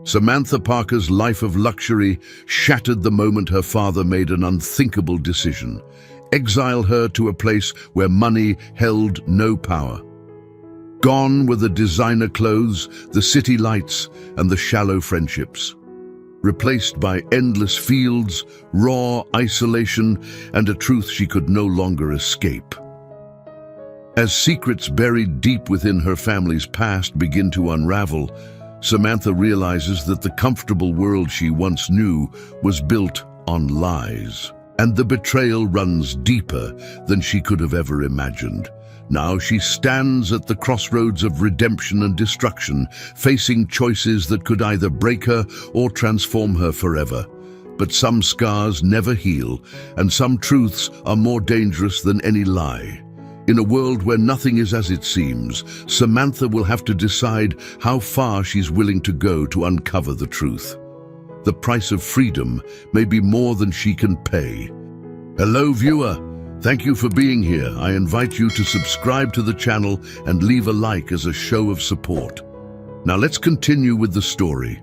Samantha Parker's life of luxury shattered the moment her father made an unthinkable decision: exile her to a place where money held no power. Gone were the designer clothes, the city lights, and the shallow friendships, replaced by endless fields, raw isolation, and a truth she could no longer escape. As secrets buried deep within her family's past begin to unravel, Samantha realizes that the comfortable world she once knew was built on lies, and the betrayal runs deeper than she could have ever imagined. Now she stands at the crossroads of redemption and destruction, facing choices that could either break her or transform her forever. But some scars never heal, and some truths are more dangerous than any lie. In a world where nothing is as it seems, Samantha will have to decide how far she's willing to go to uncover the truth. The price of freedom may be more than she can pay. Hello, viewer. Thank you for being here. I invite you to subscribe to the channel and leave a like as a show of support. Now let's continue with the story.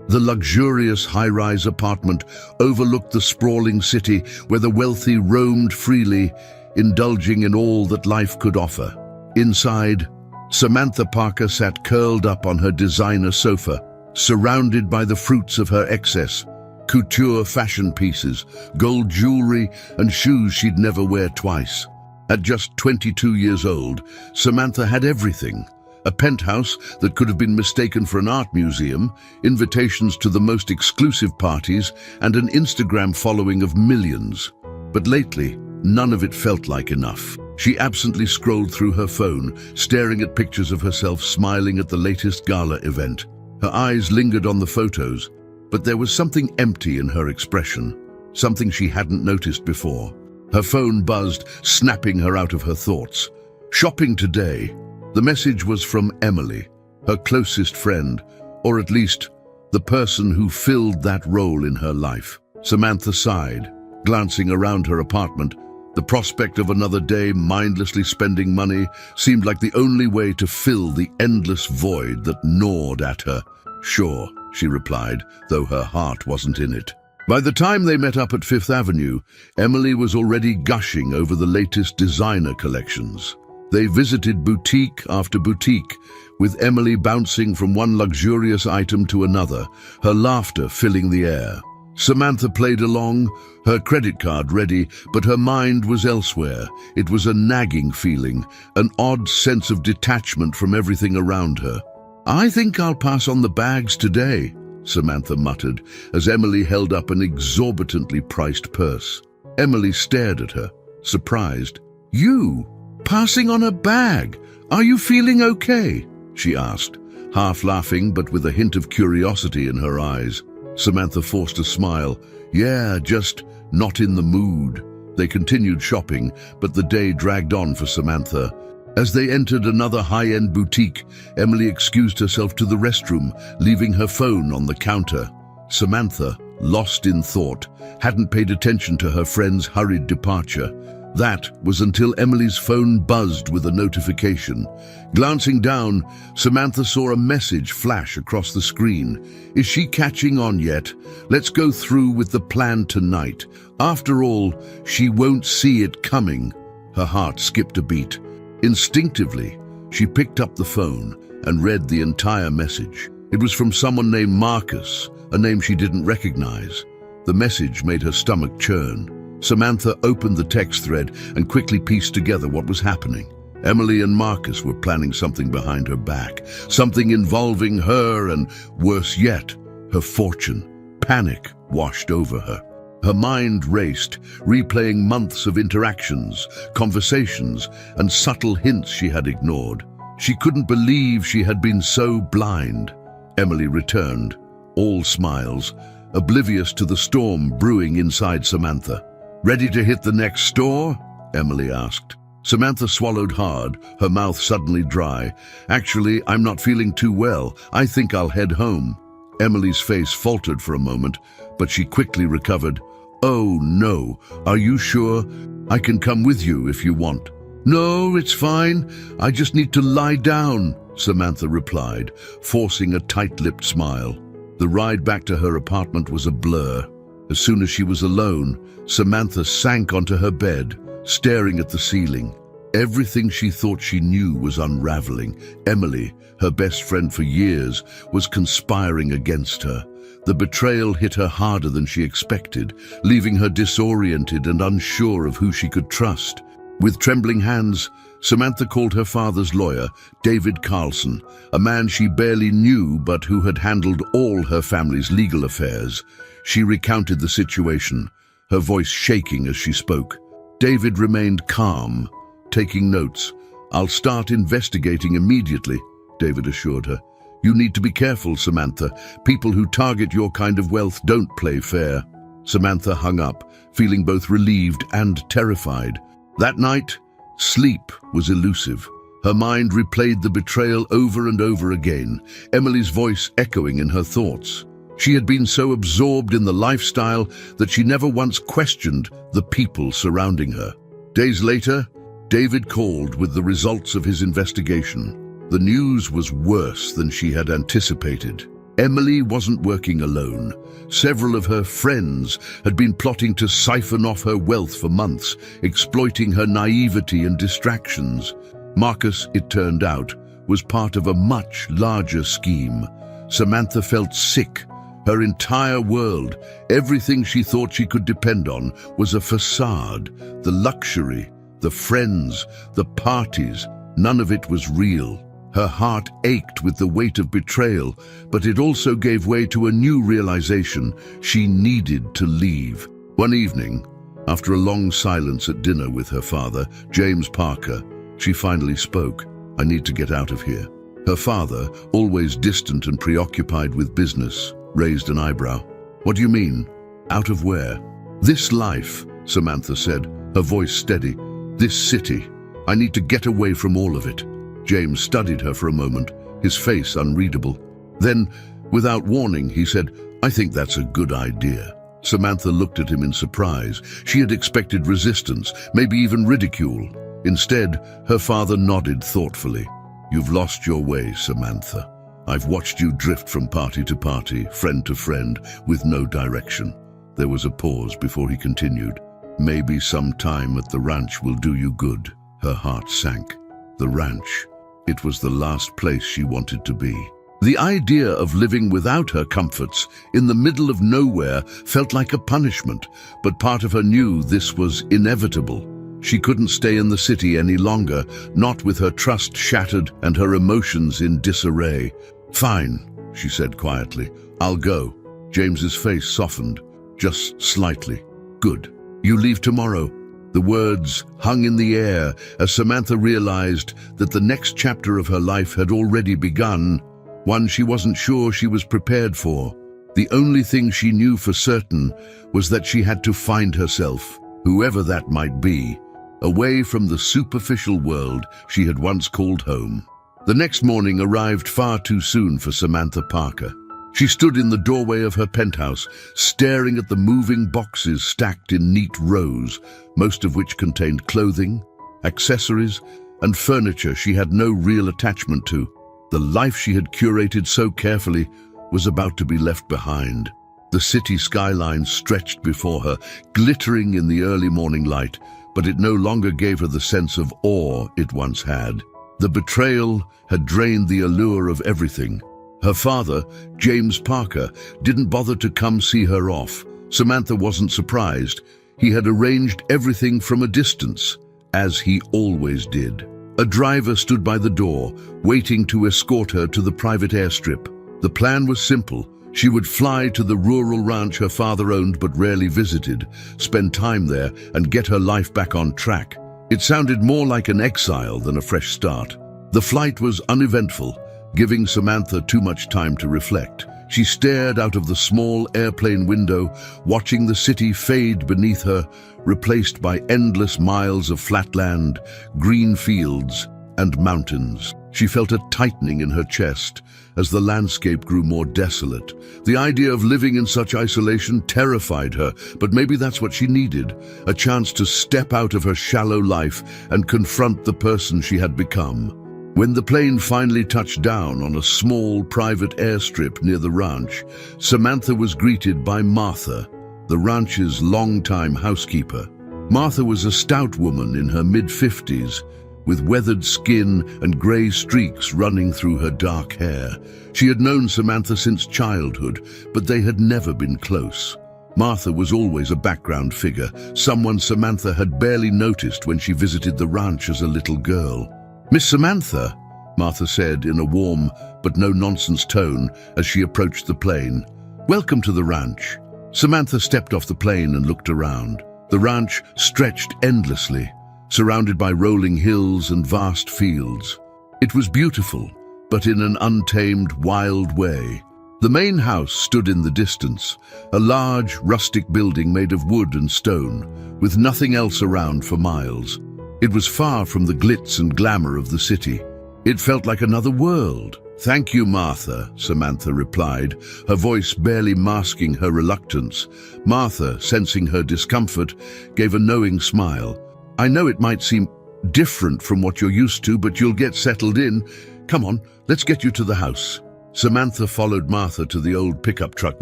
The luxurious high-rise apartment overlooked the sprawling city where the wealthy roamed freely, indulging in all that life could offer. Inside, Samantha Parker sat curled up on her designer sofa, surrounded by the fruits of her excess: couture fashion pieces, gold jewelry, and shoes she'd never wear twice. At just 22 years old, Samantha had everything: a penthouse that could have been mistaken for an art museum, invitations to the most exclusive parties, and an Instagram following of millions. But lately, none of it felt like enough. She absently scrolled through her phone, staring at pictures of herself smiling at the latest gala event. Her eyes lingered on the photos, but there was something empty in her expression, something she hadn't noticed before. Her phone buzzed, snapping her out of her thoughts. Shopping today. The message was from Emily, her closest friend, or at least the person who filled that role in her life. Samantha sighed, glancing around her apartment. The prospect of another day mindlessly spending money seemed like the only way to fill the endless void that gnawed at her. Sure, she replied, though her heart wasn't in it. By the time they met up at Fifth Avenue, Emily was already gushing over the latest designer collections. They visited boutique after boutique, with Emily bouncing from one luxurious item to another, her laughter filling the air. Samantha played along, her credit card ready, but her mind was elsewhere. It was a nagging feeling, an odd sense of detachment from everything around her. "I think I'll pass on the bags today," Samantha muttered, as Emily held up an exorbitantly priced purse. Emily stared at her, surprised. "You? Passing on a bag? Are you feeling okay?" she asked, half laughing but with a hint of curiosity in her eyes. Samantha forced a smile. "Yeah, just not in the mood." They continued shopping, but the day dragged on for Samantha. As they entered another high-end boutique, Emily excused herself to the restroom, leaving her phone on the counter. Samantha, lost in thought, hadn't paid attention to her friend's hurried departure. That was until Emily's phone buzzed with a notification. Glancing down, Samantha saw a message flash across the screen. "Is she catching on yet? Let's go through with the plan tonight. After all, she won't see it coming." Her heart skipped a beat. Instinctively, she picked up the phone and read the entire message. It was from someone named Marcus, a name she didn't recognize. The message made her stomach churn. Samantha opened the text thread and quickly pieced together what was happening. Emily and Marcus were planning something behind her back, something involving her and, worse yet, her fortune. Panic washed over her. Her mind raced, replaying months of interactions, conversations, and subtle hints she had ignored. She couldn't believe she had been so blind. Emily returned, all smiles, oblivious to the storm brewing inside Samantha. "Ready to hit the next store?" Emily asked. Samantha swallowed hard, her mouth suddenly dry. "Actually, I'm not feeling too well. I think I'll head home." Emily's face faltered for a moment, but she quickly recovered. "Oh, no. Are you sure? I can come with you if you want." "No, it's fine. I just need to lie down," Samantha replied, forcing a tight-lipped smile. The ride back to her apartment was a blur. As soon as she was alone, Samantha sank onto her bed, staring at the ceiling. Everything she thought she knew was unraveling. Emily, her best friend for years, was conspiring against her. The betrayal hit her harder than she expected, leaving her disoriented and unsure of who she could trust. With trembling hands, Samantha called her father's lawyer, David Carlson, a man she barely knew but who had handled all her family's legal affairs. She recounted the situation, her voice shaking as she spoke. David remained calm, taking notes. "I'll start investigating immediately," David assured her. "You need to be careful, Samantha. People who target your kind of wealth don't play fair." Samantha hung up, feeling both relieved and terrified. That night, sleep was elusive. Her mind replayed the betrayal over and over again, Emily's voice echoing in her thoughts. She had been so absorbed in the lifestyle that she never once questioned the people surrounding her. Days later, David called with the results of his investigation. The news was worse than she had anticipated. Emily wasn't working alone. Several of her friends had been plotting to siphon off her wealth for months, exploiting her naivety and distractions. Marcus, it turned out, was part of a much larger scheme. Samantha felt sick. Her entire world, everything she thought she could depend on, was a facade. The luxury, the friends, the parties, none of it was real. Her heart ached with the weight of betrayal, but it also gave way to a new realization: she needed to leave. One evening, after a long silence at dinner with her father, James Parker, she finally spoke. "I need to get out of here." Her father, always distant and preoccupied with business, raised an eyebrow. "What do you mean? Out of where?" "This life," Samantha said, her voice steady. "This city. I need to get away from all of it." James studied her for a moment, his face unreadable. Then, without warning, he said, "I think that's a good idea." Samantha looked at him in surprise. She had expected resistance, maybe even ridicule. Instead, her father nodded thoughtfully. "You've lost your way, Samantha. I've watched you drift from party to party, friend to friend, with no direction." There was a pause before he continued. "Maybe some time at the ranch will do you good." Her heart sank. The ranch. It was the last place she wanted to be. The idea of living without her comforts, in the middle of nowhere, felt like a punishment, but part of her knew this was inevitable. She couldn't stay in the city any longer, not with her trust shattered and her emotions in disarray. "Fine," she said quietly. "I'll go." James's face softened, just slightly. "Good. You leave tomorrow." The words hung in the air as Samantha realized that the next chapter of her life had already begun, one she wasn't sure she was prepared for. The only thing she knew for certain was that she had to find herself, whoever that might be, away from the superficial world she had once called home. The next morning arrived far too soon for Samantha Parker. She stood in the doorway of her penthouse, staring at the moving boxes stacked in neat rows, most of which contained clothing, accessories, and furniture she had no real attachment to. The life she had curated so carefully was about to be left behind. The city skyline stretched before her, glittering in the early morning light, but it no longer gave her the sense of awe it once had. The betrayal had drained the allure of everything. Her father, James Parker, didn't bother to come see her off. Samantha wasn't surprised. He had arranged everything from a distance, as he always did. A driver stood by the door, waiting to escort her to the private airstrip. The plan was simple. She would fly to the rural ranch her father owned but rarely visited, spend time there, and get her life back on track. It sounded more like an exile than a fresh start. The flight was uneventful, giving Samantha too much time to reflect. She stared out of the small airplane window, watching the city fade beneath her, replaced by endless miles of flatland, green fields, and mountains. She felt a tightening in her chest as the landscape grew more desolate. The idea of living in such isolation terrified her, but maybe that's what she needed, a chance to step out of her shallow life and confront the person she had become. When the plane finally touched down on a small private airstrip near the ranch, Samantha was greeted by Martha, the ranch's longtime housekeeper. Martha was a stout woman in her mid-50s, with weathered skin and grey streaks running through her dark hair. She had known Samantha since childhood, but they had never been close. Martha was always a background figure, someone Samantha had barely noticed when she visited the ranch as a little girl. "Miss Samantha," Martha said in a warm but no-nonsense tone as she approached the plane. "Welcome to the ranch." Samantha stepped off the plane and looked around. The ranch stretched endlessly, surrounded by rolling hills and vast fields. It was beautiful, but in an untamed, wild way. The main house stood in the distance, a large, rustic building made of wood and stone, with nothing else around for miles. It was far from the glitz and glamour of the city. It felt like another world. "Thank you, Martha," Samantha replied, her voice barely masking her reluctance. Martha, sensing her discomfort, gave a knowing smile. "I know it might seem different from what you're used to, but you'll get settled in. Come on, let's get you to the house." Samantha followed Martha to the old pickup truck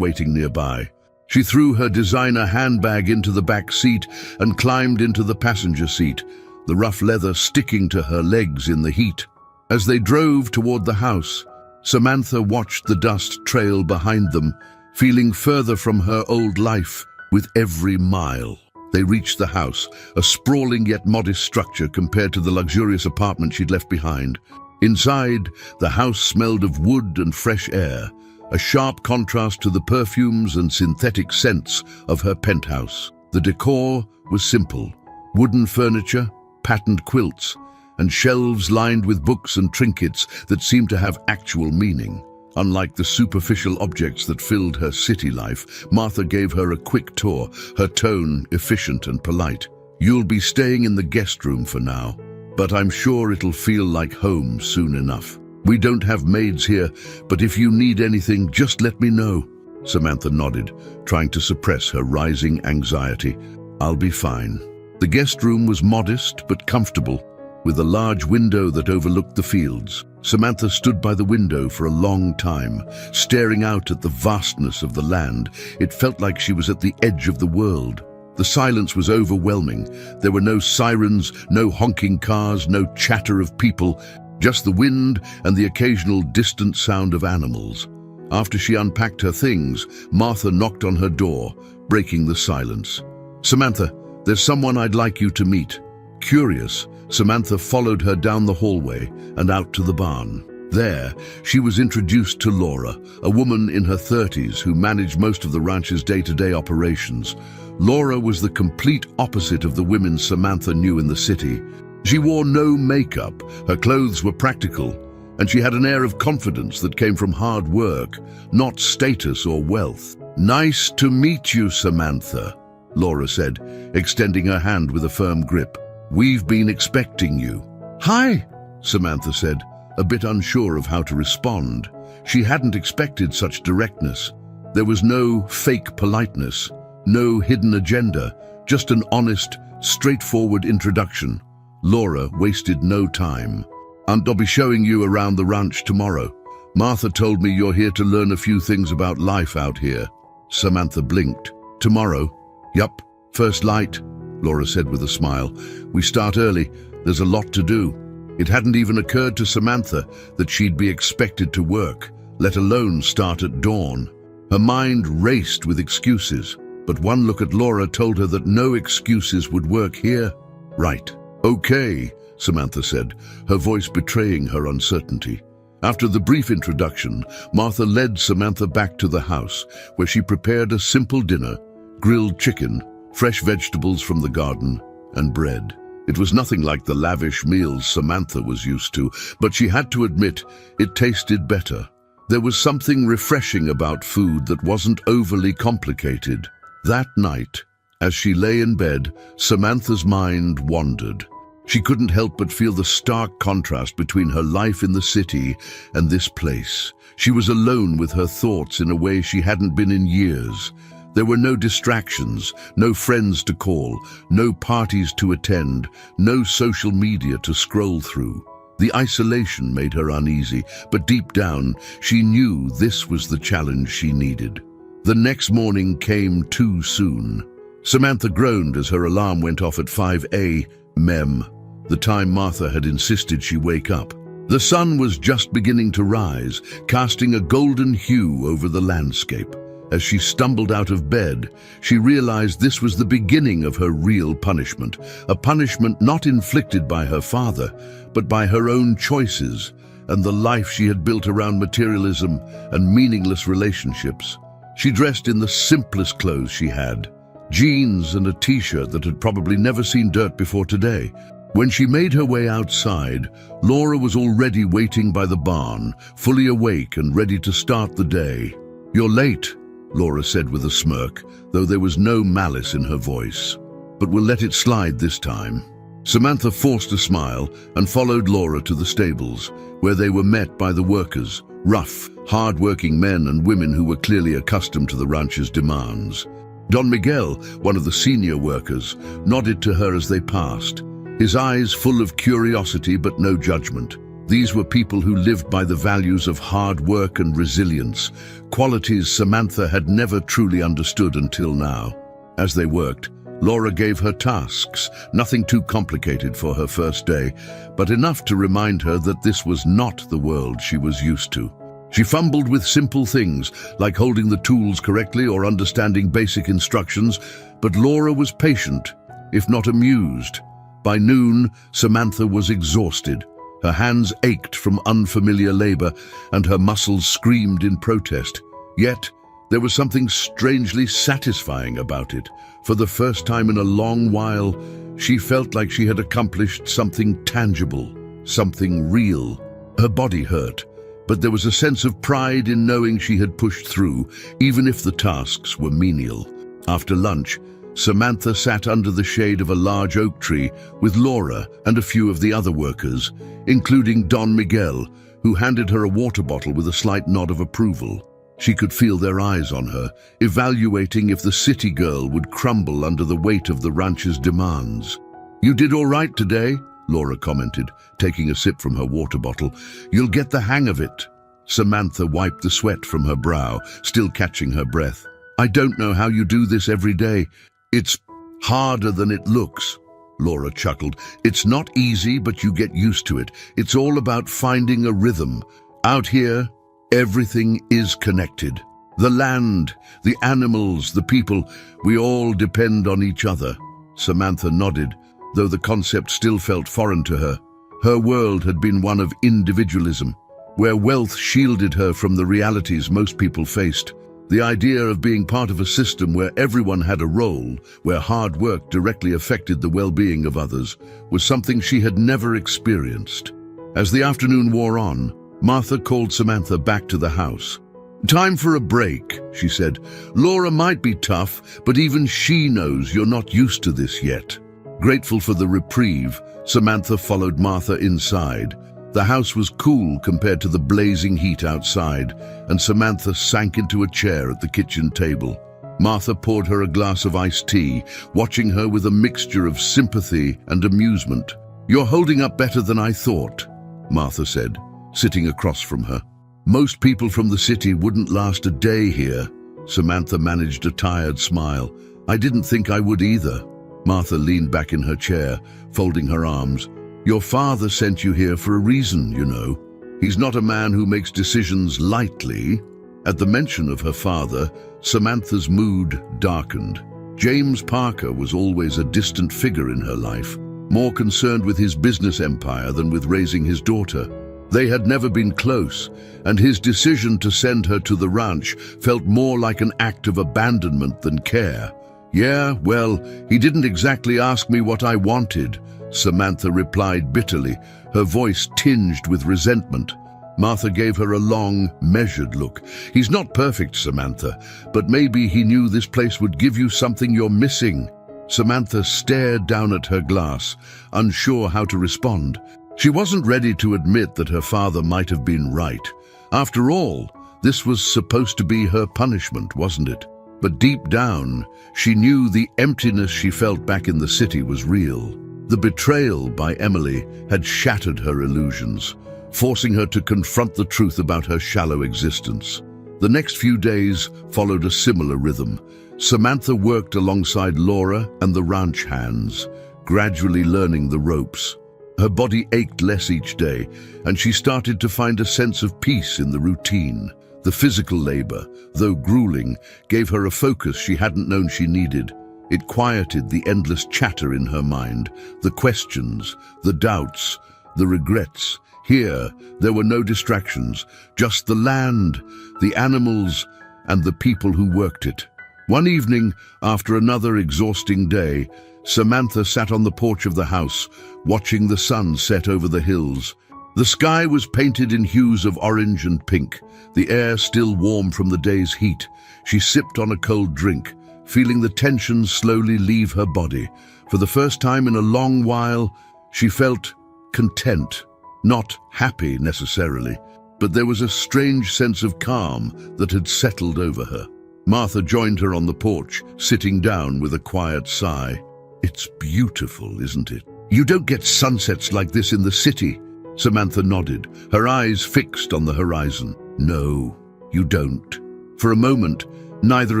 waiting nearby. She threw her designer handbag into the back seat and climbed into the passenger seat, the rough leather sticking to her legs in the heat. As they drove toward the house, Samantha watched the dust trail behind them, feeling further from her old life with every mile. They reached the house, a sprawling yet modest structure compared to the luxurious apartment she'd left behind. Inside, the house smelled of wood and fresh air, a sharp contrast to the perfumes and synthetic scents of her penthouse. The decor was simple: wooden furniture, patterned quilts, and shelves lined with books and trinkets that seemed to have actual meaning. Unlike the superficial objects that filled her city life, Martha gave her a quick tour, her tone efficient and polite. "You'll be staying in the guest room for now, but I'm sure it'll feel like home soon enough. We don't have maids here, but if you need anything, just let me know." Samantha nodded, trying to suppress her rising anxiety. "I'll be fine." The guest room was modest but comfortable, with a large window that overlooked the fields. Samantha stood by the window for a long time, staring out at the vastness of the land. It felt like she was at the edge of the world. The silence was overwhelming. There were no sirens, no honking cars, no chatter of people, just the wind and the occasional distant sound of animals. After she unpacked her things, Martha knocked on her door, breaking the silence. "Samantha, there's someone I'd like you to meet." Curious, Samantha followed her down the hallway and out to the barn. There, she was introduced to Laura, a woman in her 30s who managed most of the ranch's day-to-day operations. Laura was the complete opposite of the women Samantha knew in the city. She wore no makeup, her clothes were practical, and she had an air of confidence that came from hard work, not status or wealth. "Nice to meet you, Samantha," Laura said, extending her hand with a firm grip. "We've been expecting you." "Hi," Samantha said, a bit unsure of how to respond. She hadn't expected such directness. There was no fake politeness, no hidden agenda, just an honest, straightforward introduction. Laura wasted no time. "I'll be showing you around the ranch tomorrow. Martha told me you're here to learn a few things about life out here." Samantha blinked. "Tomorrow?" "Yup, first light," Laura said with a smile. "We start early. There's a lot to do." It hadn't even occurred to Samantha that she'd be expected to work, let alone start at dawn. Her mind raced with excuses, but one look at Laura told her that no excuses would work here. "Right. Okay," Samantha said, her voice betraying her uncertainty. After the brief introduction, Martha led Samantha back to the house, where she prepared a simple dinner: grilled chicken, fresh vegetables from the garden, and bread. It was nothing like the lavish meals Samantha was used to, but she had to admit it tasted better. There was something refreshing about food that wasn't overly complicated. That night, as she lay in bed, Samantha's mind wandered. She couldn't help but feel the stark contrast between her life in the city and this place. She was alone with her thoughts in a way she hadn't been in years. There were no distractions, no friends to call, no parties to attend, no social media to scroll through. The isolation made her uneasy, but deep down, she knew this was the challenge she needed. The next morning came too soon. Samantha groaned as her alarm went off at 5 a.m., the time Martha had insisted she wake up. The sun was just beginning to rise, casting a golden hue over the landscape. As she stumbled out of bed, she realized this was the beginning of her real punishment, a punishment not inflicted by her father, but by her own choices and the life she had built around materialism and meaningless relationships. She dressed in the simplest clothes she had, jeans and a t-shirt that had probably never seen dirt before today. When she made her way outside, Laura was already waiting by the barn, fully awake and ready to start the day. "You're late," Laura said with a smirk, though there was no malice in her voice. "But we'll let it slide this time." Samantha forced a smile and followed Laura to the stables, where they were met by the workers, rough, hard-working men and women who were clearly accustomed to the ranch's demands. Don Miguel, one of the senior workers, nodded to her as they passed, his eyes full of curiosity but no judgment. These were people who lived by the values of hard work and resilience, qualities Samantha had never truly understood until now. As they worked, Laura gave her tasks, nothing too complicated for her first day, but enough to remind her that this was not the world she was used to. She fumbled with simple things, like holding the tools correctly or understanding basic instructions, but Laura was patient, if not amused. By noon, Samantha was exhausted. Her hands ached from unfamiliar labor, and her muscles screamed in protest. Yet, there was something strangely satisfying about it. For the first time in a long while, she felt like she had accomplished something tangible, something real. Her body hurt, but there was a sense of pride in knowing she had pushed through, even if the tasks were menial. After lunch, Samantha sat under the shade of a large oak tree with Laura and a few of the other workers, including Don Miguel, who handed her a water bottle with a slight nod of approval. She could feel their eyes on her, evaluating if the city girl would crumble under the weight of the ranch's demands. "You did all right today," Laura commented, taking a sip from her water bottle. "You'll get the hang of it." Samantha wiped the sweat from her brow, still catching her breath. "I don't know how you do this every day. It's harder than it looks," Laura chuckled. "It's not easy, but you get used to it. It's all about finding a rhythm. Out here, everything is connected. The land, the animals, the people, we all depend on each other." Samantha nodded, though the concept still felt foreign to her. Her world had been one of individualism, where wealth shielded her from the realities most people faced. The idea of being part of a system where everyone had a role, where hard work directly affected the well-being of others, was something she had never experienced. As the afternoon wore on, Martha called Samantha back to the house. "Time for a break," she said. "Laura might be tough, but even she knows you're not used to this yet." Grateful for the reprieve, Samantha followed Martha inside. The house was cool compared to the blazing heat outside, and Samantha sank into a chair at the kitchen table. Martha poured her a glass of iced tea, watching her with a mixture of sympathy and amusement. "You're holding up better than I thought," Martha said, sitting across from her. "Most people from the city wouldn't last a day here." Samantha managed a tired smile. "I didn't think I would either." Martha leaned back in her chair, folding her arms. "Your father sent you here for a reason, you know. He's not a man who makes decisions lightly." At the mention of her father, Samantha's mood darkened. James Parker was always a distant figure in her life, more concerned with his business empire than with raising his daughter. They had never been close, and his decision to send her to the ranch felt more like an act of abandonment than care. "Yeah, well, he didn't exactly ask me what I wanted," Samantha replied bitterly, her voice tinged with resentment. Martha gave her a long, measured look. "He's not perfect, Samantha, but maybe he knew this place would give you something you're missing." Samantha stared down at her glass, unsure how to respond. She wasn't ready to admit that her father might have been right. After all, this was supposed to be her punishment, wasn't it? But deep down, she knew the emptiness she felt back in the city was real. The betrayal by Emily had shattered her illusions, forcing her to confront the truth about her shallow existence. The next few days followed a similar rhythm. Samantha worked alongside Laura and the ranch hands, gradually learning the ropes. Her body ached less each day, and she started to find a sense of peace in the routine. The physical labor, though grueling, gave her a focus she hadn't known she needed. It quieted the endless chatter in her mind, the questions, the doubts, the regrets. Here, there were no distractions, just the land, the animals, and the people who worked it. One evening, after another exhausting day, Samantha sat on the porch of the house, watching the sun set over the hills. The sky was painted in hues of orange and pink, the air still warm from the day's heat. She sipped on a cold drink, feeling the tension slowly leave her body. For the first time in a long while, she felt content, not happy necessarily, but there was a strange sense of calm that had settled over her. Martha joined her on the porch, sitting down with a quiet sigh. "It's beautiful, isn't it? You don't get sunsets like this in the city." Samantha nodded, her eyes fixed on the horizon. "No, you don't." For a moment, neither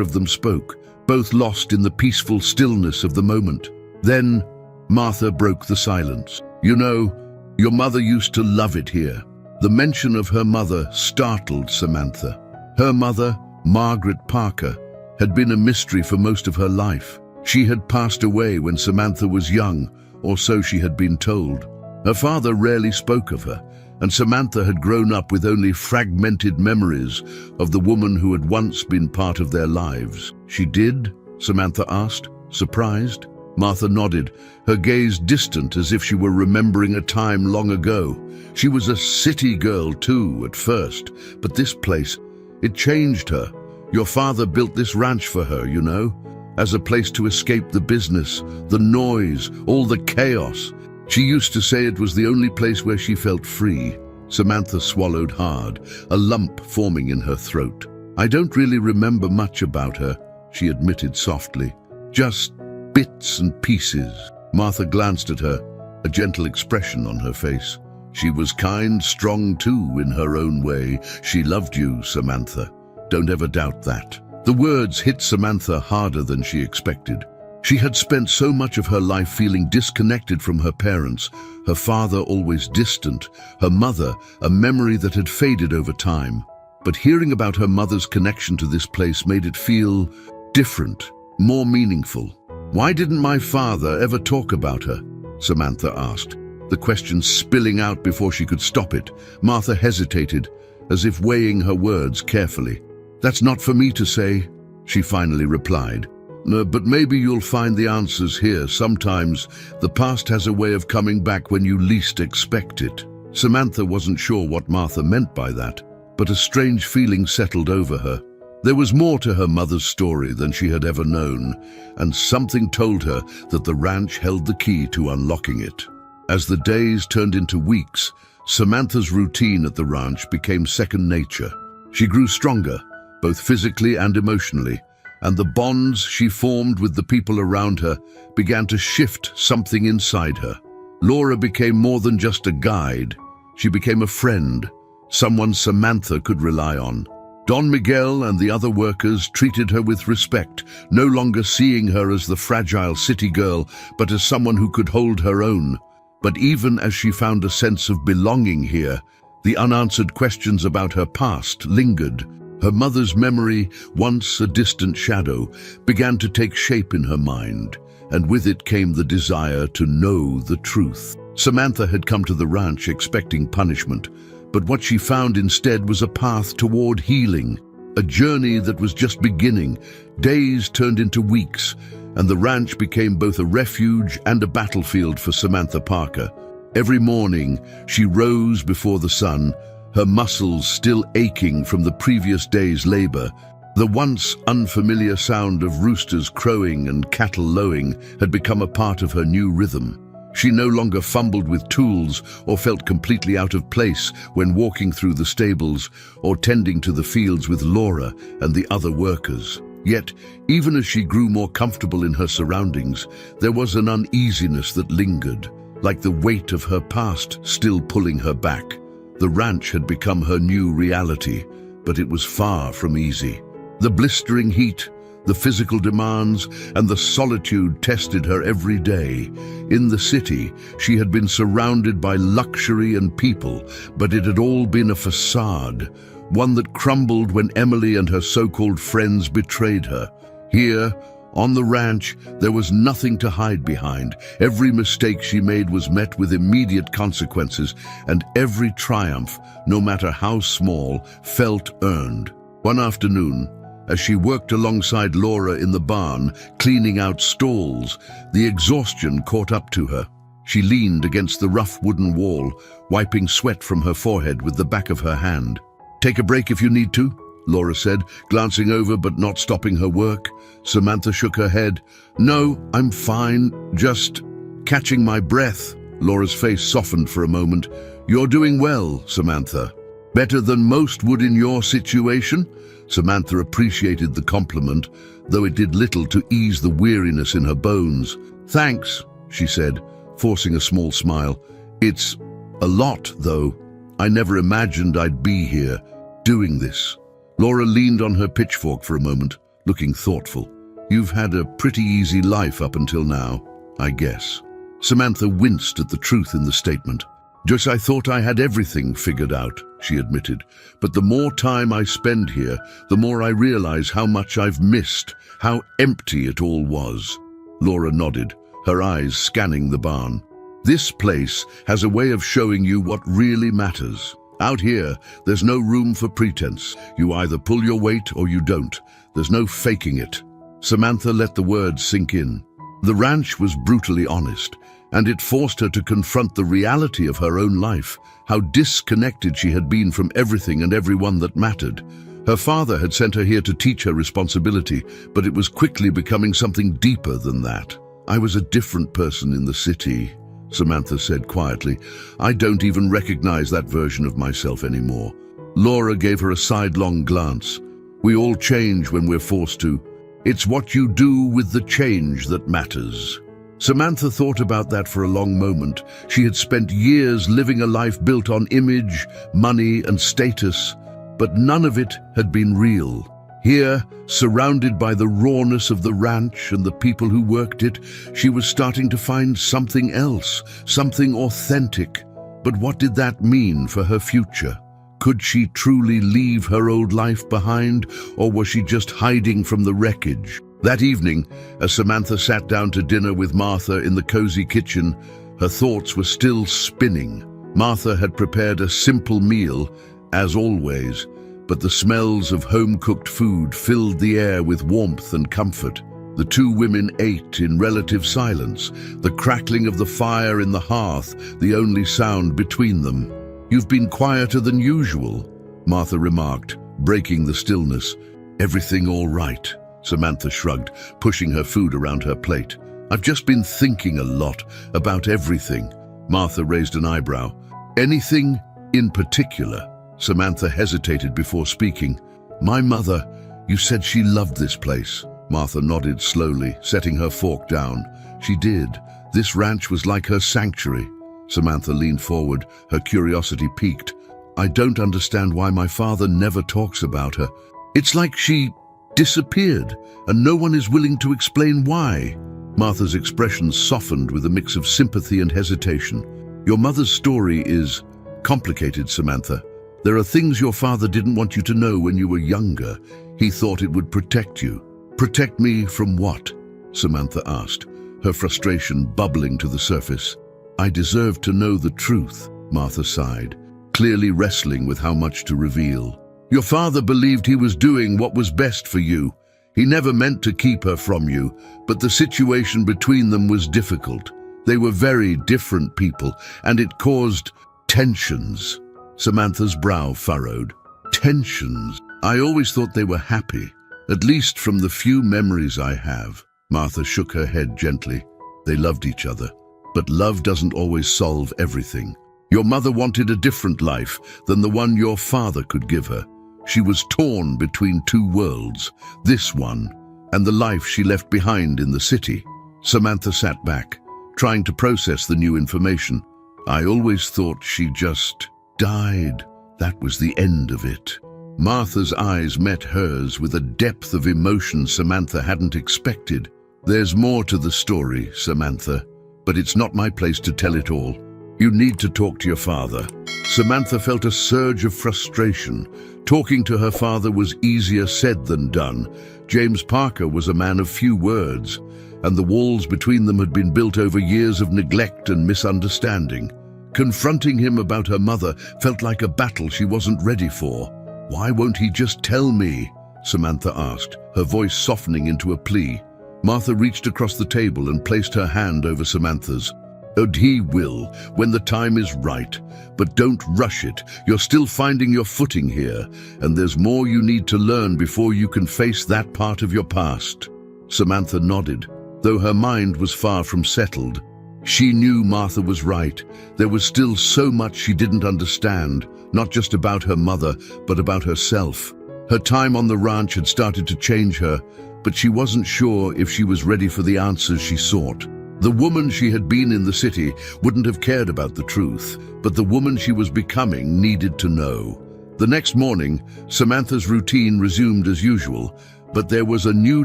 of them spoke, both lost in the peaceful stillness of the moment. Then, Martha broke the silence. "You know, your mother used to love it here." The mention of her mother startled Samantha. Her mother, Margaret Parker, had been a mystery for most of her life. She had passed away when Samantha was young, or so she had been told. Her father rarely spoke of her, and Samantha had grown up with only fragmented memories of the woman who had once been part of their lives. "She did?" Samantha asked, surprised. Martha nodded, her gaze distant as if she were remembering a time long ago. She was a city girl too, at first, but this place, it changed her. Your father built this ranch for her, you know, as a place to escape the business, the noise, all the chaos. She used to say it was the only place where she felt free. Samantha swallowed hard, a lump forming in her throat. "I don't really remember much about her," she admitted softly. "Just bits and pieces." Martha glanced at her, a gentle expression on her face. "She was kind, strong too, in her own way. She loved you, Samantha. Don't ever doubt that." The words hit Samantha harder than she expected. She had spent so much of her life feeling disconnected from her parents, her father always distant, her mother a memory that had faded over time. But hearing about her mother's connection to this place made it feel different, more meaningful. "Why didn't my father ever talk about her?" Samantha asked, the question spilling out before she could stop it. Martha hesitated, as if weighing her words carefully. "That's not for me to say," she finally replied. "No, but maybe you'll find the answers here. Sometimes the past has a way of coming back when you least expect it." Samantha wasn't sure what Martha meant by that, but a strange feeling settled over her. There was more to her mother's story than she had ever known, and something told her that the ranch held the key to unlocking it. As the days turned into weeks, Samantha's routine at the ranch became second nature. She grew stronger, both physically and emotionally, and the bonds she formed with the people around her began to shift something inside her. Laura became more than just a guide. She became a friend, someone Samantha could rely on. Don Miguel and the other workers treated her with respect, no longer seeing her as the fragile city girl, but as someone who could hold her own. But even as she found a sense of belonging here, the unanswered questions about her past lingered. Her mother's memory, once a distant shadow, began to take shape in her mind, and with it came the desire to know the truth. Samantha had come to the ranch expecting punishment, but what she found instead was a path toward healing, a journey that was just beginning. Days turned into weeks, and the ranch became both a refuge and a battlefield for Samantha Parker. Every morning, she rose before the sun, her muscles still aching from the previous day's labor. The once unfamiliar sound of roosters crowing and cattle lowing had become a part of her new rhythm. She no longer fumbled with tools or felt completely out of place when walking through the stables or tending to the fields with Laura and the other workers. Yet, even as she grew more comfortable in her surroundings, there was an uneasiness that lingered, like the weight of her past still pulling her back. The ranch had become her new reality, but it was far from easy. The blistering heat, the physical demands, and the solitude tested her every day. In the city, she had been surrounded by luxury and people, but it had all been a facade, one that crumbled when Emily and her so-called friends betrayed her. Here, on the ranch, there was nothing to hide behind. Every mistake she made was met with immediate consequences, and every triumph, no matter how small, felt earned. One afternoon, as she worked alongside Laura in the barn, cleaning out stalls, the exhaustion caught up to her. She leaned against the rough wooden wall, wiping sweat from her forehead with the back of her hand. "Take a break if you need to," Laura said, glancing over but not stopping her work. Samantha shook her head. "No, I'm fine, just catching my breath." Laura's face softened for a moment. "You're doing well, Samantha. Better than most would in your situation." Samantha appreciated the compliment, though it did little to ease the weariness in her bones. "Thanks," she said, forcing a small smile. "It's a lot, though. I never imagined I'd be here, doing this." Laura leaned on her pitchfork for a moment, looking thoughtful. "You've had a pretty easy life up until now, I guess." Samantha winced at the truth in the statement. "Just I thought I had everything figured out," she admitted. "But the more time I spend here, the more I realize how much I've missed, how empty it all was." Laura nodded, her eyes scanning the barn. "This place has a way of showing you what really matters. Out here, there's no room for pretense. You either pull your weight or you don't. There's no faking it." Samantha let the words sink in. The ranch was brutally honest, and it forced her to confront the reality of her own life, how disconnected she had been from everything and everyone that mattered. Her father had sent her here to teach her responsibility, but it was quickly becoming something deeper than that. "I was a different person in the city," Samantha said quietly. "I don't even recognize that version of myself anymore." Laura gave her a sidelong glance. "We all change when we're forced to. It's what you do with the change that matters." Samantha thought about that for a long moment. She had spent years living a life built on image, money, and status, but none of it had been real. Here, surrounded by the rawness of the ranch and the people who worked it, she was starting to find something else, something authentic. But what did that mean for her future? Could she truly leave her old life behind, or was she just hiding from the wreckage? That evening, as Samantha sat down to dinner with Martha in the cozy kitchen, her thoughts were still spinning. Martha had prepared a simple meal, as always, but the smells of home-cooked food filled the air with warmth and comfort. The two women ate in relative silence, the crackling of the fire in the hearth the only sound between them. "You've been quieter than usual," Martha remarked, breaking the stillness. "Everything all right?" Samantha shrugged, pushing her food around her plate. "I've just been thinking a lot about everything." Martha raised an eyebrow. "Anything in particular?" Samantha hesitated before speaking. "My mother, you said she loved this place." Martha nodded slowly, setting her fork down. "She did. This ranch was like her sanctuary." Samantha leaned forward, her curiosity piqued. "I don't understand why my father never talks about her. It's like she disappeared, and no one is willing to explain why." Martha's expression softened with a mix of sympathy and hesitation. "Your mother's story is complicated, Samantha. There are things your father didn't want you to know when you were younger. He thought it would protect you." "Protect me from what?" Samantha asked, her frustration bubbling to the surface. "I deserve to know the truth," Martha sighed, clearly wrestling with how much to reveal. "Your father believed he was doing what was best for you. He never meant to keep her from you, but the situation between them was difficult. They were very different people, and it caused tensions." Samantha's brow furrowed. "Tensions? I always thought they were happy, at least from the few memories I have." Martha shook her head gently. "They loved each other, but love doesn't always solve everything. Your mother wanted a different life than the one your father could give her. She was torn between two worlds, this one and the life she left behind in the city. Samantha sat back, trying to process the new information. I always thought she just died. That was the end of it. Martha's eyes met hers with a depth of emotion Samantha hadn't expected. There's more to the story, Samantha, but it's not my place to tell it all. You need to talk to your father. Samantha felt a surge of frustration. Talking to her father was easier said than done. James Parker was a man of few words, and the walls between them had been built over years of neglect and misunderstanding. Confronting him about her mother felt like a battle she wasn't ready for. "Why won't he just tell me?" Samantha asked, her voice softening into a plea. Martha reached across the table and placed her hand over Samantha's. "And he will, when the time is right. But don't rush it. You're still finding your footing here, and there's more you need to learn before you can face that part of your past." Samantha nodded, though her mind was far from settled. She knew Martha was right. There was still so much she didn't understand, not just about her mother, but about herself. Her time on the ranch had started to change her, but she wasn't sure if she was ready for the answers she sought. The woman she had been in the city wouldn't have cared about the truth, but the woman she was becoming needed to know. The next morning, Samantha's routine resumed as usual, but there was a new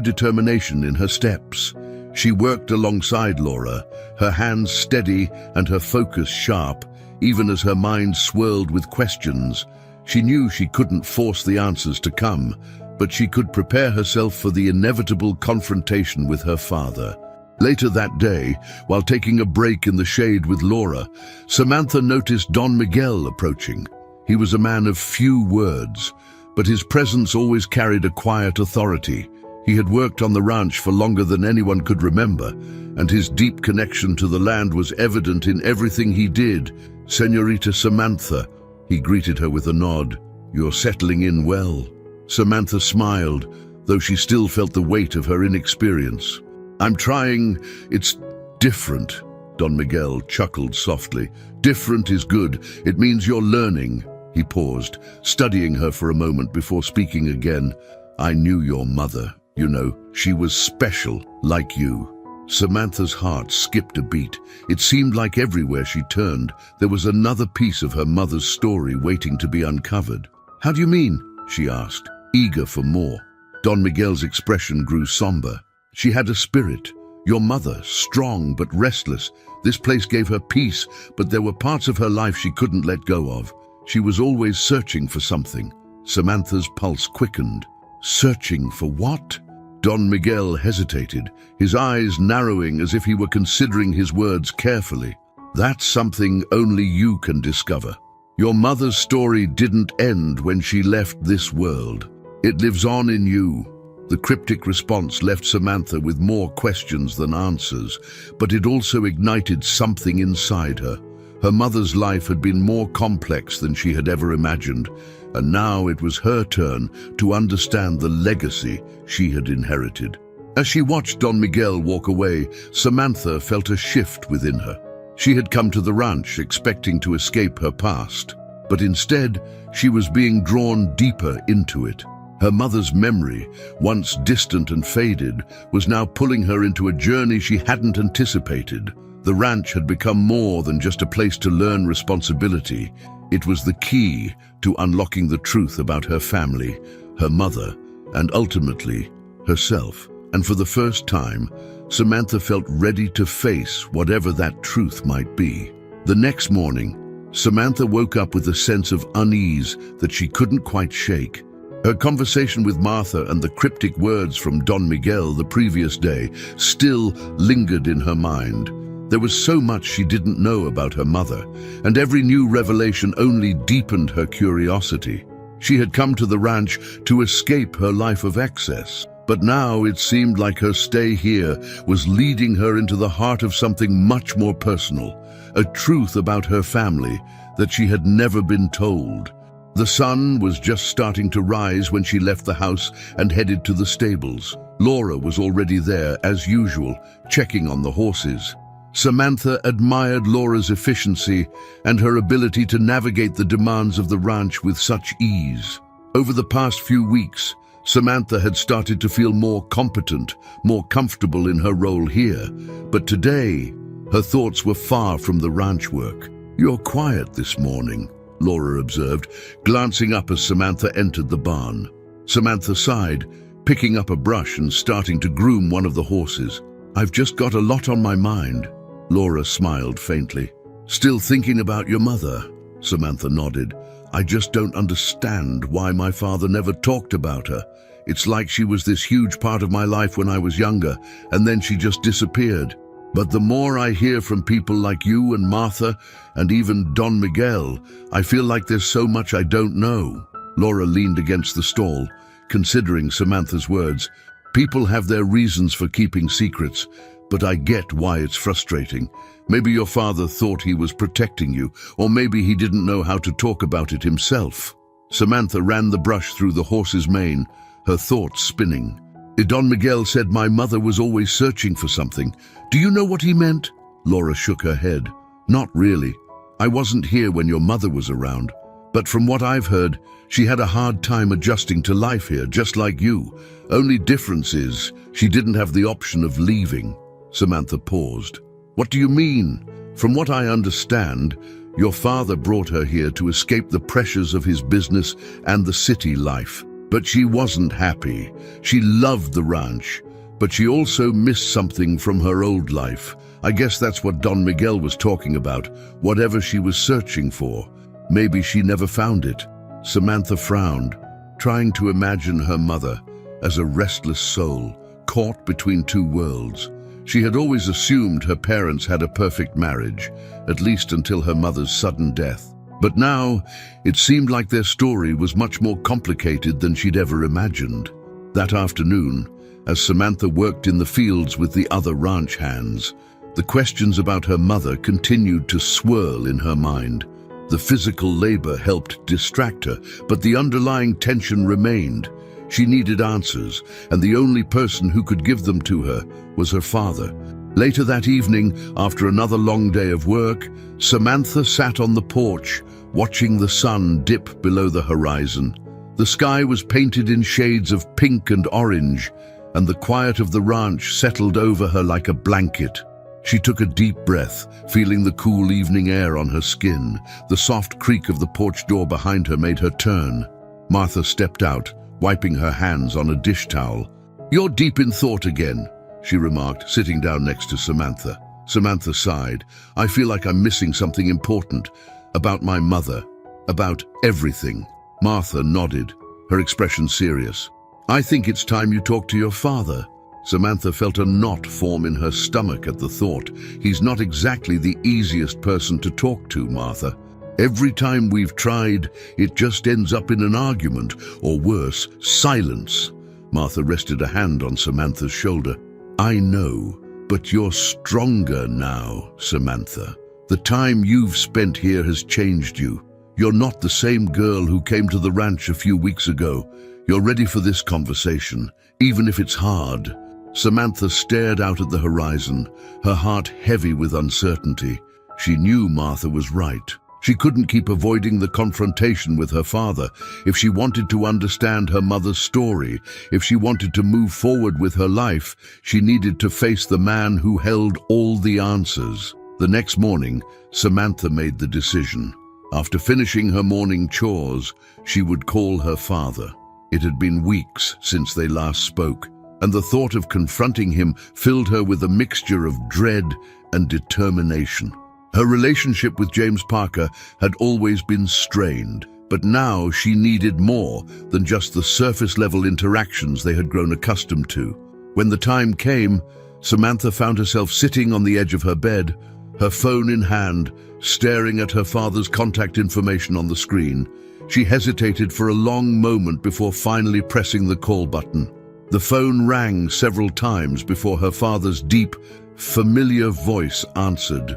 determination in her steps. She worked alongside Laura, her hands steady and her focus sharp, even as her mind swirled with questions. She knew she couldn't force the answers to come, but she could prepare herself for the inevitable confrontation with her father. Later that day, while taking a break in the shade with Laura, Samantha noticed Don Miguel approaching. He was a man of few words, but his presence always carried a quiet authority. He had worked on the ranch for longer than anyone could remember, and his deep connection to the land was evident in everything he did. "Señorita Samantha," he greeted her with a nod. "You're settling in well." Samantha smiled, though she still felt the weight of her inexperience. "I'm trying. It's different," Don Miguel chuckled softly. "Different is good. It means you're learning." He paused, studying her for a moment before speaking again. "I knew your mother. You know, she was special, like you." Samantha's heart skipped a beat. It seemed like everywhere she turned, there was another piece of her mother's story waiting to be uncovered. "How do you mean?" she asked, eager for more. Don Miguel's expression grew somber. "She had a spirit. Your mother, strong but restless. This place gave her peace, but there were parts of her life she couldn't let go of. She was always searching for something." Samantha's pulse quickened. "Searching for what?" Don Miguel hesitated, his eyes narrowing as if he were considering his words carefully. "That's something only you can discover. Your mother's story didn't end when she left this world. It lives on in you." The cryptic response left Samantha with more questions than answers, but it also ignited something inside her. Her mother's life had been more complex than she had ever imagined, and now it was her turn to understand the legacy she had inherited. As she watched Don Miguel walk away, Samantha felt a shift within her. She had come to the ranch expecting to escape her past, but instead she was being drawn deeper into it. Her mother's memory, once distant and faded, was now pulling her into a journey she hadn't anticipated. The ranch had become more than just a place to learn responsibility. It was the key to unlocking the truth about her family, her mother, and ultimately, herself. And for the first time, Samantha felt ready to face whatever that truth might be. The next morning, Samantha woke up with a sense of unease that she couldn't quite shake. Her conversation with Martha and the cryptic words from Don Miguel the previous day still lingered in her mind. There was so much she didn't know about her mother, and every new revelation only deepened her curiosity. She had come to the ranch to escape her life of excess, but now it seemed like her stay here was leading her into the heart of something much more personal, a truth about her family that she had never been told. The sun was just starting to rise when she left the house and headed to the stables. Laura was already there, as usual, checking on the horses. Samantha admired Laura's efficiency and her ability to navigate the demands of the ranch with such ease. Over the past few weeks, Samantha had started to feel more competent, more comfortable in her role here. But today, her thoughts were far from the ranch work. "You're quiet this morning," Laura observed, glancing up as Samantha entered the barn. Samantha sighed, picking up a brush and starting to groom one of the horses. "I've just got a lot on my mind." Laura smiled faintly. "Still thinking about your mother?" Samantha nodded. "I just don't understand why my father never talked about her. It's like she was this huge part of my life when I was younger, and then she just disappeared. But the more I hear from people like you and Martha, and even Don Miguel, I feel like there's so much I don't know." Laura leaned against the stall, considering Samantha's words. "People have their reasons for keeping secrets, but I get why it's frustrating. Maybe your father thought he was protecting you, or maybe he didn't know how to talk about it himself." Samantha ran the brush through the horse's mane, her thoughts spinning. "Don Miguel said my mother was always searching for something. Do you know what he meant?" Laura shook her head. "Not really. I wasn't here when your mother was around. But from what I've heard, she had a hard time adjusting to life here, just like you. Only difference is, she didn't have the option of leaving." Samantha paused. "What do you mean?" "From what I understand, your father brought her here to escape the pressures of his business and the city life. But she wasn't happy. She loved the ranch, but she also missed something from her old life. I guess that's what Don Miguel was talking about, whatever she was searching for. Maybe she never found it." Samantha frowned, trying to imagine her mother as a restless soul, caught between two worlds. She had always assumed her parents had a perfect marriage, at least until her mother's sudden death. But now, it seemed like their story was much more complicated than she'd ever imagined. That afternoon, as Samantha worked in the fields with the other ranch hands, the questions about her mother continued to swirl in her mind. The physical labor helped distract her, but the underlying tension remained. She needed answers, and the only person who could give them to her was her father. Later that evening, after another long day of work, Samantha sat on the porch, watching the sun dip below the horizon. The sky was painted in shades of pink and orange, and the quiet of the ranch settled over her like a blanket. She took a deep breath, feeling the cool evening air on her skin. The soft creak of the porch door behind her made her turn. Martha stepped out, wiping her hands on a dish towel. "You're deep in thought again," she remarked, sitting down next to Samantha. Samantha sighed. "I feel like I'm missing something important. About my mother. About everything." Martha nodded, her expression serious. "I think it's time you talk to your father." Samantha felt a knot form in her stomach at the thought. "He's not exactly the easiest person to talk to, Martha. Every time we've tried, it just ends up in an argument, or worse, silence." Martha rested a hand on Samantha's shoulder. "I know, but you're stronger now, Samantha. The time you've spent here has changed you. You're not the same girl who came to the ranch a few weeks ago. You're ready for this conversation, even if it's hard." Samantha stared out at the horizon, her heart heavy with uncertainty. She knew Martha was right. She couldn't keep avoiding the confrontation with her father. If she wanted to understand her mother's story, if she wanted to move forward with her life, she needed to face the man who held all the answers. The next morning, Samantha made the decision. After finishing her morning chores, she would call her father. It had been weeks since they last spoke, and the thought of confronting him filled her with a mixture of dread and determination. Her relationship with James Parker had always been strained, but now she needed more than just the surface-level interactions they had grown accustomed to. When the time came, Samantha found herself sitting on the edge of her bed, her phone in hand, staring at her father's contact information on the screen. She hesitated for a long moment before finally pressing the call button. The phone rang several times before her father's deep, familiar voice answered.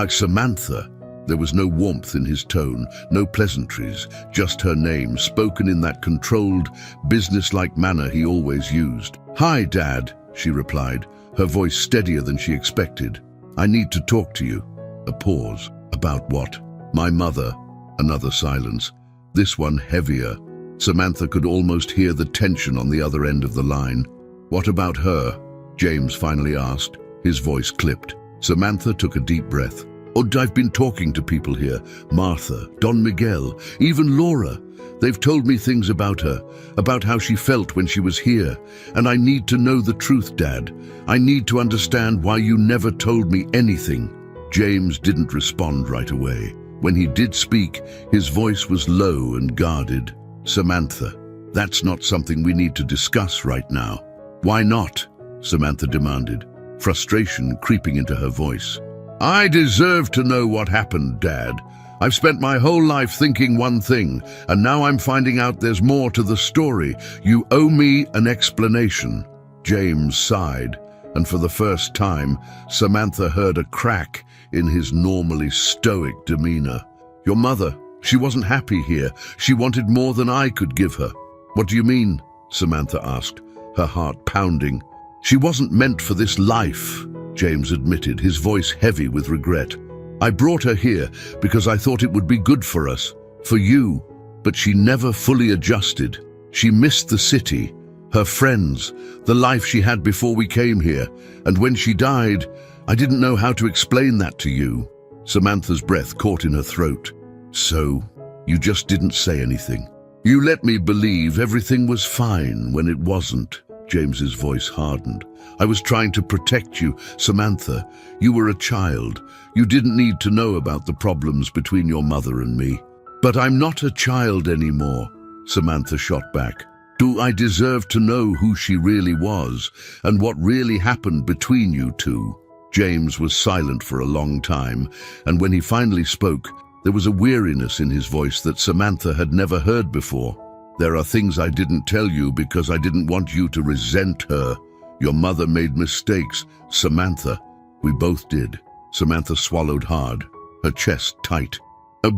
Samantha." There was no warmth in his tone, no pleasantries, just her name, spoken in that controlled, businesslike manner he always used. "Hi, Dad," she replied, her voice steadier than she expected. "I need to talk to you." A pause. "About what?" "My mother." Another silence, this one heavier. Samantha could almost hear the tension on the other end of the line. "What about her?" James finally asked. His voice clipped. Samantha took a deep breath. "Oh, I've been talking to people here. Martha, Don Miguel, even Laura. They've told me things about her, about how she felt when she was here. And I need to know the truth, Dad. I need to understand why you never told me anything." James didn't respond right away. When he did speak, his voice was low and guarded. "Samantha, that's not something we need to discuss right now." "Why not?" Samantha demanded, frustration creeping into her voice. "I deserve to know what happened, Dad. I've spent my whole life thinking one thing, and now I'm finding out there's more to the story. You owe me an explanation." James sighed, and for the first time, Samantha heard a crack in his normally stoic demeanor. "Your mother, she wasn't happy here. She wanted more than I could give her." "What do you mean?" Samantha asked, her heart pounding. "She wasn't meant for this life," James admitted, his voice heavy with regret. "I brought her here because I thought it would be good for us, for you, but she never fully adjusted. She missed the city, her friends, the life she had before we came here, and when she died, I didn't know how to explain that to you." Samantha's breath caught in her throat. "So, you just didn't say anything. You let me believe everything was fine when it wasn't." James's voice hardened. "I was trying to protect you, Samantha. You were a child. You didn't need to know about the problems between your mother and me." "But I'm not a child anymore," Samantha shot back. "Do I deserve to know who she really was and what really happened between you two?" James was silent for a long time, and when he finally spoke, there was a weariness in his voice that Samantha had never heard before. "There are things I didn't tell you because I didn't want you to resent her. Your mother made mistakes, Samantha." "We both did." Samantha swallowed hard, her chest tight.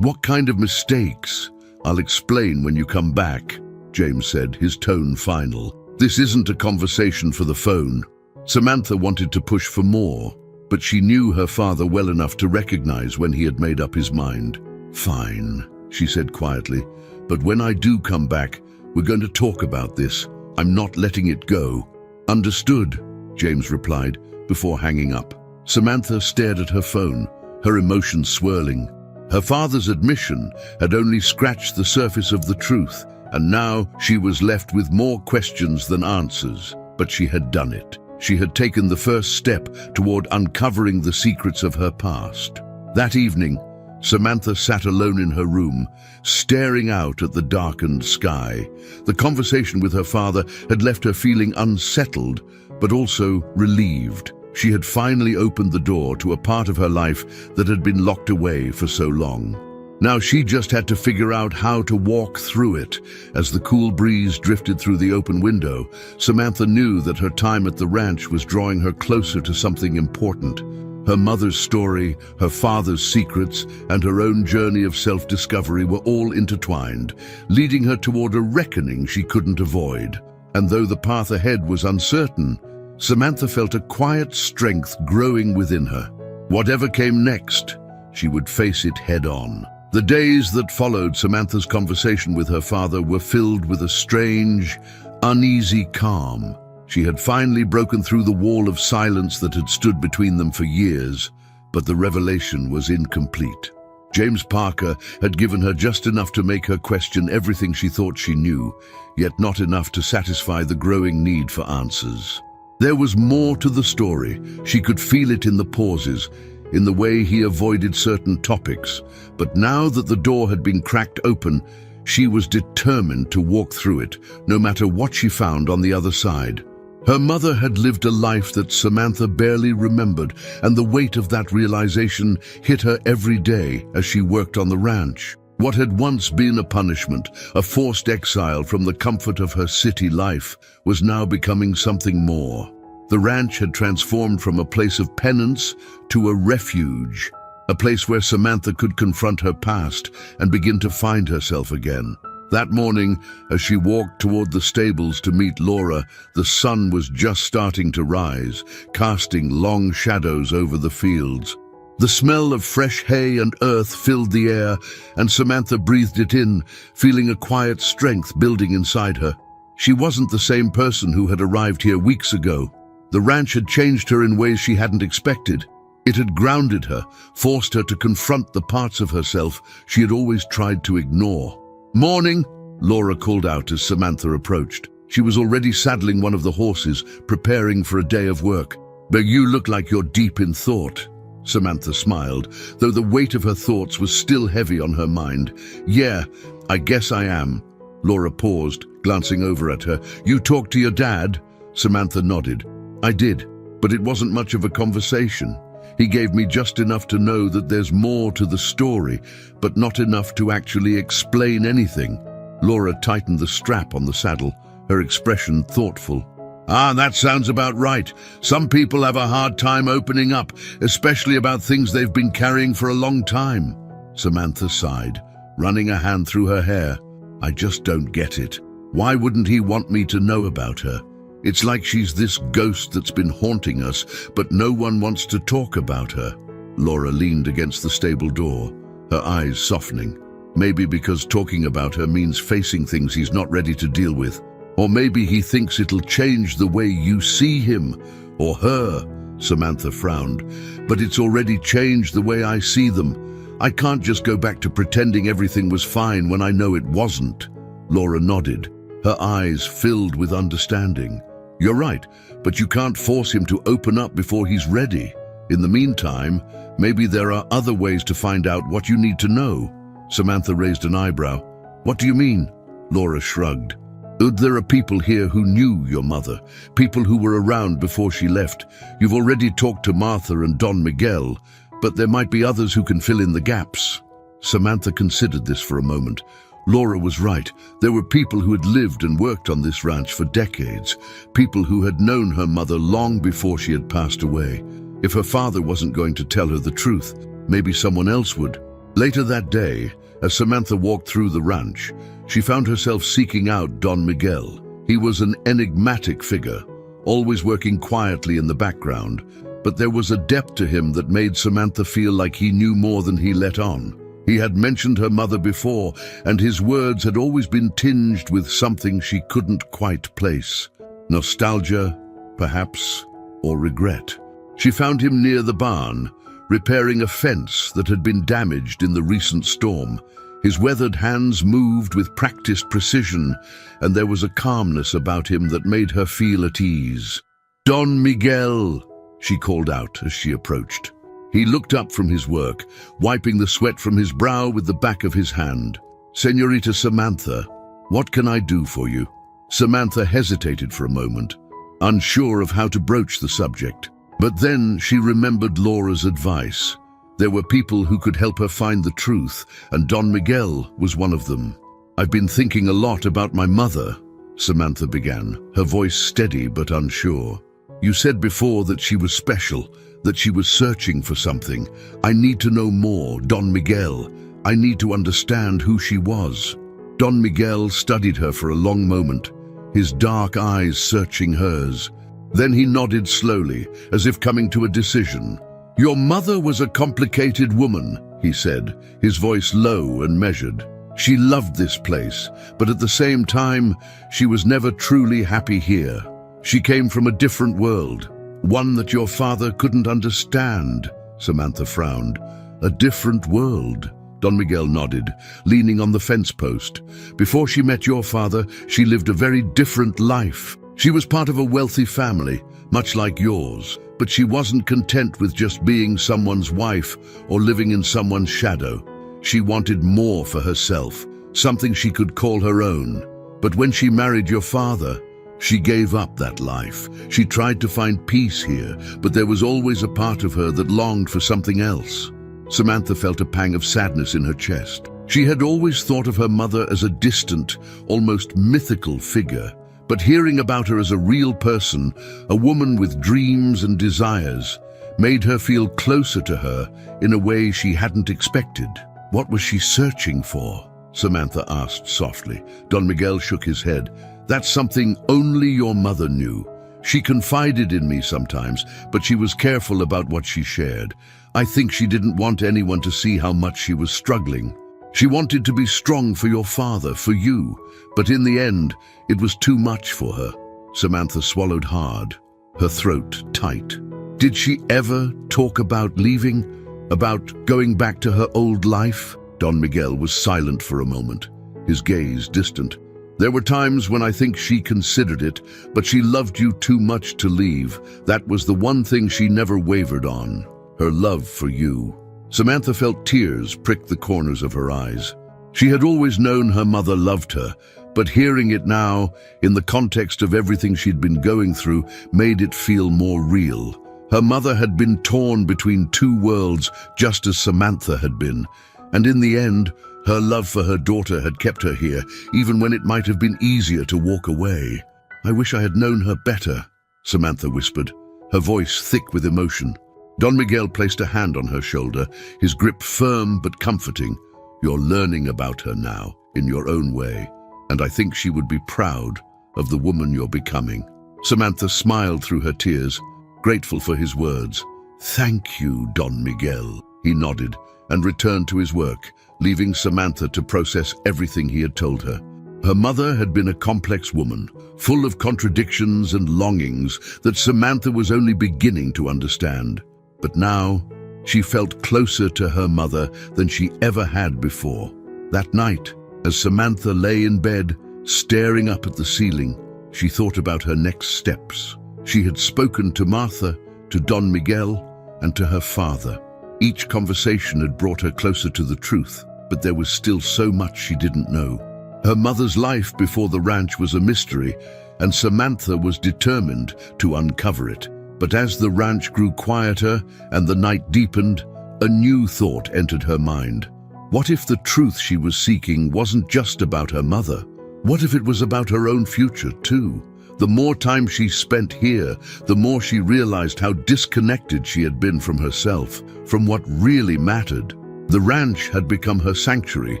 What kind of mistakes?" "I'll explain when you come back," James said, his tone final. "This isn't a conversation for the phone." Samantha wanted to push for more, but she knew her father well enough to recognize when he had made up his mind. "Fine," she said quietly, "but when I do come back, we're going to talk about this. I'm not letting it go." "Understood," James replied, before hanging up. Samantha stared at her phone, her emotions swirling. Her father's admission had only scratched the surface of the truth, and now she was left with more questions than answers. But she had done it. She had taken the first step toward uncovering the secrets of her past. That evening, Samantha sat alone in her room, staring out at the darkened sky. The conversation with her father had left her feeling unsettled, but also relieved. She had finally opened the door to a part of her life that had been locked away for so long. Now she just had to figure out how to walk through it. As the cool breeze drifted through the open window, Samantha knew that her time at the ranch was drawing her closer to something important. Her mother's story, her father's secrets, and her own journey of self-discovery were all intertwined, leading her toward a reckoning she couldn't avoid. And though the path ahead was uncertain, Samantha felt a quiet strength growing within her. Whatever came next, she would face it head-on. The days that followed Samantha's conversation with her father were filled with a strange, uneasy calm. She had finally broken through the wall of silence that had stood between them for years, but the revelation was incomplete. James Parker had given her just enough to make her question everything she thought she knew, yet not enough to satisfy the growing need for answers. There was more to the story. She could feel it in the pauses, in the way he avoided certain topics. But now that the door had been cracked open, she was determined to walk through it, no matter what she found on the other side. Her mother had lived a life that Samantha barely remembered, and the weight of that realization hit her every day as she worked on the ranch. What had once been a punishment, a forced exile from the comfort of her city life, was now becoming something more. The ranch had transformed from a place of penance to a refuge, a place where Samantha could confront her past and begin to find herself again. That morning, as she walked toward the stables to meet Laura, the sun was just starting to rise, casting long shadows over the fields. The smell of fresh hay and earth filled the air, and Samantha breathed it in, feeling a quiet strength building inside her. She wasn't the same person who had arrived here weeks ago. The ranch had changed her in ways she hadn't expected. It had grounded her, forced her to confront the parts of herself she had always tried to ignore. "Morning," Laura called out as Samantha approached. She was already saddling one of the horses, preparing for a day of work. "But you look like you're deep in thought." Samantha smiled, though the weight of her thoughts was still heavy on her mind. "Yeah, I guess I am." Laura paused, glancing over at her. "You talked to your dad?" Samantha nodded. "I did, but it wasn't much of a conversation. He gave me just enough to know that there's more to the story, but not enough to actually explain anything." Laura tightened the strap on the saddle, her expression thoughtful. That sounds about right. Some people have a hard time opening up, especially about things they've been carrying for a long time." Samantha sighed, running a hand through her hair. "I just don't get it. Why wouldn't he want me to know about her? It's like she's this ghost that's been haunting us, but no one wants to talk about her." Laura leaned against the stable door, her eyes softening. Maybe because talking about her means facing things he's not ready to deal with. Or maybe he thinks it'll change the way you see him or her. Samantha frowned. "But it's already changed the way I see them. I can't just go back to pretending everything was fine when I know it wasn't." Laura nodded, her eyes filled with understanding. "You're right, but you can't force him to open up before he's ready. In the meantime, maybe there are other ways to find out what you need to know." Samantha raised an eyebrow. "What do you mean?" Laura shrugged. "There are people here who knew your mother, people who were around before she left. You've already talked to Martha and Don Miguel, but there might be others who can fill in the gaps." Samantha considered this for a moment. Laura was right. There were people who had lived and worked on this ranch for decades, people who had known her mother long before she had passed away. If her father wasn't going to tell her the truth, maybe someone else would. Later that day, as Samantha walked through the ranch, she found herself seeking out Don Miguel. He was an enigmatic figure, always working quietly in the background, but there was a depth to him that made Samantha feel like he knew more than he let on. He had mentioned her mother before, and his words had always been tinged with something she couldn't quite place. Nostalgia, perhaps, or regret. She found him near the barn, repairing a fence that had been damaged in the recent storm. His weathered hands moved with practiced precision, and there was a calmness about him that made her feel at ease. "Don Miguel," she called out as she approached. He looked up from his work, wiping the sweat from his brow with the back of his hand. "Señorita Samantha, what can I do for you?" Samantha hesitated for a moment, unsure of how to broach the subject. But then she remembered Laura's advice. There were people who could help her find the truth, and Don Miguel was one of them. "I've been thinking a lot about my mother," Samantha began, her voice steady but unsure. "You said before that she was special, that she was searching for something. I need to know more, Don Miguel. I need to understand who she was." Don Miguel studied her for a long moment, his dark eyes searching hers. Then he nodded slowly, as if coming to a decision. "Your mother was a complicated woman," he said, his voice low and measured. "She loved this place, but at the same time, she was never truly happy here. She came from a different world, one that your father couldn't understand." Samantha frowned. "A different world?" Don Miguel nodded, leaning on the fence post. "Before she met your father, she lived a very different life. She was part of a wealthy family, much like yours, but she wasn't content with just being someone's wife or living in someone's shadow. She wanted more for herself, something she could call her own. But when she married your father, she gave up that life. She tried to find peace here, but there was always a part of her that longed for something else." Samantha felt a pang of sadness in her chest. She had always thought of her mother as a distant, almost mythical figure. But hearing about her as a real person, a woman with dreams and desires, made her feel closer to her in a way she hadn't expected. "What was she searching for?" Samantha asked softly. Don Miguel shook his head. "That's something only your mother knew. She confided in me sometimes, but she was careful about what she shared. I think she didn't want anyone to see how much she was struggling. She wanted to be strong for your father, for you, but in the end, it was too much for her. Samantha swallowed hard, her throat tight. Did she ever talk about leaving? About going back to her old life? Don Miguel was silent for a moment, his gaze distant. There were times when I think she considered it, but she loved you too much to leave. That was the one thing she never wavered on, her love for you. Samantha felt tears prick the corners of her eyes. She had always known her mother loved her, but hearing it now, in the context of everything she'd been going through, made it feel more real. Her mother had been torn between two worlds, just as Samantha had been. And in the end, her love for her daughter had kept her here, even when it might have been easier to walk away. I wish I had known her better, Samantha whispered, her voice thick with emotion. Don Miguel placed a hand on her shoulder, his grip firm but comforting. You're learning about her now, in your own way, and I think she would be proud of the woman you're becoming. Samantha smiled through her tears, grateful for his words. Thank you, Don Miguel. He nodded and returned to his work, leaving Samantha to process everything he had told her. Her mother had been a complex woman, full of contradictions and longings that Samantha was only beginning to understand. But now, she felt closer to her mother than she ever had before. That night, as Samantha lay in bed, staring up at the ceiling, she thought about her next steps. She had spoken to Martha, to Don Miguel, and to her father. Each conversation had brought her closer to the truth, but there was still so much she didn't know. Her mother's life before the ranch was a mystery, and Samantha was determined to uncover it. But as the ranch grew quieter and the night deepened, a new thought entered her mind. What if the truth she was seeking wasn't just about her mother? What if it was about her own future, too? The more time she spent here, the more she realized how disconnected she had been from herself, from what really mattered. The ranch had become her sanctuary,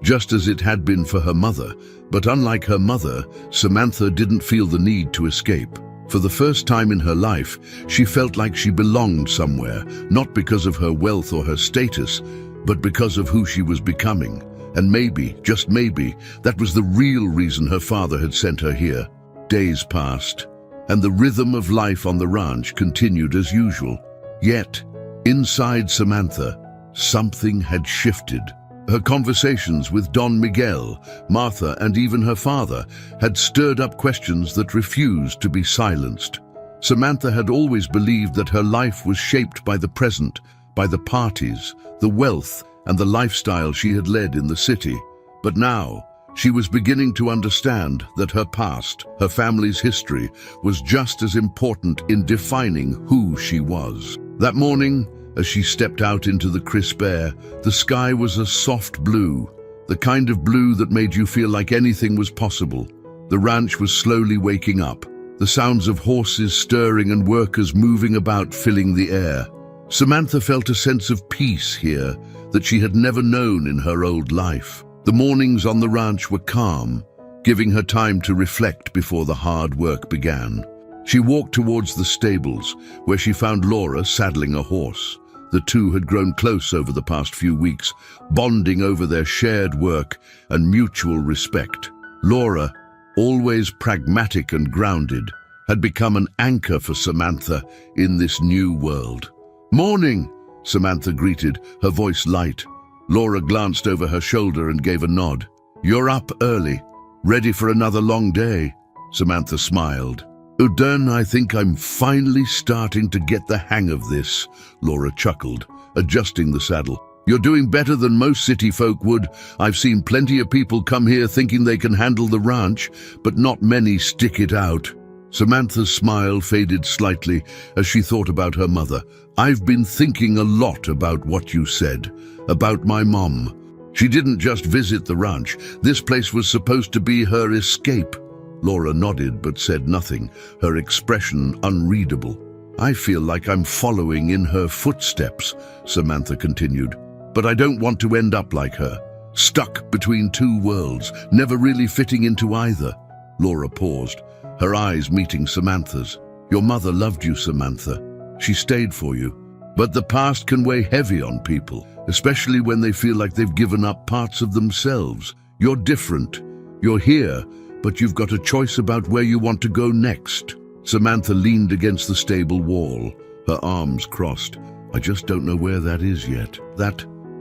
just as it had been for her mother. But unlike her mother, Samantha didn't feel the need to escape. For the first time in her life, she felt like she belonged somewhere, not because of her wealth or her status, but because of who she was becoming. And maybe, just maybe, that was the real reason her father had sent her here. Days passed, and the rhythm of life on the ranch continued as usual. Yet, inside Samantha, something had shifted. Her conversations with Don Miguel, Martha, and even her father had stirred up questions that refused to be silenced. Samantha had always believed that her life was shaped by the present, by the parties, the wealth, and the lifestyle she had led in the city. But now, she was beginning to understand that her past, her family's history, was just as important in defining who she was. That morning, as she stepped out into the crisp air, the sky was a soft blue, the kind of blue that made you feel like anything was possible. The ranch was slowly waking up, the sounds of horses stirring and workers moving about filling the air. Samantha felt a sense of peace here that she had never known in her old life. The mornings on the ranch were calm, giving her time to reflect before the hard work began. She walked towards the stables, where she found Laura saddling a horse. The two had grown close over the past few weeks, bonding over their shared work and mutual respect. Laura, always pragmatic and grounded, had become an anchor for Samantha in this new world. "Morning," Samantha greeted, her voice light. Laura glanced over her shoulder and gave a nod. "You're up early, ready for another long day?" Samantha smiled. "Udern, I think I'm finally starting to get the hang of this," Laura chuckled, adjusting the saddle. "You're doing better than most city folk would. I've seen plenty of people come here thinking they can handle the ranch, but not many stick it out." Samantha's smile faded slightly as she thought about her mother. "I've been thinking a lot about what you said, about my mom. She didn't just visit the ranch. This place was supposed to be her escape." Laura nodded but said nothing, her expression unreadable. "I feel like I'm following in her footsteps," Samantha continued. "But I don't want to end up like her, stuck between two worlds, never really fitting into either." Laura paused, her eyes meeting Samantha's. Your mother loved you, Samantha. She stayed for you. But the past can weigh heavy on people, especially when they feel like they've given up parts of themselves. You're different. You're here, but you've got a choice about where you want to go next. Samantha leaned against the stable wall, her arms crossed. I just don't know where that is yet.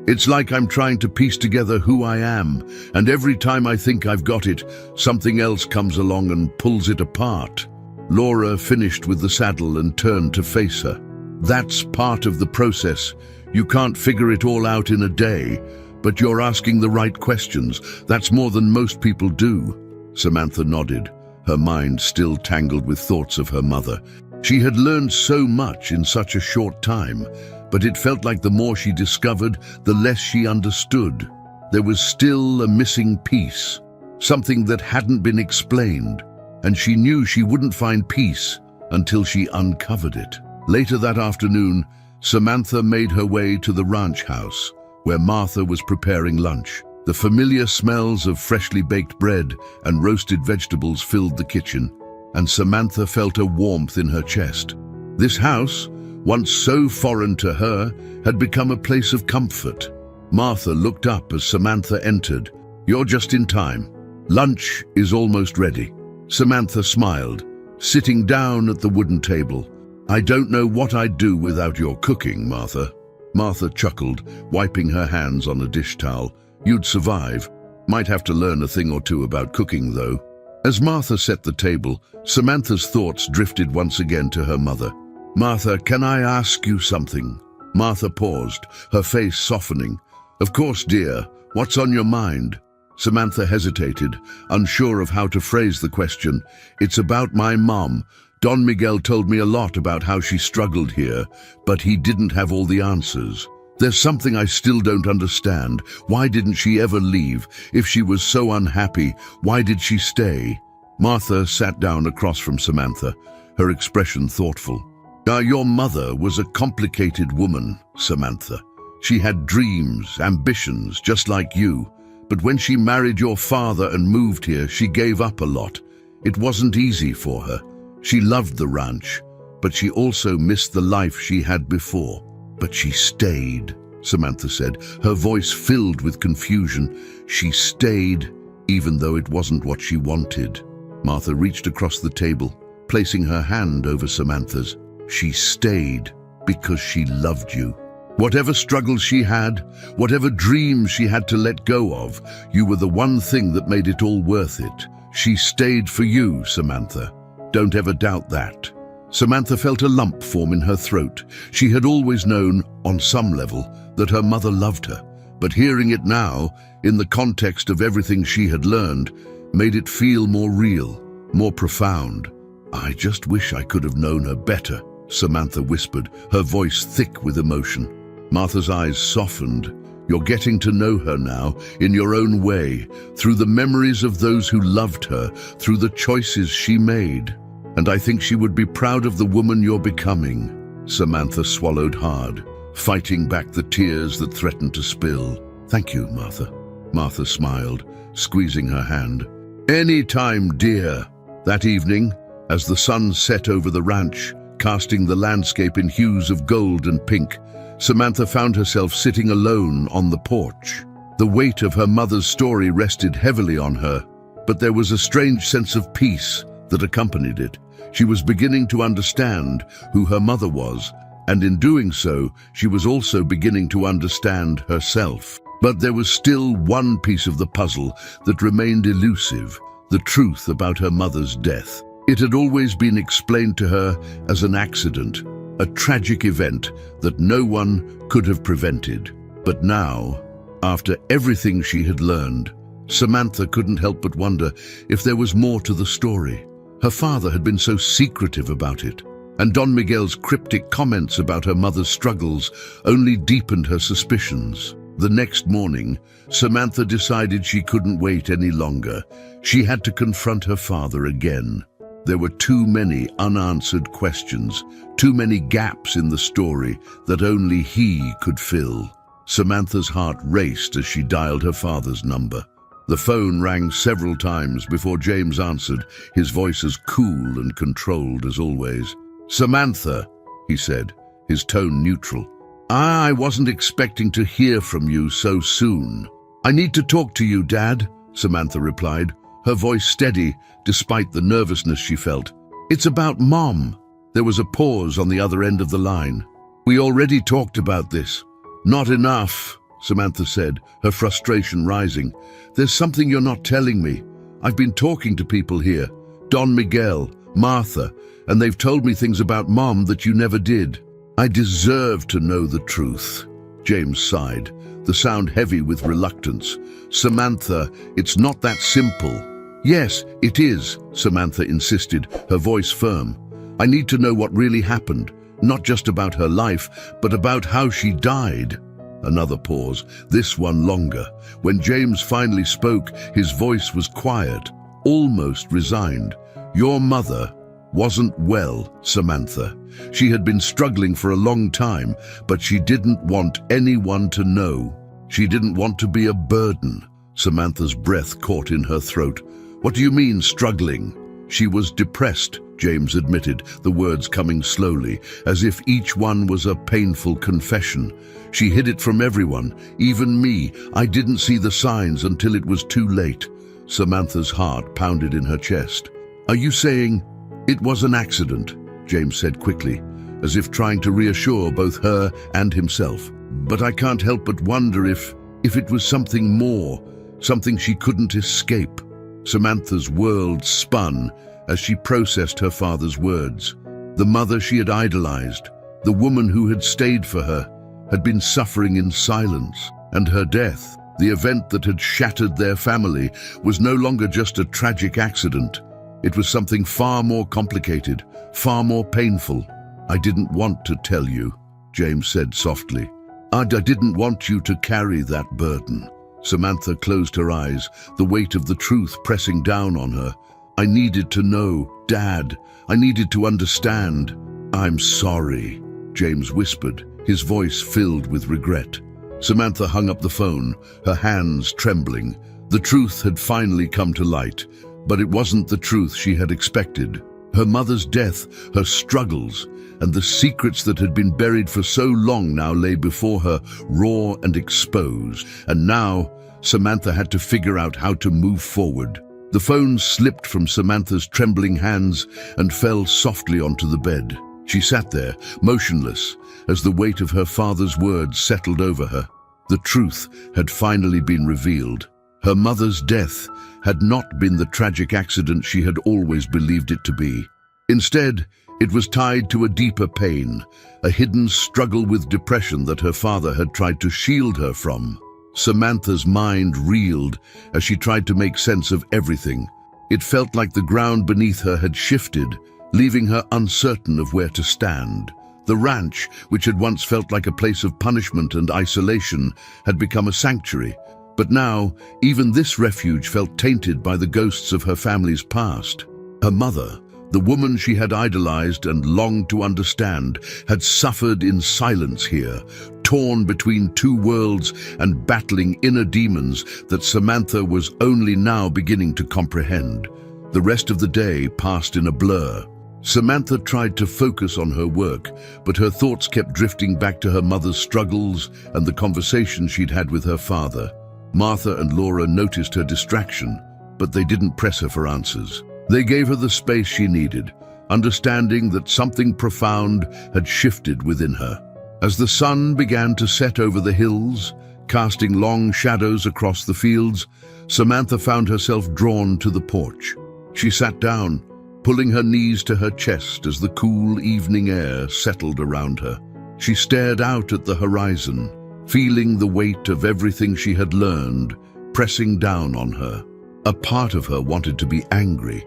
It's like I'm trying to piece together who I am, and every time I think I've got it, something else comes along and pulls it apart. Laura finished with the saddle and turned to face her. That's part of the process. You can't figure it all out in a day, but you're asking the right questions. That's more than most people do. Samantha nodded, her mind still tangled with thoughts of her mother. She had learned so much in such a short time, but it felt like the more she discovered, the less she understood. There was still a missing piece, something that hadn't been explained, and she knew she wouldn't find peace until she uncovered it. Later that afternoon, Samantha made her way to the ranch house, where Martha was preparing lunch. The familiar smells of freshly baked bread and roasted vegetables filled the kitchen, and Samantha felt a warmth in her chest. This house, once so foreign to her, had become a place of comfort. Martha looked up as Samantha entered. You're just in time. Lunch is almost ready. Samantha smiled, sitting down at the wooden table. I don't know what I'd do without your cooking, Martha. Martha chuckled, wiping her hands on a dish towel. You'd survive. Might have to learn a thing or two about cooking, though. As Martha set the table, Samantha's thoughts drifted once again to her mother. Martha, can I ask you something? Martha paused, her face softening. Of course, dear. What's on your mind? Samantha hesitated, unsure of how to phrase the question. It's about my mom. Don Miguel told me a lot about how she struggled here, but he didn't have all the answers. There's something I still don't understand. Why didn't she ever leave? If she was so unhappy, why did she stay? Martha sat down across from Samantha, her expression thoughtful. Your mother was a complicated woman, Samantha. She had dreams, ambitions, just like you. But when she married your father and moved here, she gave up a lot. It wasn't easy for her. She loved the ranch, but she also missed the life she had before. But she stayed, Samantha said, her voice filled with confusion. She stayed, even though it wasn't what she wanted. Martha reached across the table, placing her hand over Samantha's. She stayed because she loved you. Whatever struggles she had, whatever dreams she had to let go of, you were the one thing that made it all worth it. She stayed for you, Samantha. Don't ever doubt that. Samantha felt a lump form in her throat. She had always known, on some level, that her mother loved her. But hearing it now, in the context of everything she had learned, made it feel more real, more profound. I just wish I could have known her better, Samantha whispered, her voice thick with emotion. Martha's eyes softened. You're getting to know her now, in your own way, through the memories of those who loved her, through the choices she made. And I think she would be proud of the woman you're becoming. Samantha swallowed hard, fighting back the tears that threatened to spill. Thank you, Martha. Martha smiled, squeezing her hand. Any time, dear. That evening, as the sun set over the ranch, casting the landscape in hues of gold and pink, Samantha found herself sitting alone on the porch. The weight of her mother's story rested heavily on her, but there was a strange sense of peace that accompanied it. She was beginning to understand who her mother was, and in doing so, she was also beginning to understand herself. But there was still one piece of the puzzle that remained elusive, the truth about her mother's death. It had always been explained to her as an accident, a tragic event that no one could have prevented. But now, after everything she had learned, Samantha couldn't help but wonder if there was more to the story. Her father had been so secretive about it, and Don Miguel's cryptic comments about her mother's struggles only deepened her suspicions. The next morning, Samantha decided she couldn't wait any longer. She had to confront her father again. There were too many unanswered questions, too many gaps in the story that only he could fill. Samantha's heart raced as she dialed her father's number. The phone rang several times before James answered, his voice as cool and controlled as always. "Samantha," he said, his tone neutral. "I wasn't expecting to hear from you so soon." "I need to talk to you, Dad," Samantha replied, her voice steady despite the nervousness she felt. "It's about Mom." There was a pause on the other end of the line. "We already talked about this." "Not enough," Samantha said, her frustration rising. "There's something you're not telling me. I've been talking to people here, Don Miguel, Martha, and they've told me things about Mom that you never did." "I deserve to know the truth," James sighed, the sound heavy with reluctance. "Samantha, it's not that simple." "Yes, it is," Samantha insisted, her voice firm. "I need to know what really happened, not just about her life, but about how she died." Another pause, this one longer. When James finally spoke, his voice was quiet, almost resigned. "Your mother wasn't well, Samantha. She had been struggling for a long time, but she didn't want anyone to know. She didn't want to be a burden." Samantha's breath caught in her throat. "What do you mean, struggling?" "She was depressed," James admitted, the words coming slowly, as if each one was a painful confession. "She hid it from everyone, even me. I didn't see the signs until it was too late." Samantha's heart pounded in her chest. "Are you saying it was an accident?" James said quickly, as if trying to reassure both her and himself. "But I can't help but wonder if it was something more, something she couldn't escape." Samantha's world spun as she processed her father's words. The mother she had idolized, the woman who had stayed for her, had been suffering in silence, and her death, the event that had shattered their family, was no longer just a tragic accident. It was something far more complicated, far more painful. "I didn't want to tell you," James said softly. I didn't want you to carry that burden." Samantha closed her eyes, the weight of the truth pressing down on her. "I needed to know, Dad. I needed to understand." "I'm sorry," James whispered, his voice filled with regret. Samantha hung up the phone, her hands trembling. The truth had finally come to light, but it wasn't the truth she had expected. Her mother's death, her struggles, and the secrets that had been buried for so long now lay before her, raw and exposed. And now, Samantha had to figure out how to move forward. The phone slipped from Samantha's trembling hands and fell softly onto the bed. She sat there, motionless, as the weight of her father's words settled over her. The truth had finally been revealed. Her mother's death had not been the tragic accident she had always believed it to be. Instead, it was tied to a deeper pain, a hidden struggle with depression that her father had tried to shield her from. Samantha's mind reeled as she tried to make sense of everything. It felt like the ground beneath her had shifted, leaving her uncertain of where to stand. The ranch, which had once felt like a place of punishment and isolation, had become a sanctuary. But now, even this refuge felt tainted by the ghosts of her family's past. Her mother, the woman she had idolized and longed to understand, had suffered in silence here, torn between two worlds and battling inner demons that Samantha was only now beginning to comprehend. The rest of the day passed in a blur. Samantha tried to focus on her work, but her thoughts kept drifting back to her mother's struggles and the conversations she'd had with her father. Martha and Laura noticed her distraction, but they didn't press her for answers. They gave her the space she needed, understanding that something profound had shifted within her. As the sun began to set over the hills, casting long shadows across the fields, Samantha found herself drawn to the porch. She sat down, pulling her knees to her chest as the cool evening air settled around her. She stared out at the horizon, feeling the weight of everything she had learned pressing down on her. A part of her wanted to be angry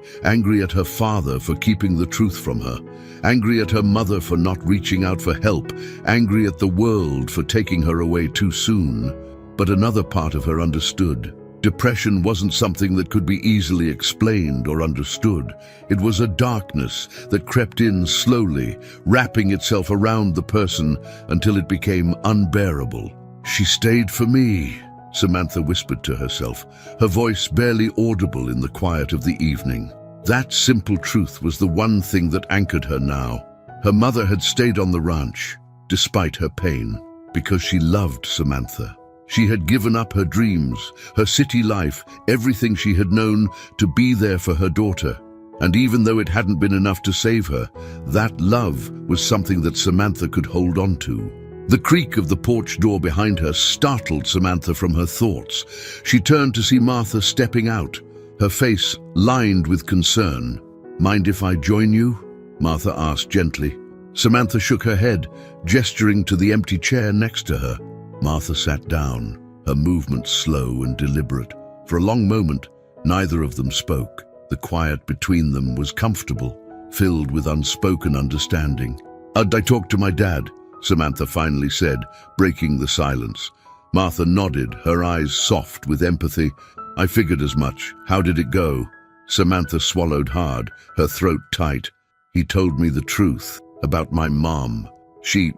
at her father for keeping the truth from her, angry at her mother for not reaching out for help, angry at the world for taking her away too soon. But another part of her understood. Depression wasn't something that could be easily explained or understood. It was a darkness that crept in slowly, wrapping itself around the person until it became unbearable. "She stayed for me," Samantha whispered to herself, her voice barely audible in the quiet of the evening. That simple truth was the one thing that anchored her now. Her mother had stayed on the ranch, despite her pain, because she loved Samantha. She had given up her dreams, her city life, everything she had known to be there for her daughter. And even though it hadn't been enough to save her, that love was something that Samantha could hold on to. The creak of the porch door behind her startled Samantha from her thoughts. She turned to see Martha stepping out, her face lined with concern. "Mind if I join you?" Martha asked gently. Samantha shook her head, gesturing to the empty chair next to her. Martha sat down, her movements slow and deliberate. For a long moment, neither of them spoke. The quiet between them was comfortable, filled with unspoken understanding. "I talked to my dad," Samantha finally said, breaking the silence. Martha nodded, her eyes soft with empathy. "I figured as much. How did it go?" Samantha swallowed hard, her throat tight. "He told me the truth about my mom. She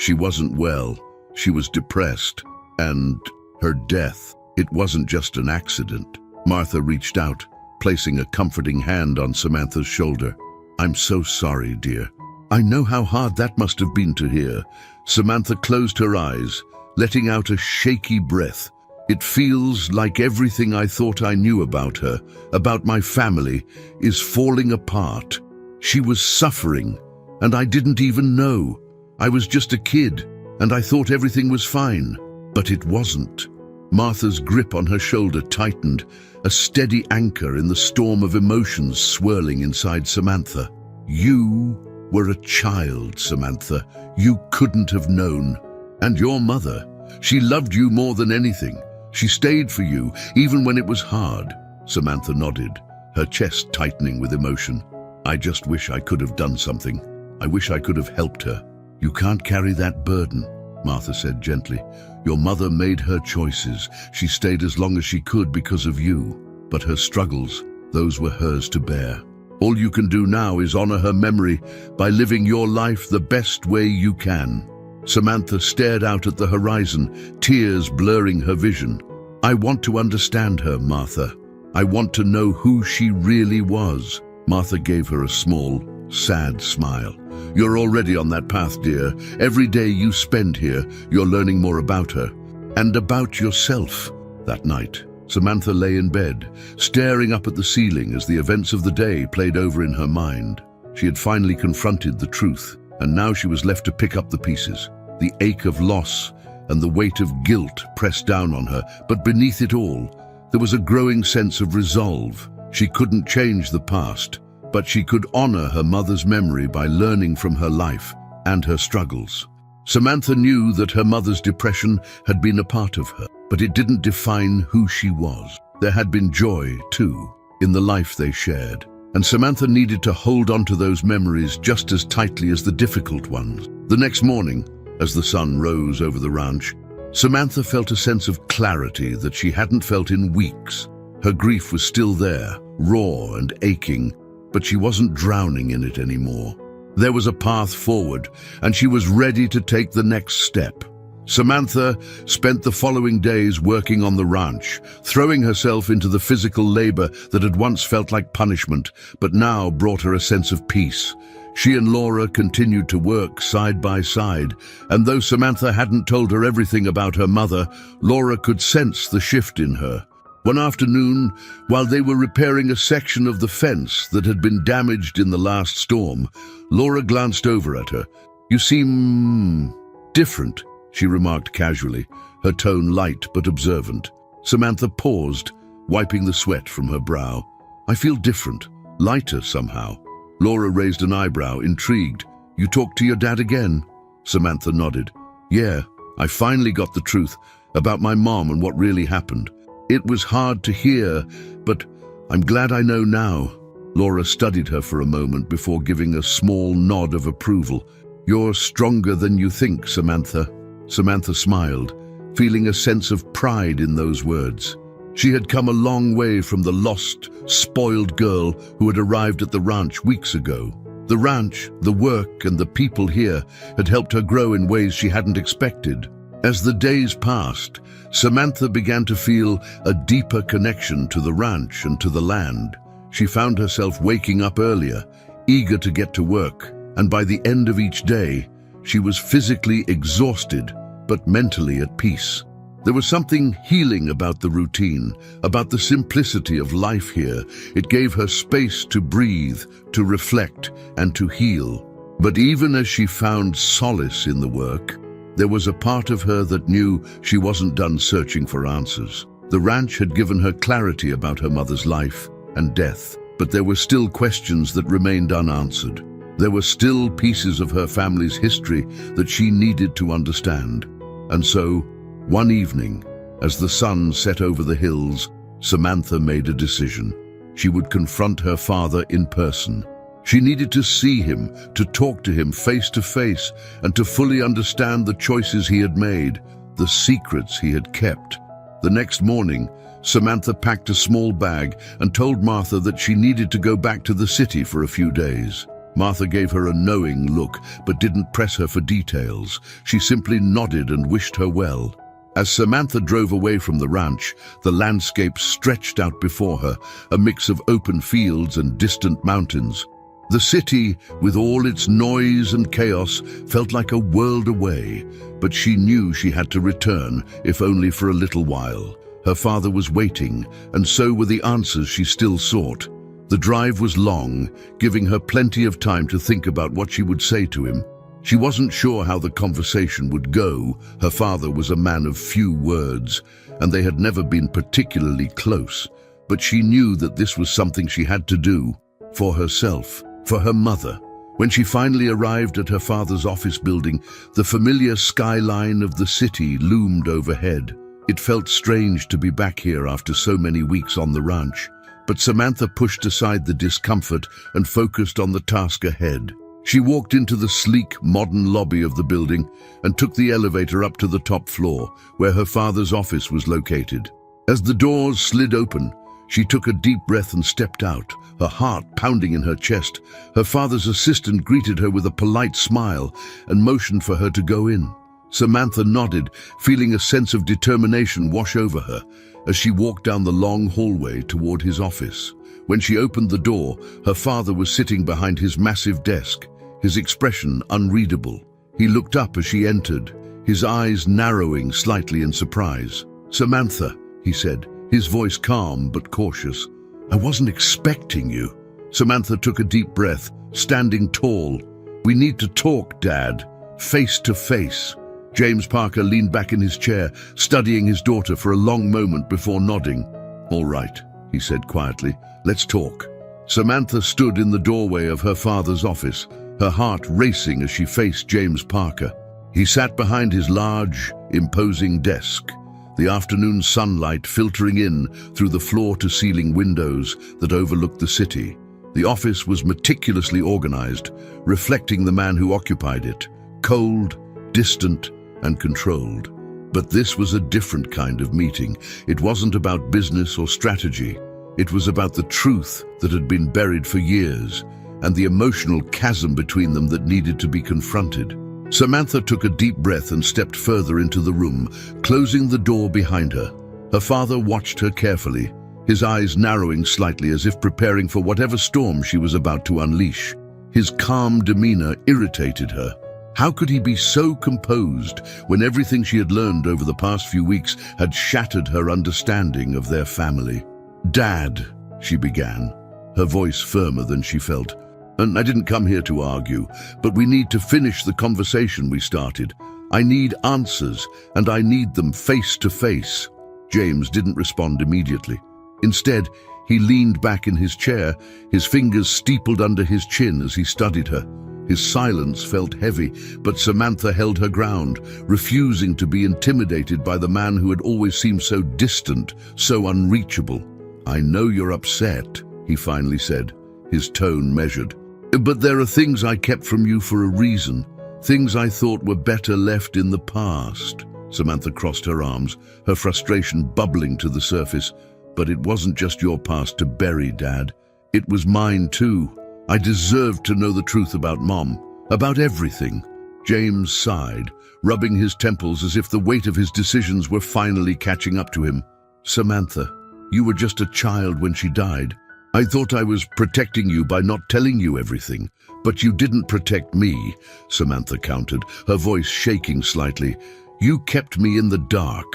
wasn't well. She was depressed. And her death, it wasn't just an accident." Martha reached out, placing a comforting hand on Samantha's shoulder. "I'm so sorry, dear. I know how hard that must have been to hear." Samantha closed her eyes, letting out a shaky breath. "It feels like everything I thought I knew about her, about my family, is falling apart. She was suffering, and I didn't even know. I was just a kid, and I thought everything was fine. But it wasn't." Martha's grip on her shoulder tightened, a steady anchor in the storm of emotions swirling inside Samantha. "You were a child, Samantha. You couldn't have known. And your mother, she loved you more than anything. She stayed for you, even when it was hard." Samantha nodded, her chest tightening with emotion. "I just wish I could have done something. I wish I could have helped her." "You can't carry that burden," Martha said gently. "Your mother made her choices. She stayed as long as she could because of you. But her struggles, those were hers to bear. All you can do now is honor her memory by living your life the best way you can." Samantha stared out at the horizon, tears blurring her vision. "I want to understand her, Martha. I want to know who she really was." Martha gave her a small, sad smile. "You're already on that path, dear. Every day you spend here, you're learning more about her. And about yourself." That night, Samantha lay in bed, staring up at the ceiling as the events of the day played over in her mind. She had finally confronted the truth, and now she was left to pick up the pieces. The ache of loss and the weight of guilt pressed down on her, but beneath it all, there was a growing sense of resolve. She couldn't change the past, but she could honor her mother's memory by learning from her life and her struggles. Samantha knew that her mother's depression had been a part of her, but it didn't define who she was. There had been joy, too, in the life they shared, and Samantha needed to hold on to those memories just as tightly as the difficult ones. The next morning, as the sun rose over the ranch, Samantha felt a sense of clarity that she hadn't felt in weeks. Her grief was still there, raw and aching, but she wasn't drowning in it anymore. There was a path forward, and she was ready to take the next step. Samantha spent the following days working on the ranch, throwing herself into the physical labor that had once felt like punishment, but now brought her a sense of peace. She and Laura continued to work side by side, and though Samantha hadn't told her everything about her mother, Laura could sense the shift in her. One afternoon, while they were repairing a section of the fence that had been damaged in the last storm, Laura glanced over at her. "You seem different," she remarked casually, her tone light but observant. Samantha paused, wiping the sweat from her brow. "I feel different, lighter somehow." Laura raised an eyebrow, intrigued. "You talked to your dad again?" Samantha nodded. "Yeah, I finally got the truth about my mom and what really happened. It was hard to hear, but I'm glad I know now." Laura studied her for a moment before giving a small nod of approval. "You're stronger than you think, Samantha." Samantha smiled, feeling a sense of pride in those words. She had come a long way from the lost, spoiled girl who had arrived at the ranch weeks ago. The ranch, the work, and the people here had helped her grow in ways she hadn't expected. As the days passed, Samantha began to feel a deeper connection to the ranch and to the land. She found herself waking up earlier, eager to get to work, and by the end of each day, she was physically exhausted, but mentally at peace. There was something healing about the routine, about the simplicity of life here. It gave her space to breathe, to reflect, and to heal. But even as she found solace in the work, there was a part of her that knew she wasn't done searching for answers. The ranch had given her clarity about her mother's life and death, but there were still questions that remained unanswered. There were still pieces of her family's history that she needed to understand. And so, one evening, as the sun set over the hills, Samantha made a decision. She would confront her father in person. She needed to see him, to talk to him face to face, and to fully understand the choices he had made, the secrets he had kept. The next morning, Samantha packed a small bag and told Martha that she needed to go back to the city for a few days. Martha gave her a knowing look, but didn't press her for details. She simply nodded and wished her well. As Samantha drove away from the ranch, the landscape stretched out before her, a mix of open fields and distant mountains. The city, with all its noise and chaos, felt like a world away, but she knew she had to return, if only for a little while. Her father was waiting, and so were the answers she still sought. The drive was long, giving her plenty of time to think about what she would say to him. She wasn't sure how the conversation would go. Her father was a man of few words, and they had never been particularly close. But she knew that this was something she had to do, for herself, for her mother. When she finally arrived at her father's office building, the familiar skyline of the city loomed overhead. It felt strange to be back here after so many weeks on the ranch. But Samantha pushed aside the discomfort and focused on the task ahead. She walked into the sleek, modern lobby of the building and took the elevator up to the top floor, where her father's office was located. As the doors slid open, she took a deep breath and stepped out, her heart pounding in her chest. Her father's assistant greeted her with a polite smile and motioned for her to go in. Samantha nodded, feeling a sense of determination wash over her as she walked down the long hallway toward his office. When she opened the door, her father was sitting behind his massive desk, his expression unreadable. He looked up as she entered, his eyes narrowing slightly in surprise. "Samantha," he said, his voice calm but cautious. "I wasn't expecting you." Samantha took a deep breath, standing tall. "We need to talk, Dad, face to face." James Parker leaned back in his chair, studying his daughter for a long moment before nodding. "All right," he said quietly, "let's talk." Samantha stood in the doorway of her father's office, her heart racing as she faced James Parker. He sat behind his large, imposing desk, the afternoon sunlight filtering in through the floor-to-ceiling windows that overlooked the city. The office was meticulously organized, reflecting the man who occupied it, cold, distant, and controlled. But this was a different kind of meeting. It wasn't about business or strategy. It was about the truth that had been buried for years, and the emotional chasm between them that needed to be confronted. Samantha took a deep breath and stepped further into the room, closing the door behind her. Her father watched her carefully, his eyes narrowing slightly as if preparing for whatever storm she was about to unleash. His calm demeanor irritated her. How could he be so composed when everything she had learned over the past few weeks had shattered her understanding of their family? "Dad," she began, her voice firmer than she felt, "and I didn't come here to argue, but we need to finish the conversation we started. I need answers, and I need them face to face." James didn't respond immediately. Instead, he leaned back in his chair, his fingers steepled under his chin as he studied her. His silence felt heavy, but Samantha held her ground, refusing to be intimidated by the man who had always seemed so distant, so unreachable. "I know you're upset," he finally said, his tone measured. "But there are things I kept from you for a reason, things I thought were better left in the past." Samantha crossed her arms, her frustration bubbling to the surface. "But it wasn't just your past to bury, Dad. It was mine too. I deserved to know the truth about Mom, about everything." James sighed, rubbing his temples as if the weight of his decisions were finally catching up to him. Samantha, you were just a child when she died. I thought I was protecting you by not telling you everything, but you didn't protect me, Samantha countered, her voice shaking slightly. You kept me in the dark.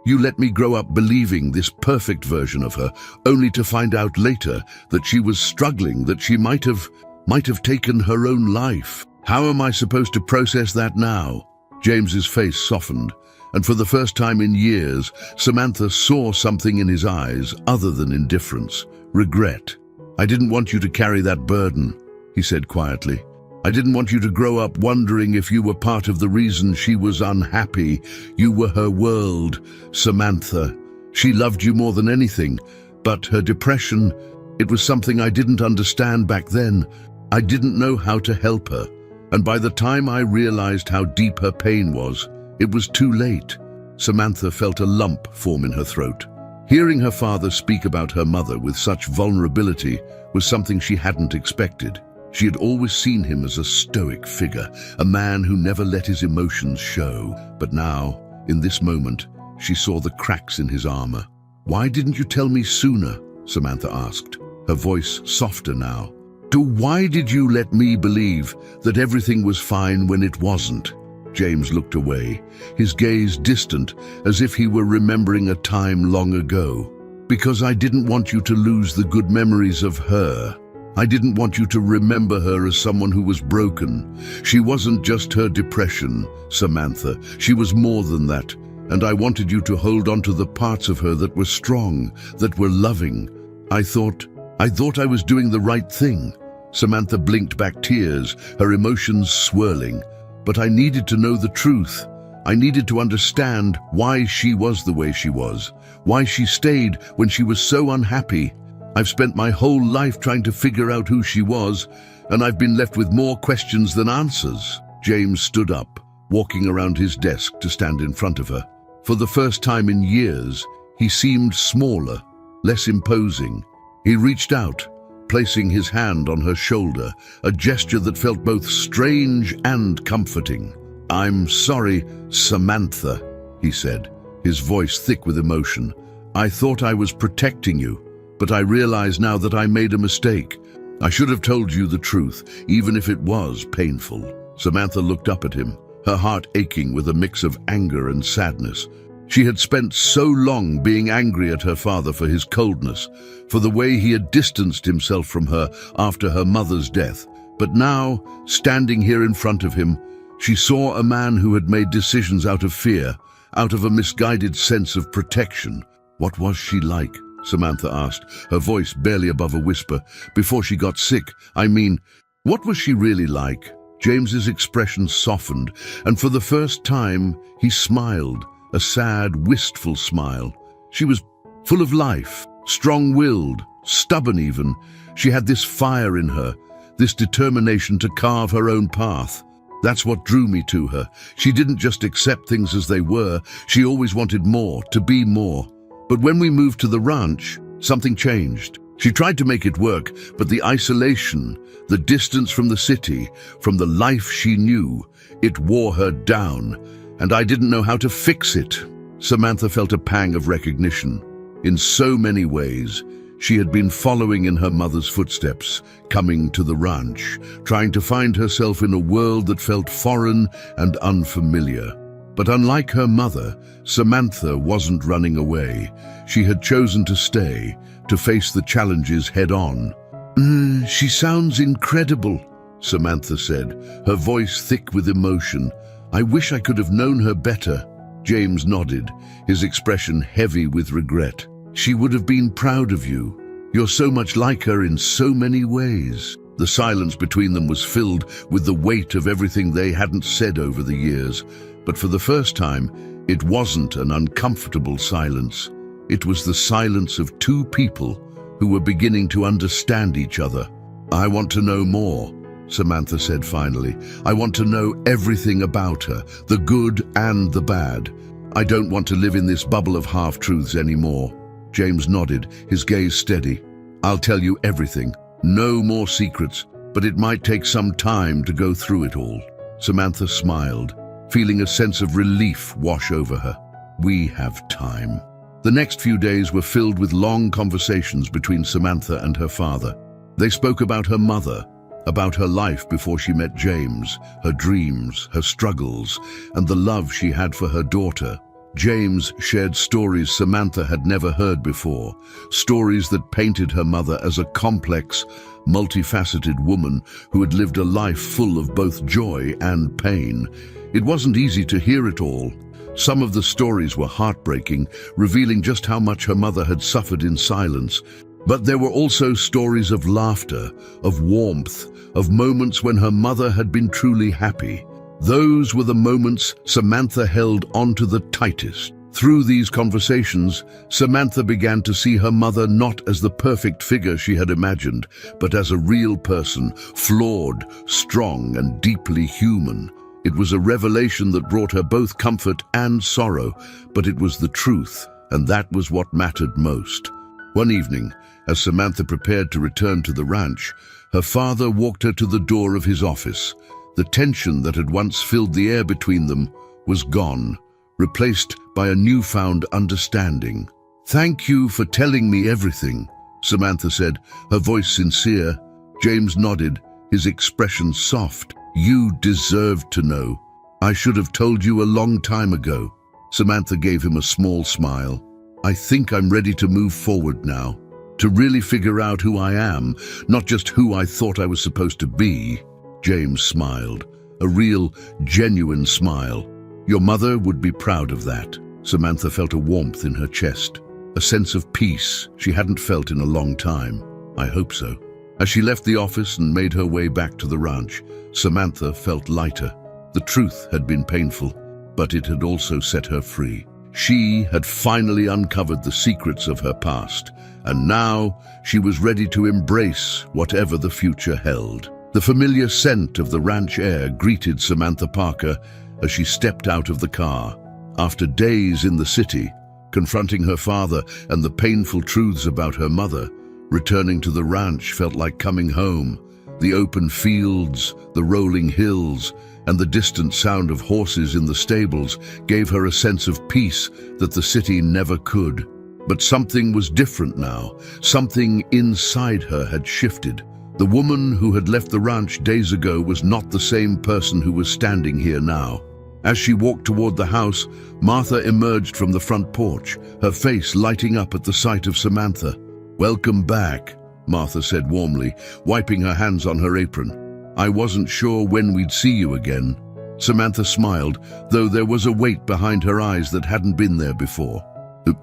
You let me grow up believing this perfect version of her, only to find out later that she was struggling, that she might have taken her own life. How am I supposed to process that now? James's face softened, and for the first time in years, Samantha saw something in his eyes other than indifference, regret. I didn't want you to carry that burden, he said quietly. I didn't want you to grow up wondering if you were part of the reason she was unhappy. You were her world, Samantha. She loved you more than anything, but her depression, it was something I didn't understand back then. I didn't know how to help her, and by the time I realized how deep her pain was, it was too late. Samantha felt a lump form in her throat. Hearing her father speak about her mother with such vulnerability was something she hadn't expected. She had always seen him as a stoic figure, a man who never let his emotions show. But now, in this moment, she saw the cracks in his armor. Why didn't you tell me sooner? Samantha asked, her voice softer now. Why did you let me believe that everything was fine when it wasn't? James looked away, his gaze distant, as if he were remembering a time long ago. Because I didn't want you to lose the good memories of her. I didn't want you to remember her as someone who was broken. She wasn't just her depression, Samantha. She was more than that. And I wanted you to hold on to the parts of her that were strong, that were loving. I thought I was doing the right thing. Samantha blinked back tears, her emotions swirling. But I needed to know the truth. I needed to understand why she was the way she was, why she stayed when she was so unhappy. I've spent my whole life trying to figure out who she was, and I've been left with more questions than answers. James stood up, walking around his desk to stand in front of her. For the first time in years, he seemed smaller, less imposing. He reached out, placing his hand on her shoulder, a gesture that felt both strange and comforting. I'm sorry, Samantha, he said, his voice thick with emotion. I thought I was protecting you, but I realize now that I made a mistake. I should have told you the truth, even if it was painful. Samantha looked up at him, her heart aching with a mix of anger and sadness. She had spent so long being angry at her father for his coldness, for the way he had distanced himself from her after her mother's death. But now, standing here in front of him, she saw a man who had made decisions out of fear, out of a misguided sense of protection. What was she like? Samantha asked, her voice barely above a whisper. Before she got sick, what was she really like? James's expression softened, and for the first time, he smiled, a sad, wistful smile. She was full of life, strong-willed, stubborn even. She had this fire in her, this determination to carve her own path. That's what drew me to her. She didn't just accept things as they were, she always wanted more, to be more. But when we moved to the ranch, something changed. She tried to make it work, but the isolation, the distance from the city, from the life she knew, it wore her down, and I didn't know how to fix it. Samantha felt a pang of recognition. In so many ways, she had been following in her mother's footsteps, coming to the ranch, trying to find herself in a world that felt foreign and unfamiliar. But unlike her mother, Samantha wasn't running away. She had chosen to stay, to face the challenges head-on. She sounds incredible, Samantha said, her voice thick with emotion. I wish I could have known her better. James nodded, his expression heavy with regret. She would have been proud of you. You're so much like her in so many ways. The silence between them was filled with the weight of everything they hadn't said over the years. But for the first time, it wasn't an uncomfortable silence. It was the silence of two people who were beginning to understand each other. I want to know more, Samantha said finally. I want to know everything about her, the good and the bad. I don't want to live in this bubble of half-truths anymore. James nodded, his gaze steady. I'll tell you everything. No more secrets, but it might take some time to go through it all. Samantha smiled, feeling a sense of relief wash over her. We have time. The next few days were filled with long conversations between Samantha and her father. They spoke about her mother, about her life before she met James, her dreams, her struggles, and the love she had for her daughter. James shared stories Samantha had never heard before, stories that painted her mother as a complex, multifaceted woman who had lived a life full of both joy and pain. It wasn't easy to hear it all. Some of the stories were heartbreaking, revealing just how much her mother had suffered in silence. But there were also stories of laughter, of warmth, of moments when her mother had been truly happy. Those were the moments Samantha held onto the tightest. Through these conversations, Samantha began to see her mother not as the perfect figure she had imagined, but as a real person, flawed, strong, and deeply human. It was a revelation that brought her both comfort and sorrow, but it was the truth, and that was what mattered most. One evening, as Samantha prepared to return to the ranch, her father walked her to the door of his office. The tension that had once filled the air between them was gone, replaced by a newfound understanding. "Thank you for telling me everything," Samantha said, her voice sincere. James nodded, his expression soft. "You deserved to know. I should have told you a long time ago." Samantha gave him a small smile. "I think I'm ready to move forward now, to really figure out who I am, not just who I thought I was supposed to be." James smiled, a real, genuine smile. "Your mother would be proud of that." Samantha felt a warmth in her chest, a sense of peace she hadn't felt in a long time. "I hope so." As she left the office and made her way back to the ranch, Samantha felt lighter. The truth had been painful, but it had also set her free. She had finally uncovered the secrets of her past, and now she was ready to embrace whatever the future held. The familiar scent of the ranch air greeted Samantha Parker as she stepped out of the car. After days in the city, confronting her father and the painful truths about her mother, returning to the ranch felt like coming home. The open fields, the rolling hills, and the distant sound of horses in the stables gave her a sense of peace that the city never could. But something was different now. Something inside her had shifted. The woman who had left the ranch days ago was not the same person who was standing here now. As she walked toward the house, Martha emerged from the front porch, her face lighting up at the sight of Samantha. "Welcome back," Martha said warmly, wiping her hands on her apron. "I wasn't sure when we'd see you again." Samantha smiled, though there was a weight behind her eyes that hadn't been there before.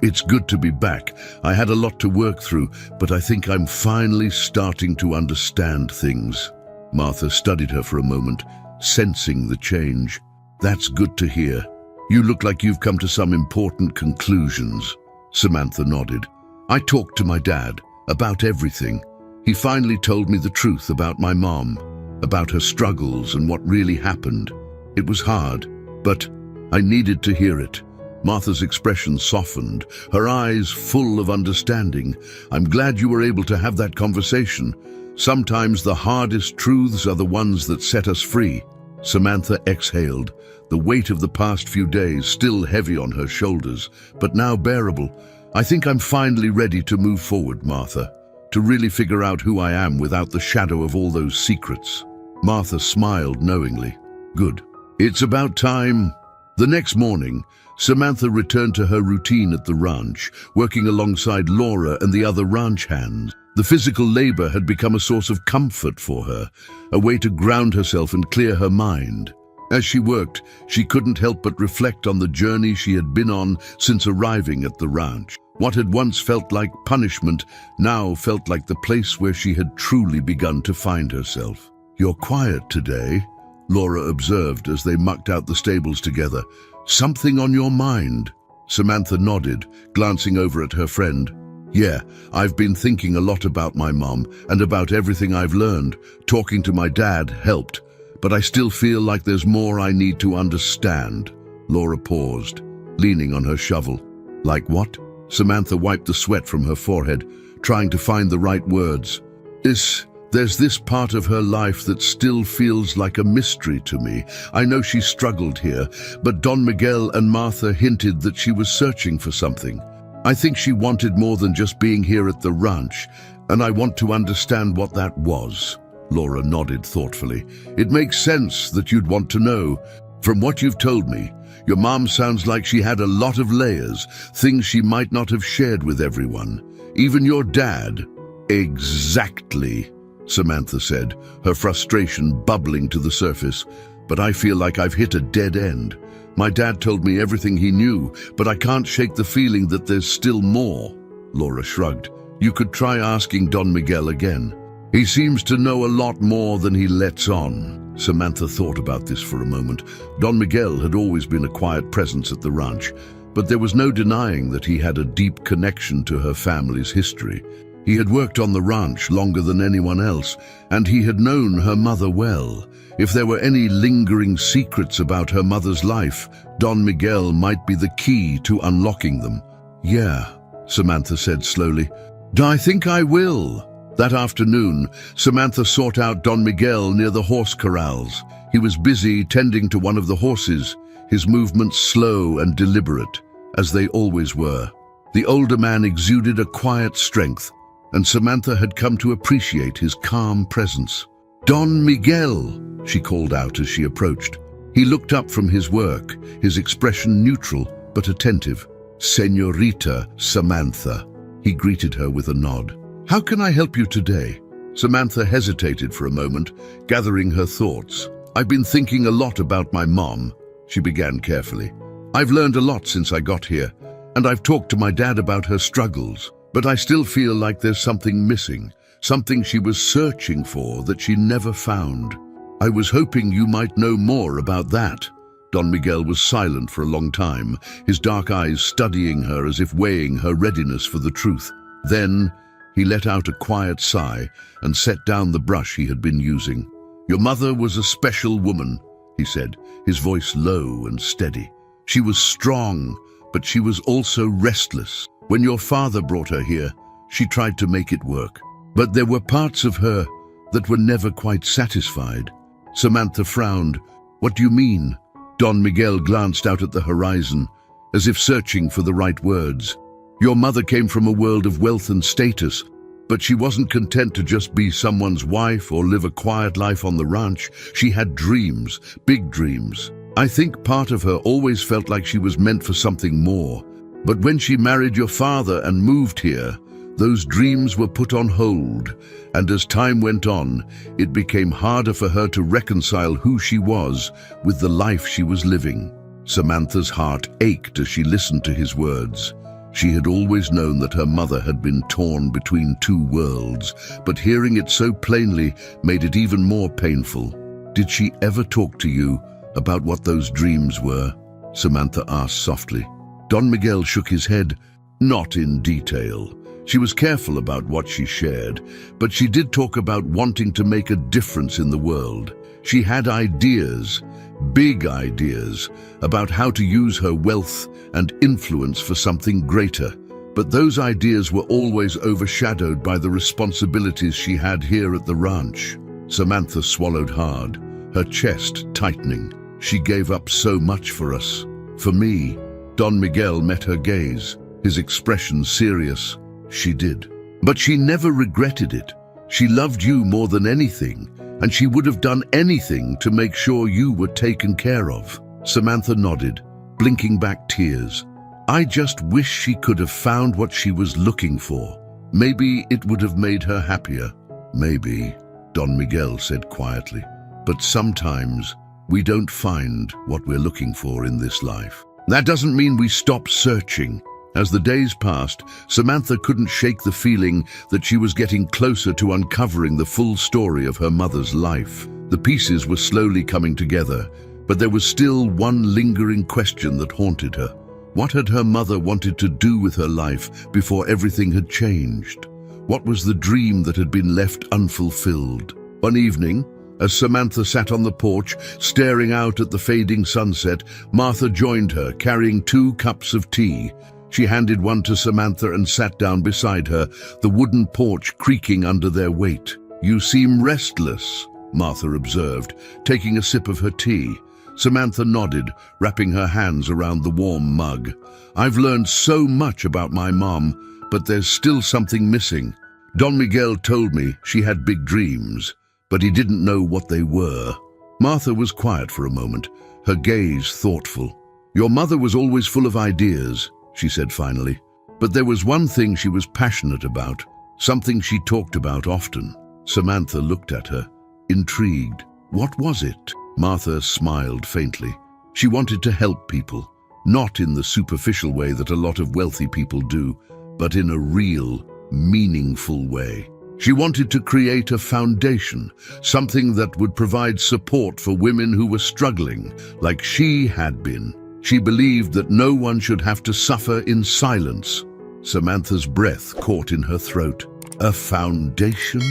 "It's good to be back. I had a lot to work through, but I think I'm finally starting to understand things." Martha studied her for a moment, sensing the change. "That's good to hear. You look like you've come to some important conclusions." Samantha nodded. "I talked to my dad about everything. He finally told me the truth about my mom, about her struggles and what really happened. It was hard, but I needed to hear it." Martha's expression softened, her eyes full of understanding. "I'm glad you were able to have that conversation. Sometimes the hardest truths are the ones that set us free." Samantha exhaled, the weight of the past few days still heavy on her shoulders, but now bearable. "I think I'm finally ready to move forward, Martha, to really figure out who I am without the shadow of all those secrets." Martha smiled knowingly. "Good. It's about time." The next morning, Samantha returned to her routine at the ranch, working alongside Laura and the other ranch hands. The physical labor had become a source of comfort for her, a way to ground herself and clear her mind. As she worked, she couldn't help but reflect on the journey she had been on since arriving at the ranch. What had once felt like punishment now felt like the place where she had truly begun to find herself. "You're quiet today," Laura observed as they mucked out the stables together. "Something on your mind?" Samantha nodded, glancing over at her friend. "Yeah, I've been thinking a lot about my mom and about everything I've learned. Talking to my dad helped, but I still feel like there's more I need to understand." Laura paused, leaning on her shovel. "Like what?" Samantha wiped the sweat from her forehead, trying to find the right words. There's this part of her life that still feels like a mystery to me. I know she struggled here, but Don Miguel and Martha hinted that she was searching for something. I think she wanted more than just being here at the ranch, and I want to understand what that was." Laura nodded thoughtfully. "It makes sense that you'd want to know. From what you've told me, your mom sounds like she had a lot of layers, things she might not have shared with everyone. Even your dad." "Exactly," Samantha said, her frustration bubbling to the surface. "But I feel like I've hit a dead end. My dad told me everything he knew, but I can't shake the feeling that there's still more." Laura shrugged. "You could try asking Don Miguel again. He seems to know a lot more than he lets on." Samantha thought about this for a moment. Don Miguel had always been a quiet presence at the ranch, but there was no denying that he had a deep connection to her family's history. He had worked on the ranch longer than anyone else, and he had known her mother well. If there were any lingering secrets about her mother's life, Don Miguel might be the key to unlocking them. "Yeah," Samantha said slowly. "I think I will." That afternoon, Samantha sought out Don Miguel near the horse corrals. He was busy tending to one of the horses, his movements slow and deliberate, as they always were. The older man exuded a quiet strength, and Samantha had come to appreciate his calm presence. "Don Miguel," she called out as she approached. He looked up from his work, his expression neutral but attentive. "Señorita Samantha," he greeted her with a nod. "How can I help you today?" Samantha hesitated for a moment, gathering her thoughts. "I've been thinking a lot about my mom," she began carefully. "I've learned a lot since I got here, and I've talked to my dad about her struggles. But I still feel like there's something missing, something she was searching for that she never found. I was hoping you might know more about that." Don Miguel was silent for a long time, his dark eyes studying her as if weighing her readiness for the truth. Then he let out a quiet sigh and set down the brush he had been using. "Your mother was a special woman," he said, his voice low and steady. "She was strong, but she was also restless. When your father brought her here, she tried to make it work. But there were parts of her that were never quite satisfied." Samantha frowned. "What do you mean?" Don Miguel glanced out at the horizon, as if searching for the right words. "Your mother came from a world of wealth and status, but she wasn't content to just be someone's wife or live a quiet life on the ranch. She had dreams, big dreams. I think part of her always felt like she was meant for something more. But when she married your father and moved here, those dreams were put on hold, and as time went on, it became harder for her to reconcile who she was with the life she was living." Samantha's heart ached as she listened to his words. She had always known that her mother had been torn between two worlds, but hearing it so plainly made it even more painful. "Did she ever talk to you about what those dreams were?" Samantha asked softly. Don Miguel shook his head. "Not in detail. She was careful about what she shared, but she did talk about wanting to make a difference in the world. She had ideas, big ideas, about how to use her wealth and influence for something greater. But those ideas were always overshadowed by the responsibilities she had here at the ranch." Samantha swallowed hard, her chest tightening. "She gave up so much for us. For me." Don Miguel met her gaze, his expression serious. "She did. But she never regretted it. She loved you more than anything, and she would have done anything to make sure you were taken care of." Samantha nodded, blinking back tears. "I just wish she could have found what she was looking for. Maybe it would have made her happier." "Maybe," Don Miguel said quietly. "But sometimes we don't find what we're looking for in this life. That doesn't mean we stop searching." As the days passed, Samantha couldn't shake the feeling that she was getting closer to uncovering the full story of her mother's life. The pieces were slowly coming together, but there was still one lingering question that haunted her. What had her mother wanted to do with her life before everything had changed? What was the dream that had been left unfulfilled? One evening, as Samantha sat on the porch, staring out at the fading sunset, Martha joined her, carrying 2 cups of tea. She handed one to Samantha and sat down beside her, the wooden porch creaking under their weight. "You seem restless," Martha observed, taking a sip of her tea. Samantha nodded, wrapping her hands around the warm mug. "I've learned so much about my mom, but there's still something missing. Don Miguel told me she had big dreams, but he didn't know what they were." Martha was quiet for a moment, her gaze thoughtful. "Your mother was always full of ideas," she said finally. "But there was one thing she was passionate about, something she talked about often." Samantha looked at her, intrigued. "What was it?" Martha smiled faintly. She wanted to help people, not in the superficial way that a lot of wealthy people do, but in a real, meaningful way. She wanted to create a foundation, something that would provide support for women who were struggling, like she had been. She believed that no one should have to suffer in silence. Samantha's breath caught in her throat. "A foundation?"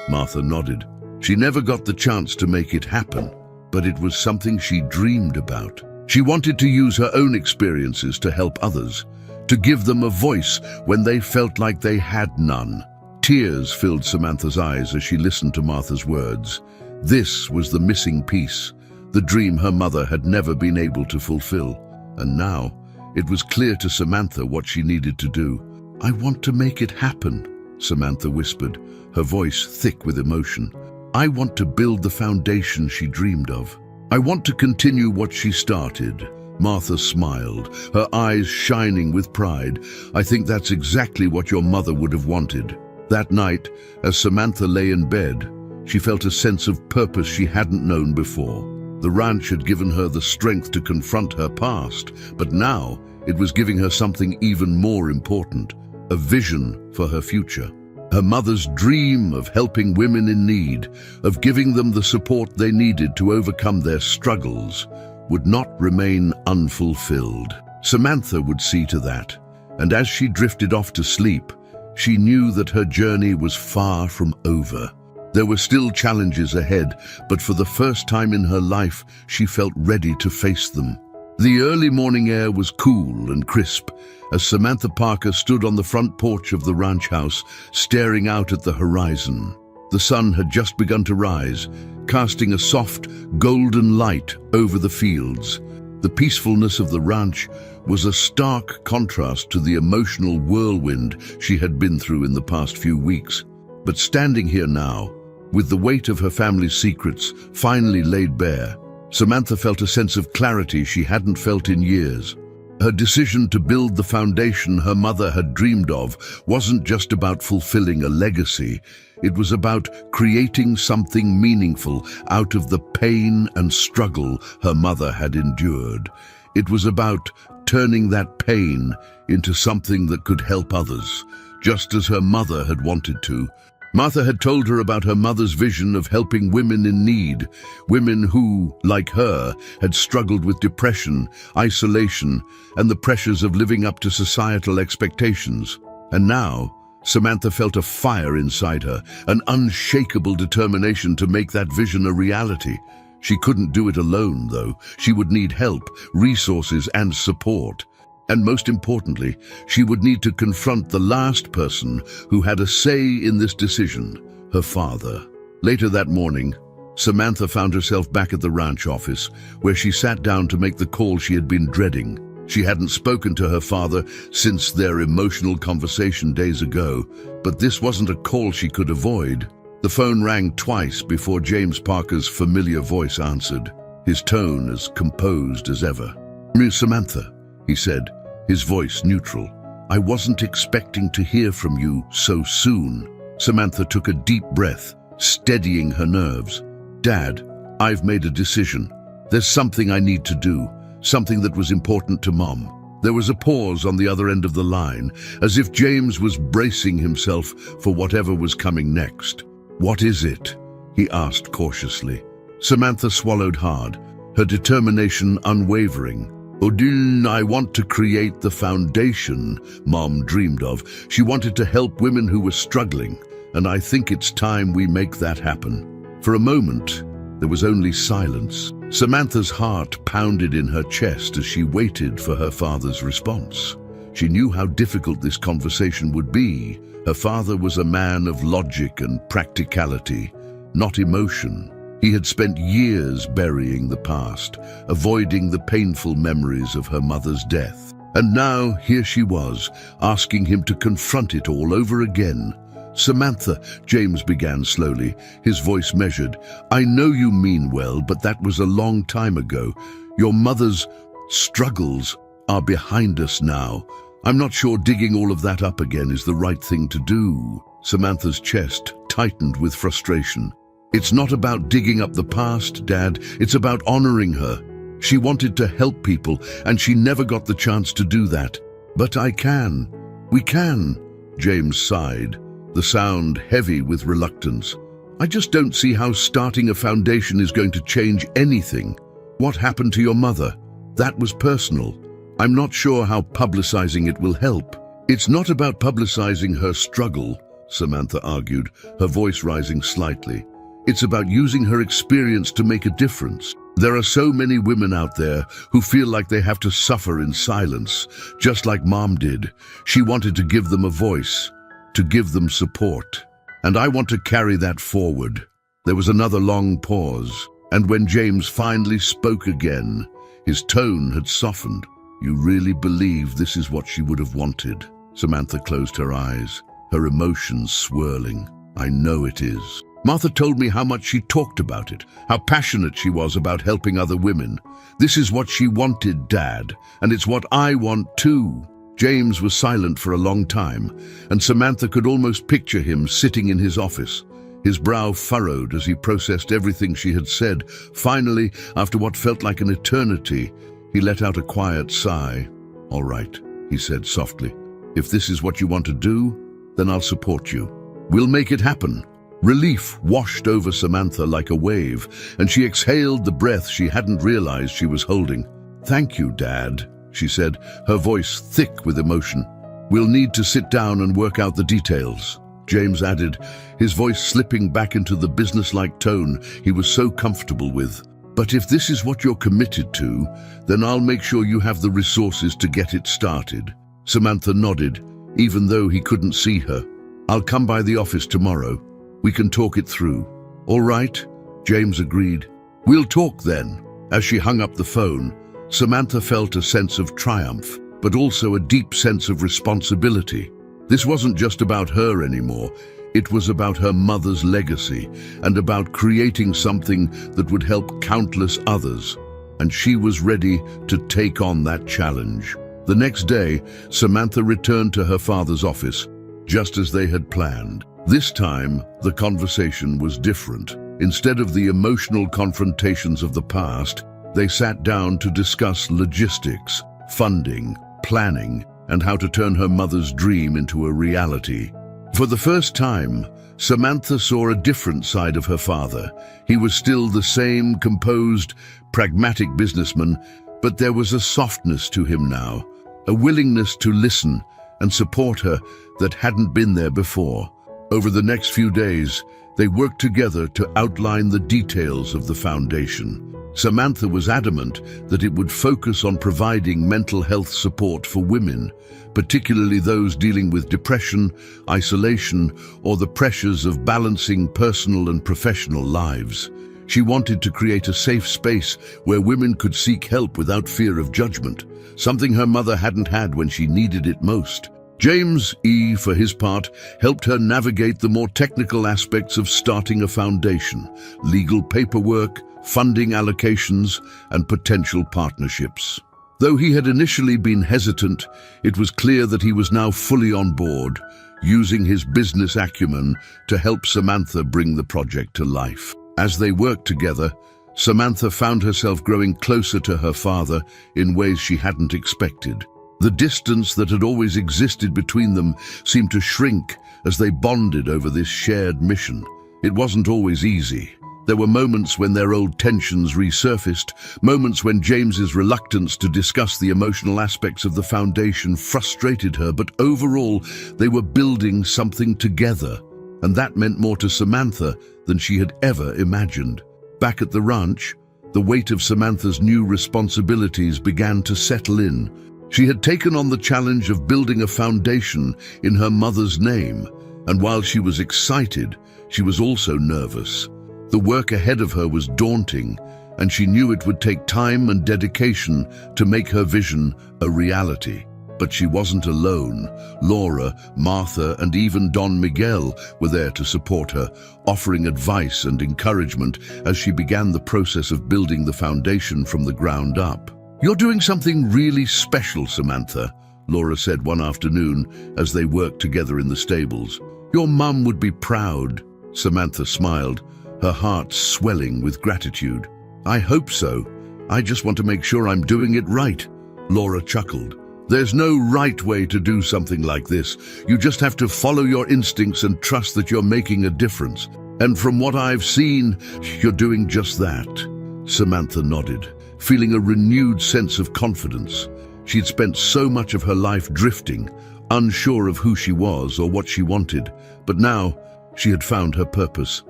Martha nodded. She never got the chance to make it happen, but it was something she dreamed about. She wanted to use her own experiences to help others, to give them a voice when they felt like they had none. Tears filled Samantha's eyes as she listened to Martha's words. This was the missing piece, the dream her mother had never been able to fulfill. And now, it was clear to Samantha what she needed to do. "I want to make it happen," Samantha whispered, her voice thick with emotion. "I want to build the foundation she dreamed of. I want to continue what she started." Martha smiled, her eyes shining with pride. "I think that's exactly what your mother would have wanted." That night, as Samantha lay in bed, she felt a sense of purpose she hadn't known before. The ranch had given her the strength to confront her past, but now it was giving her something even more important, a vision for her future. Her mother's dream of helping women in need, of giving them the support they needed to overcome their struggles, would not remain unfulfilled. Samantha would see to that, and as she drifted off to sleep, she knew that her journey was far from over. There were still challenges ahead, but for the first time in her life, she felt ready to face them. The early morning air was cool and crisp as Samantha Parker stood on the front porch of the ranch house, staring out at the horizon. The sun had just begun to rise, casting a soft, golden light over the fields. The peacefulness of the ranch was a stark contrast to the emotional whirlwind she had been through in the past few weeks. But standing here now, with the weight of her family's secrets finally laid bare, Samantha felt a sense of clarity she hadn't felt in years. Her decision to build the foundation her mother had dreamed of wasn't just about fulfilling a legacy. It was about creating something meaningful out of the pain and struggle her mother had endured. It was about turning that pain into something that could help others, just as her mother had wanted to. Martha had told her about her mother's vision of helping women in need, women who, like her, had struggled with depression, isolation, and the pressures of living up to societal expectations. And now, Samantha felt a fire inside her, an unshakable determination to make that vision a reality. She couldn't do it alone, though. She would need help, resources, and support. And most importantly, she would need to confront the last person who had a say in this decision, her father. Later that morning, Samantha found herself back at the ranch office, where she sat down to make the call she had been dreading. She hadn't spoken to her father since their emotional conversation days ago, but this wasn't a call she could avoid. The phone rang twice before James Parker's familiar voice answered, his tone as composed as ever. "Miss Samantha," he said, his voice neutral. "I wasn't expecting to hear from you so soon." Samantha took a deep breath, steadying her nerves. "Dad, I've made a decision. There's something I need to do, something that was important to Mom." There was a pause on the other end of the line, as if James was bracing himself for whatever was coming next. "What is it?" he asked cautiously. Samantha swallowed hard, her determination unwavering. "Odin, I want to create the foundation Mom dreamed of. She wanted to help women who were struggling, and I think it's time we make that happen." For a moment, there was only silence. Samantha's heart pounded in her chest as she waited for her father's response. She knew how difficult this conversation would be, Her father was a man of logic and practicality, not emotion. He had spent years burying the past, avoiding the painful memories of her mother's death. And now, here she was, asking him to confront it all over again. "Samantha," James began slowly, his voice measured, "I know you mean well, but that was a long time ago. Your mother's struggles are behind us now. I'm not sure digging all of that up again is the right thing to do." Samantha's chest tightened with frustration. "It's not about digging up the past, Dad. It's about honoring her. She wanted to help people, and she never got the chance to do that. But I can. We can." James sighed, the sound heavy with reluctance. "I just don't see how starting a foundation is going to change anything. What happened to your mother? That was personal. I'm not sure how publicizing it will help." "It's not about publicizing her struggle," Samantha argued, her voice rising slightly. "It's about using her experience to make a difference. There are so many women out there who feel like they have to suffer in silence, just like Mom did. She wanted to give them a voice, to give them support. And I want to carry that forward." There was another long pause, and when James finally spoke again, his tone had softened. "You really believe this is what she would have wanted?" Samantha closed her eyes, her emotions swirling. "I know it is. Martha told me how much she talked about it, how passionate she was about helping other women. This is what she wanted, Dad, and it's what I want too." James was silent for a long time, and Samantha could almost picture him sitting in his office, his brow furrowed as he processed everything she had said. Finally, after what felt like an eternity, he let out a quiet sigh. "All right," he said softly. "If this is what you want to do, then I'll support you. We'll make it happen." Relief washed over Samantha like a wave, and she exhaled the breath she hadn't realized she was holding. "Thank you, Dad," she said, her voice thick with emotion. "We'll need to sit down and work out the details," James added, his voice slipping back into the businesslike tone he was so comfortable with. "But if this is what you're committed to, then I'll make sure you have the resources to get it started." Samantha nodded, even though he couldn't see her. "I'll come by the office tomorrow. We can talk it through." "All right," James agreed. "We'll talk then." As she hung up the phone, Samantha felt a sense of triumph, but also a deep sense of responsibility. This wasn't just about her anymore. It was about her mother's legacy and about creating something that would help countless others. And she was ready to take on that challenge. The next day, Samantha returned to her father's office, just as they had planned. This time, the conversation was different. Instead of the emotional confrontations of the past, they sat down to discuss logistics, funding, planning, and how to turn her mother's dream into a reality. For the first time, Samantha saw a different side of her father. He was still the same composed, pragmatic businessman, but there was a softness to him now, a willingness to listen and support her that hadn't been there before. Over the next few days, they worked together to outline the details of the foundation. Samantha was adamant that it would focus on providing mental health support for women, particularly those dealing with depression, isolation, or the pressures of balancing personal and professional lives. She wanted to create a safe space where women could seek help without fear of judgment, something her mother hadn't had when she needed it most. James, for his part, helped her navigate the more technical aspects of starting a foundation, legal paperwork, funding allocations, and potential partnerships. Though he had initially been hesitant, it was clear that he was now fully on board, using his business acumen to help Samantha bring the project to life. As they worked together, Samantha found herself growing closer to her father in ways she hadn't expected. The distance that had always existed between them seemed to shrink as they bonded over this shared mission. It wasn't always easy. There were moments when their old tensions resurfaced, moments when James's reluctance to discuss the emotional aspects of the foundation frustrated her, but overall, they were building something together, and that meant more to Samantha than she had ever imagined. Back at the ranch, the weight of Samantha's new responsibilities began to settle in. She had taken on the challenge of building a foundation in her mother's name, And while she was excited, she was also nervous. The work ahead of her was daunting, and she knew it would take time and dedication to make her vision a reality. But she wasn't alone. Laura, Martha, and even Don Miguel were there to support her, offering advice and encouragement as she began the process of building the foundation from the ground up. "You're doing something really special, Samantha," Laura said one afternoon as they worked together in the stables. "Your mum would be proud." Samantha smiled, her heart swelling with gratitude. "I hope so. I just want to make sure I'm doing it right." Laura chuckled. "There's no right way to do something like this. You just have to follow your instincts and trust that you're making a difference. And from what I've seen, you're doing just that." Samantha nodded, feeling a renewed sense of confidence. She'd spent so much of her life drifting, unsure of who she was or what she wanted, but now she had found her purpose.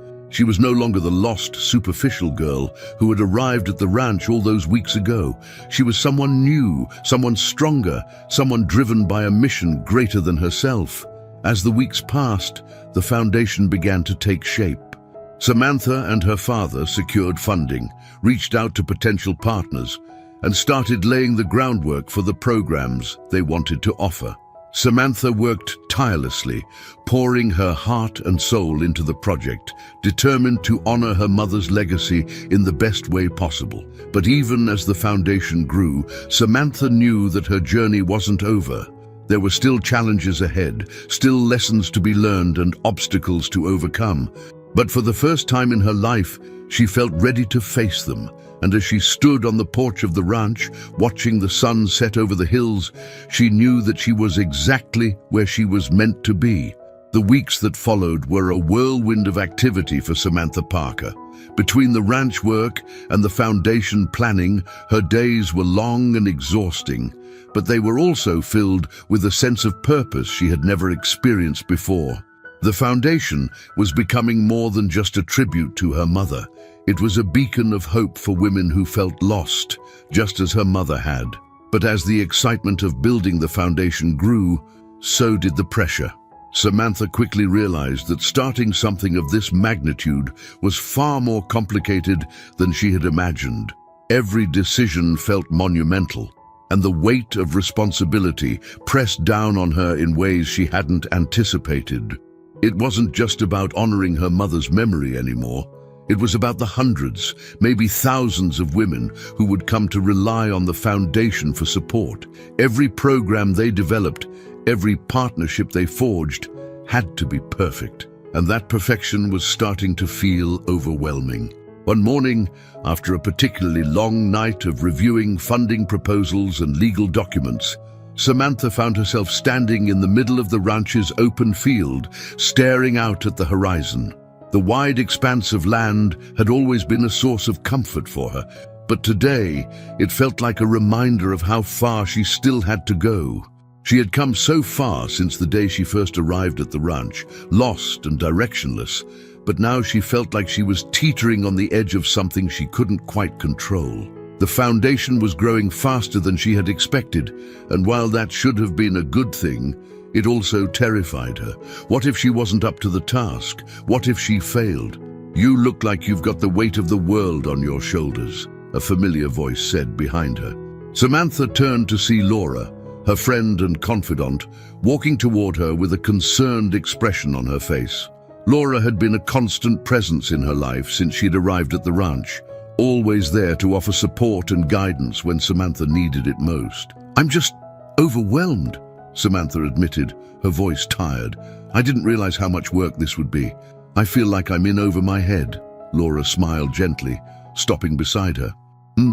She was no longer the lost, superficial girl who had arrived at the ranch all those weeks ago. She was someone new, someone stronger, someone driven by a mission greater than herself. As the weeks passed, the foundation began to take shape. Samantha and her father secured funding, reached out to potential partners, and started laying the groundwork for the programs they wanted to offer. Samantha worked tirelessly, pouring her heart and soul into the project, determined to honor her mother's legacy in the best way possible. But even as the foundation grew, Samantha knew that her journey wasn't over. There were still challenges ahead, still lessons to be learned and obstacles to overcome. But for the first time in her life, she felt ready to face them. And as she stood on the porch of the ranch, watching the sun set over the hills, she knew that she was exactly where she was meant to be. The weeks that followed were a whirlwind of activity for Samantha Parker. Between the ranch work and the foundation planning, her days were long and exhausting, but they were also filled with a sense of purpose she had never experienced before. The foundation was becoming more than just a tribute to her mother. It was a beacon of hope for women who felt lost, just as her mother had. But as the excitement of building the foundation grew, so did the pressure. Samantha quickly realized that starting something of this magnitude was far more complicated than she had imagined. Every decision felt monumental, and the weight of responsibility pressed down on her in ways she hadn't anticipated. It wasn't just about honoring her mother's memory anymore. It was about the hundreds, maybe thousands of women who would come to rely on the foundation for support. Every program they developed, every partnership they forged, had to be perfect. And that perfection was starting to feel overwhelming. One morning, after a particularly long night of reviewing funding proposals and legal documents, Samantha found herself standing in the middle of the ranch's open field, staring out at the horizon. The wide expanse of land had always been a source of comfort for her, but today it felt like a reminder of how far she still had to go. She had come so far since the day she first arrived at the ranch, lost and directionless, but now she felt like she was teetering on the edge of something she couldn't quite control. The foundation was growing faster than she had expected, and while that should have been a good thing, it also terrified her. What if she wasn't up to the task? What if she failed? "You look like you've got the weight of the world on your shoulders," a familiar voice said behind her. Samantha turned to see Laura, her friend and confidant, walking toward her with a concerned expression on her face. Laura had been a constant presence in her life since she'd arrived at the ranch, always there to offer support and guidance when Samantha needed it most. "I'm just overwhelmed," Samantha admitted, her voice tired. "I didn't realize how much work this would be. I feel like I'm in over my head." Laura smiled gently, stopping beside her.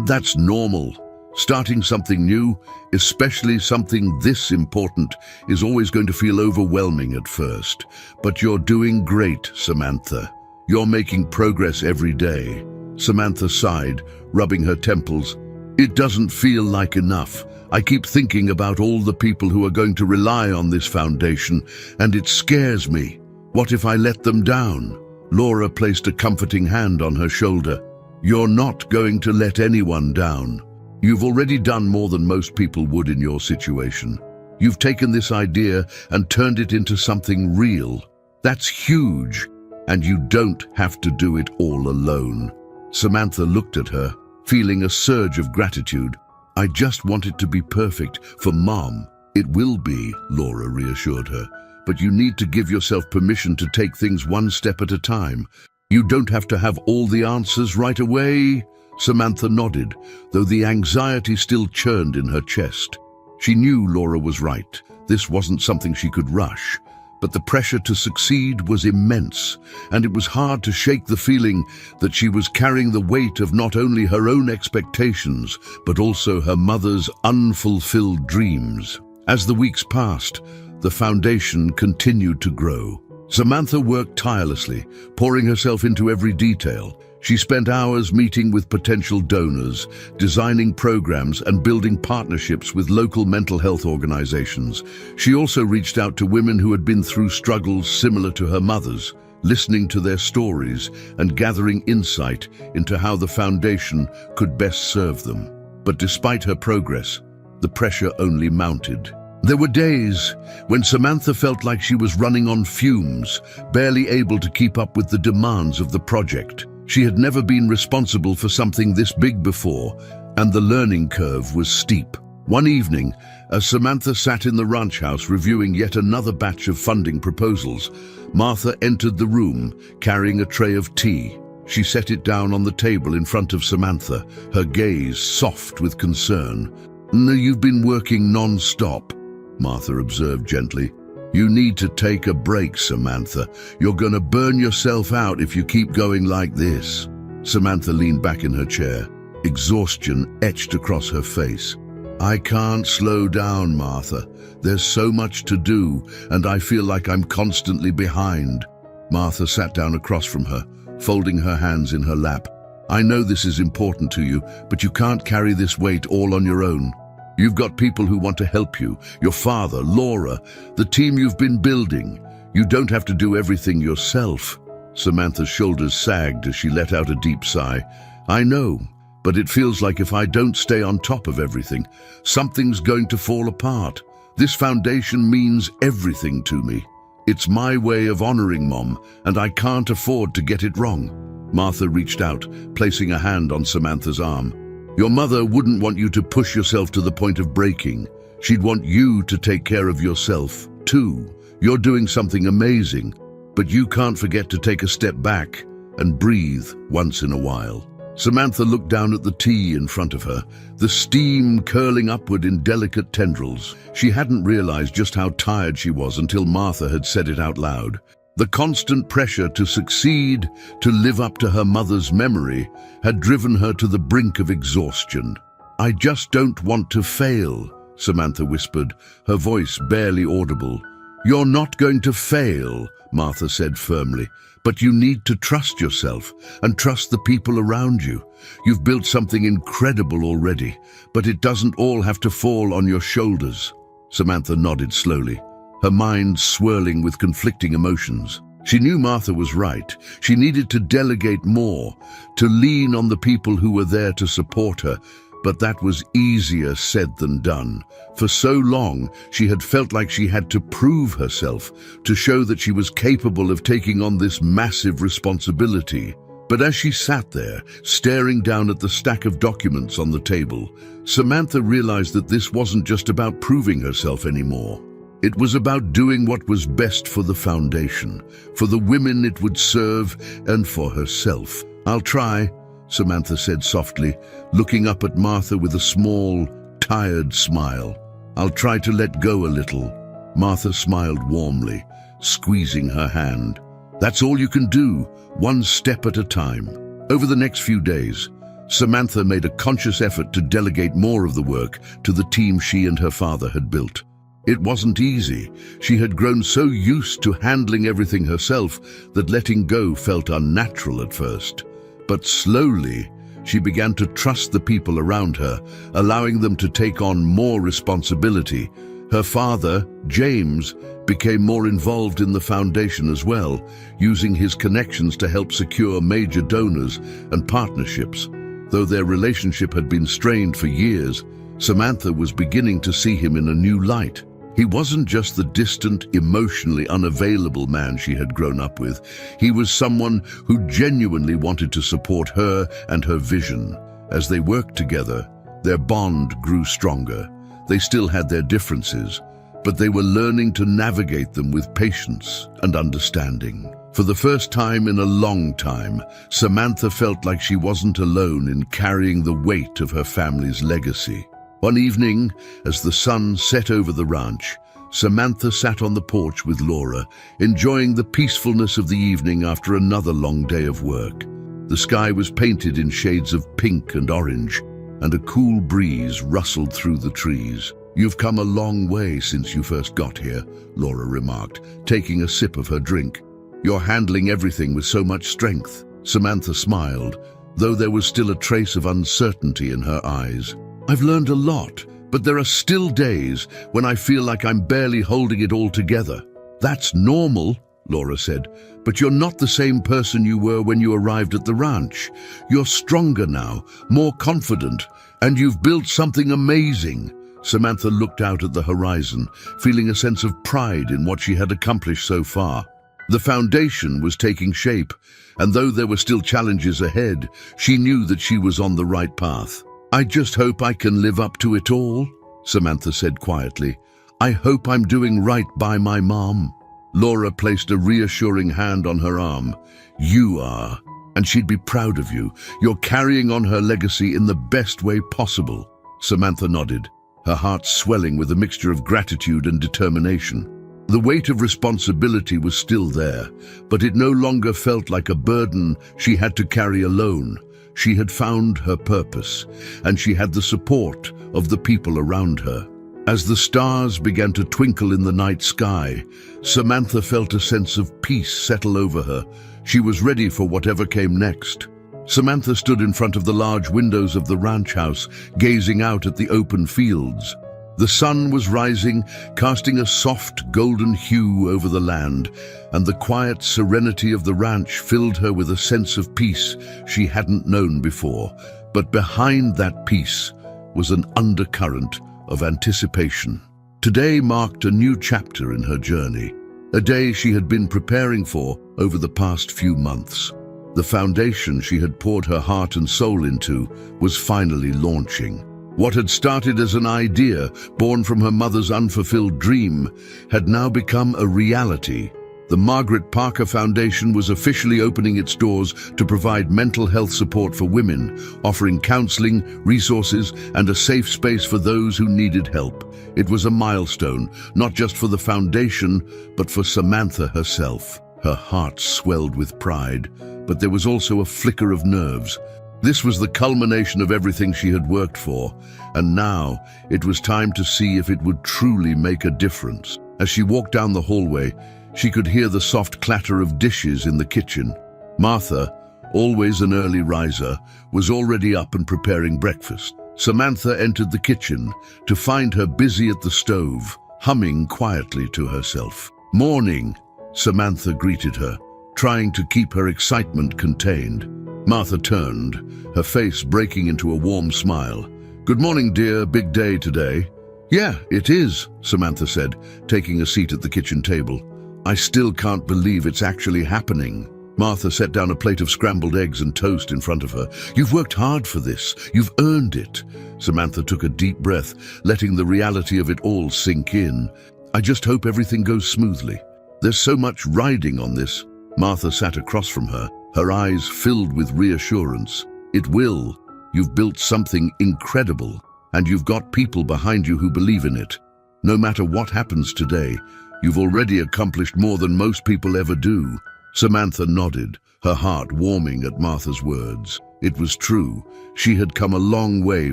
"That's normal. Starting something new, especially something this important, is always going to feel overwhelming at first. But you're doing great, Samantha. You're making progress every day." Samantha sighed, rubbing her temples. "It doesn't feel like enough. I keep thinking about all the people who are going to rely on this foundation, and it scares me. What if I let them down?" Laura placed a comforting hand on her shoulder. "You're not going to let anyone down. You've already done more than most people would in your situation. You've taken this idea and turned it into something real. That's huge, and you don't have to do it all alone. Samantha looked at her, feeling a surge of gratitude. I just want it to be perfect for Mom. It will be, Laura reassured her, but you need to give yourself permission to take things one step at a time. You don't have to have all the answers right away. Samantha nodded, though the anxiety still churned in her chest. She knew Laura was right. This wasn't something she could rush. But the pressure to succeed was immense, and it was hard to shake the feeling that she was carrying the weight of not only her own expectations, but also her mother's unfulfilled dreams. As the weeks passed, the foundation continued to grow. Samantha worked tirelessly, pouring herself into every detail. She spent hours meeting with potential donors, designing programs and building partnerships with local mental health organizations. She also reached out to women who had been through struggles similar to her mother's, listening to their stories and gathering insight into how the foundation could best serve them. But despite her progress, the pressure only mounted. There were days when Samantha felt like she was running on fumes, barely able to keep up with the demands of the project. She had never been responsible for something this big before, and the learning curve was steep. One evening, as Samantha sat in the ranch house reviewing yet another batch of funding proposals, Martha entered the room, carrying a tray of tea. She set it down on the table in front of Samantha, her gaze soft with concern. "You've been working non-stop," Martha observed gently. "You need to take a break, Samantha. You're gonna burn yourself out if you keep going like this." Samantha leaned back in her chair, exhaustion etched across her face. "I can't slow down, Martha. There's so much to do, and I feel like I'm constantly behind." Martha sat down across from her, folding her hands in her lap. "I know this is important to you, but you can't carry this weight all on your own. You've got people who want to help you, your father, Laura, the team you've been building. You don't have to do everything yourself." Samantha's shoulders sagged as she let out a deep sigh. "I know, but it feels like if I don't stay on top of everything, something's going to fall apart. This foundation means everything to me. It's my way of honoring Mom, and I can't afford to get it wrong." Martha reached out, placing a hand on Samantha's arm. "Your mother wouldn't want you to push yourself to the point of breaking. She'd want you to take care of yourself, too. You're doing something amazing, but you can't forget to take a step back and breathe once in a while." Samantha looked down at the tea in front of her, the steam curling upward in delicate tendrils. She hadn't realized just how tired she was until Martha had said it out loud. The constant pressure to succeed, to live up to her mother's memory, had driven her to the brink of exhaustion. "I just don't want to fail," Samantha whispered, her voice barely audible. "You're not going to fail," Martha said firmly, "but you need to trust yourself and trust the people around you. You've built something incredible already, but it doesn't all have to fall on your shoulders." Samantha nodded slowly, her mind swirling with conflicting emotions. She knew Martha was right. She needed to delegate more, to lean on the people who were there to support her, but that was easier said than done. For so long, she had felt like she had to prove herself, to show that she was capable of taking on this massive responsibility. But as she sat there, staring down at the stack of documents on the table, Samantha realized that this wasn't just about proving herself anymore. It was about doing what was best for the foundation, for the women it would serve, and for herself. "I'll try," Samantha said softly, looking up at Martha with a small, tired smile. "I'll try to let go a little." Martha smiled warmly, squeezing her hand. "That's all you can do, one step at a time." Over the next few days, Samantha made a conscious effort to delegate more of the work to the team she and her father had built. It wasn't easy. She had grown so used to handling everything herself that letting go felt unnatural at first. But slowly, she began to trust the people around her, allowing them to take on more responsibility. Her father, James, became more involved in the foundation as well, using his connections to help secure major donors and partnerships. Though their relationship had been strained for years, Samantha was beginning to see him in a new light. He wasn't just the distant, emotionally unavailable man she had grown up with. He was someone who genuinely wanted to support her and her vision. As they worked together, their bond grew stronger. They still had their differences, but they were learning to navigate them with patience and understanding. For the first time in a long time, Samantha felt like she wasn't alone in carrying the weight of her family's legacy. One evening, as the sun set over the ranch, Samantha sat on the porch with Laura, enjoying the peacefulness of the evening after another long day of work. The sky was painted in shades of pink and orange, and a cool breeze rustled through the trees. "You've come a long way since you first got here," Laura remarked, taking a sip of her drink. "You're handling everything with so much strength." Samantha smiled, though there was still a trace of uncertainty in her eyes. "I've learned a lot, but there are still days when I feel like I'm barely holding it all together." "That's normal," Laura said, "but you're not the same person you were when you arrived at the ranch. You're stronger now, more confident, and you've built something amazing." Samantha looked out at the horizon, feeling a sense of pride in what she had accomplished so far. The foundation was taking shape, and though there were still challenges ahead, she knew that she was on the right path. "I just hope I can live up to it all," Samantha said quietly. "I hope I'm doing right by my mom." Laura placed a reassuring hand on her arm. "You are, and she'd be proud of you. You're carrying on her legacy in the best way possible." Samantha nodded, her heart swelling with a mixture of gratitude and determination. The weight of responsibility was still there, but it no longer felt like a burden she had to carry alone. She had found her purpose, and she had the support of the people around her. As the stars began to twinkle in the night sky, Samantha felt a sense of peace settle over her. She was ready for whatever came next. Samantha stood in front of the large windows of the ranch house, gazing out at the open fields. The sun was rising, casting a soft golden hue over the land, and the quiet serenity of the ranch filled her with a sense of peace she hadn't known before. But behind that peace was an undercurrent of anticipation. Today marked a new chapter in her journey, a day she had been preparing for over the past few months. The foundation she had poured her heart and soul into was finally launching. What had started as an idea born from her mother's unfulfilled dream had now become a reality. The Margaret Parker Foundation was officially opening its doors to provide mental health support for women, offering counseling, resources, and a safe space for those who needed help. It was a milestone, not just for the foundation, but for Samantha herself. Her heart swelled with pride, but there was also a flicker of nerves. This was the culmination of everything she had worked for, and now it was time to see if it would truly make a difference. As she walked down the hallway, she could hear the soft clatter of dishes in the kitchen. Martha, always an early riser, was already up and preparing breakfast. Samantha entered the kitchen to find her busy at the stove, humming quietly to herself. "Morning," Samantha greeted her, trying to keep her excitement contained. Martha turned, her face breaking into a warm smile. "Good morning, dear. Big day today." "Yeah, it is," Samantha said, taking a seat at the kitchen table. "I still can't believe it's actually happening." Martha set down a plate of scrambled eggs and toast in front of her. "You've worked hard for this. You've earned it." Samantha took a deep breath, letting the reality of it all sink in. "I just hope everything goes smoothly. There's so much riding on this." Martha sat across from her, her eyes filled with reassurance. "It will. You've built something incredible, and you've got people behind you who believe in it. No matter what happens today, you've already accomplished more than most people ever do." Samantha nodded, her heart warming at Martha's words. It was true. She had come a long way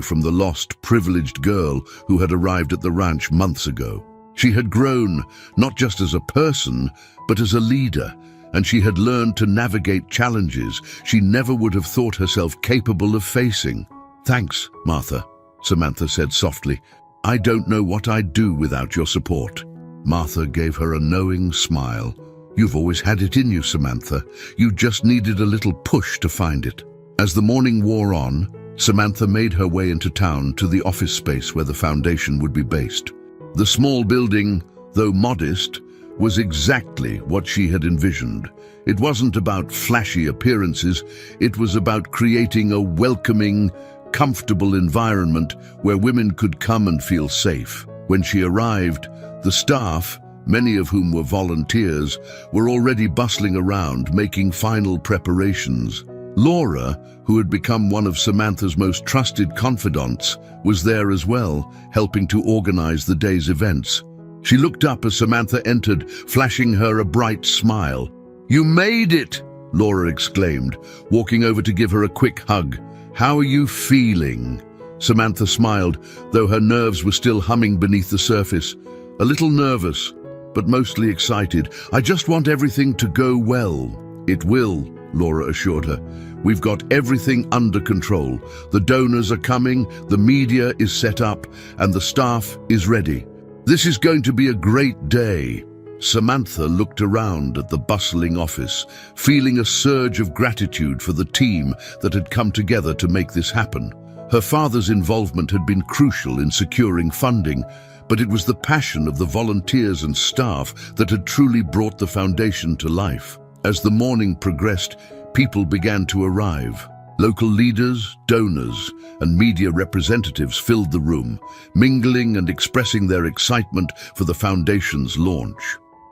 from the lost, privileged girl who had arrived at the ranch months ago. She had grown, not just as a person, but as a leader, and she had learned to navigate challenges she never would have thought herself capable of facing. "Thanks, Martha," Samantha said softly. "I don't know what I'd do without your support." Martha gave her a knowing smile. "You've always had it in you, Samantha. You just needed a little push to find it." As the morning wore on, Samantha made her way into town to the office space where the foundation would be based. The small building, though modest, was exactly what she had envisioned. It wasn't about flashy appearances, it was about creating a welcoming, comfortable environment where women could come and feel safe. When she arrived, the staff, many of whom were volunteers, were already bustling around, making final preparations. Laura, who had become one of Samantha's most trusted confidants, was there as well, helping to organize the day's events. She looked up as Samantha entered, flashing her a bright smile. "You made it!" Laura exclaimed, walking over to give her a quick hug. "How are you feeling?" Samantha smiled, though her nerves were still humming beneath the surface. "A little nervous, but mostly excited. I just want everything to go well." "It will," Laura assured her. "We've got everything under control. The donors are coming, the media is set up, and the staff is ready. This is going to be a great day." Samantha looked around at the bustling office, feeling a surge of gratitude for the team that had come together to make this happen. Her father's involvement had been crucial in securing funding, but it was the passion of the volunteers and staff that had truly brought the foundation to life. As the morning progressed, people began to arrive. Local leaders, donors, and media representatives filled the room, mingling and expressing their excitement for the foundation's launch.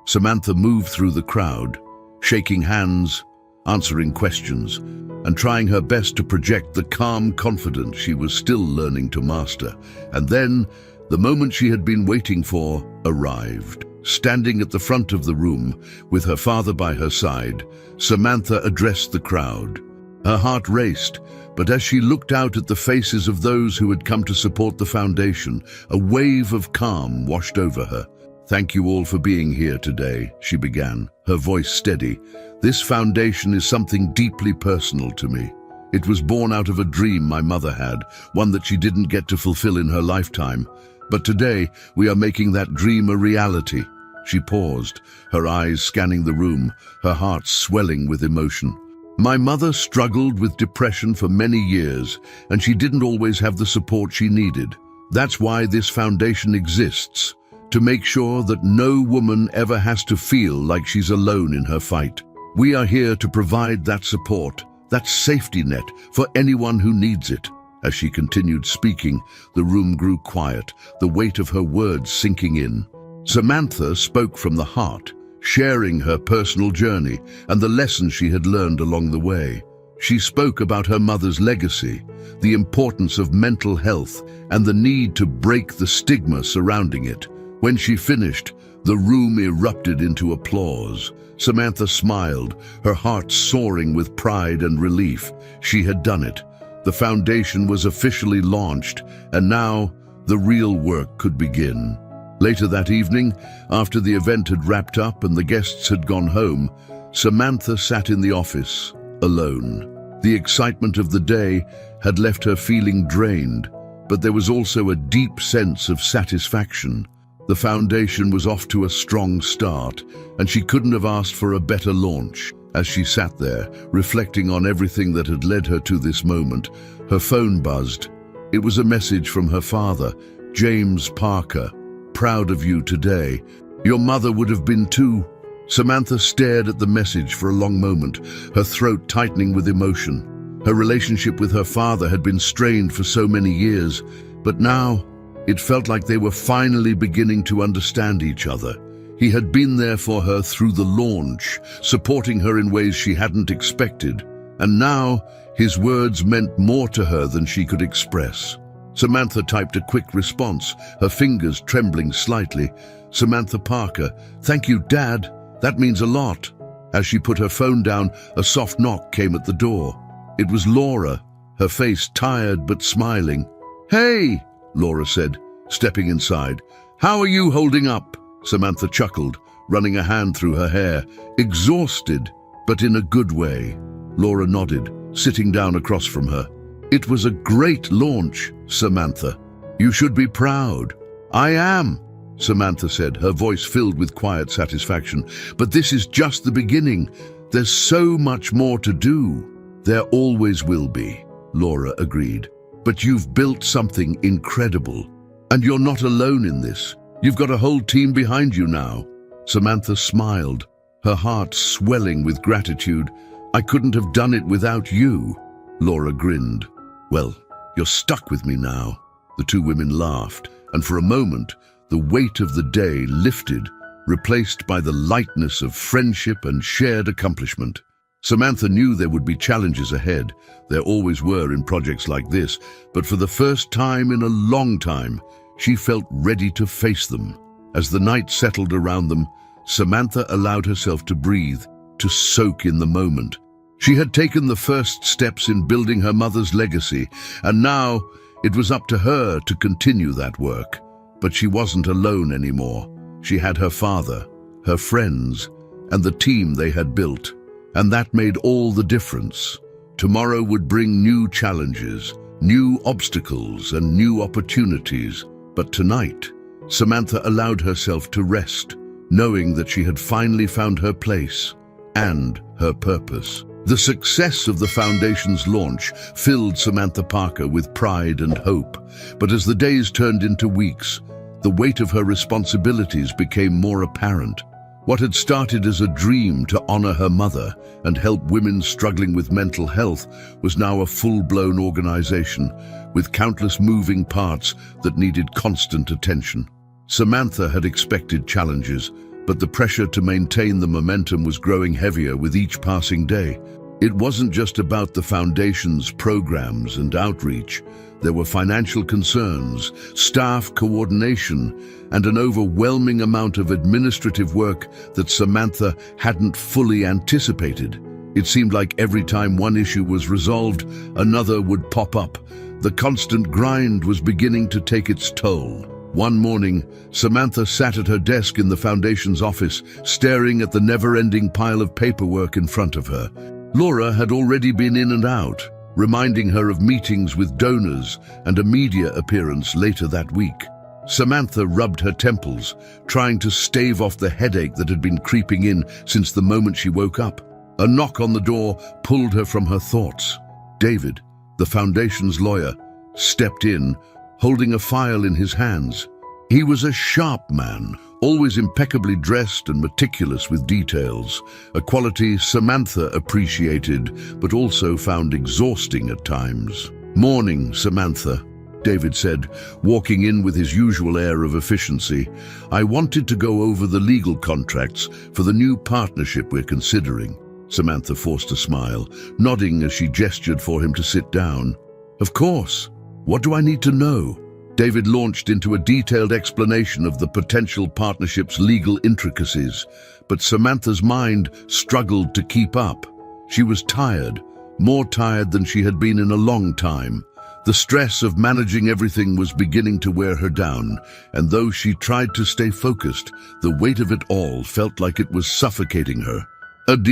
Samantha moved through the crowd, shaking hands, answering questions, and trying her best to project the calm confidence she was still learning to master. And then, the moment she had been waiting for arrived. Standing at the front of the room, with her father by her side, Samantha addressed the crowd. Her heart raced, but as she looked out at the faces of those who had come to support the foundation, a wave of calm washed over her. "Thank you all for being here today," she began, her voice steady. "This foundation is something deeply personal to me. It was born out of a dream my mother had, one that she didn't get to fulfill in her lifetime. But today, we are making that dream a reality." She paused, her eyes scanning the room, her heart swelling with emotion. "My mother struggled with depression for many years, and she didn't always have the support she needed. That's why this foundation exists, to make sure that no woman ever has to feel like she's alone in her fight. We are here to provide that support, that safety net for anyone who needs it." As she continued speaking, the room grew quiet, the weight of her words sinking in. Samantha spoke from the heart, sharing her personal journey and the lessons she had learned along the way. She spoke about her mother's legacy, the importance of mental health, and the need to break the stigma surrounding it. When she finished, the room erupted into applause. Samantha smiled, her heart soaring with pride and relief. She had done it. The foundation was officially launched, and now the real work could begin. Later that evening, after the event had wrapped up and the guests had gone home, Samantha sat in the office, alone. The excitement of the day had left her feeling drained, but there was also a deep sense of satisfaction. The foundation was off to a strong start, and she couldn't have asked for a better launch. As she sat there, reflecting on everything that had led her to this moment, her phone buzzed. It was a message from her father, James Parker. "Proud of you today. Your mother would have been too." Samantha stared at the message for a long moment, her throat tightening with emotion. Her relationship with her father had been strained for so many years, but now it felt like they were finally beginning to understand each other. He had been there for her through the launch, supporting her in ways she hadn't expected. And now, his words meant more to her than she could express. Samantha typed a quick response, her fingers trembling slightly. "Samantha Parker, thank you, Dad. That means a lot." As she put her phone down, a soft knock came at the door. It was Laura, her face tired but smiling. "Hey," Laura said, stepping inside. "How are you holding up?" Samantha chuckled, running a hand through her hair. "Exhausted, but in a good way." Laura nodded, sitting down across from her. "It was a great launch, Samantha. You should be proud." "I am," Samantha said, her voice filled with quiet satisfaction. "But this is just the beginning. There's so much more to do." "There always will be," Laura agreed. "But you've built something incredible. And you're not alone in this. You've got a whole team behind you now." Samantha smiled, her heart swelling with gratitude. "I couldn't have done it without you." Laura grinned. "Well, you're stuck with me now." The two women laughed, and for a moment, the weight of the day lifted, replaced by the lightness of friendship and shared accomplishment. Samantha knew there would be challenges ahead. There always were in projects like this, but for the first time in a long time, she felt ready to face them. As the night settled around them, Samantha allowed herself to breathe, to soak in the moment. She had taken the first steps in building her mother's legacy, and now it was up to her to continue that work. But she wasn't alone anymore. She had her father, her friends, and the team they had built. And that made all the difference. Tomorrow would bring new challenges, new obstacles, and new opportunities. But tonight, Samantha allowed herself to rest, knowing that she had finally found her place and her purpose. The success of the Foundation's launch filled Samantha Parker with pride and hope. But as the days turned into weeks, the weight of her responsibilities became more apparent. What had started as a dream to honor her mother and help women struggling with mental health was now a full-blown organization with countless moving parts that needed constant attention. Samantha had expected challenges, but the pressure to maintain the momentum was growing heavier with each passing day. It wasn't just about the Foundation's programs and outreach. There were financial concerns, staff coordination, and an overwhelming amount of administrative work that Samantha hadn't fully anticipated. It seemed like every time one issue was resolved, another would pop up. The constant grind was beginning to take its toll. One morning, Samantha sat at her desk in the Foundation's office, staring at the never-ending pile of paperwork in front of her. Laura had already been in and out, reminding her of meetings with donors and a media appearance later that week. Samantha rubbed her temples, trying to stave off the headache that had been creeping in since the moment she woke up. A knock on the door pulled her from her thoughts. David, the Foundation's lawyer, stepped in, holding a file in his hands. He was a sharp man, always impeccably dressed and meticulous with details, a quality Samantha appreciated but also found exhausting at times. "Morning, Samantha," David said, walking in with his usual air of efficiency. "I wanted to go over the legal contracts for the new partnership we're considering." Samantha forced a smile, nodding as she gestured for him to sit down. "Of course. What do I need to know?" David launched into a detailed explanation of the potential partnership's legal intricacies, but Samantha's mind struggled to keep up. She was tired, more tired than she had been in a long time. The stress of managing everything was beginning to wear her down, and though she tried to stay focused, the weight of it all felt like it was suffocating her.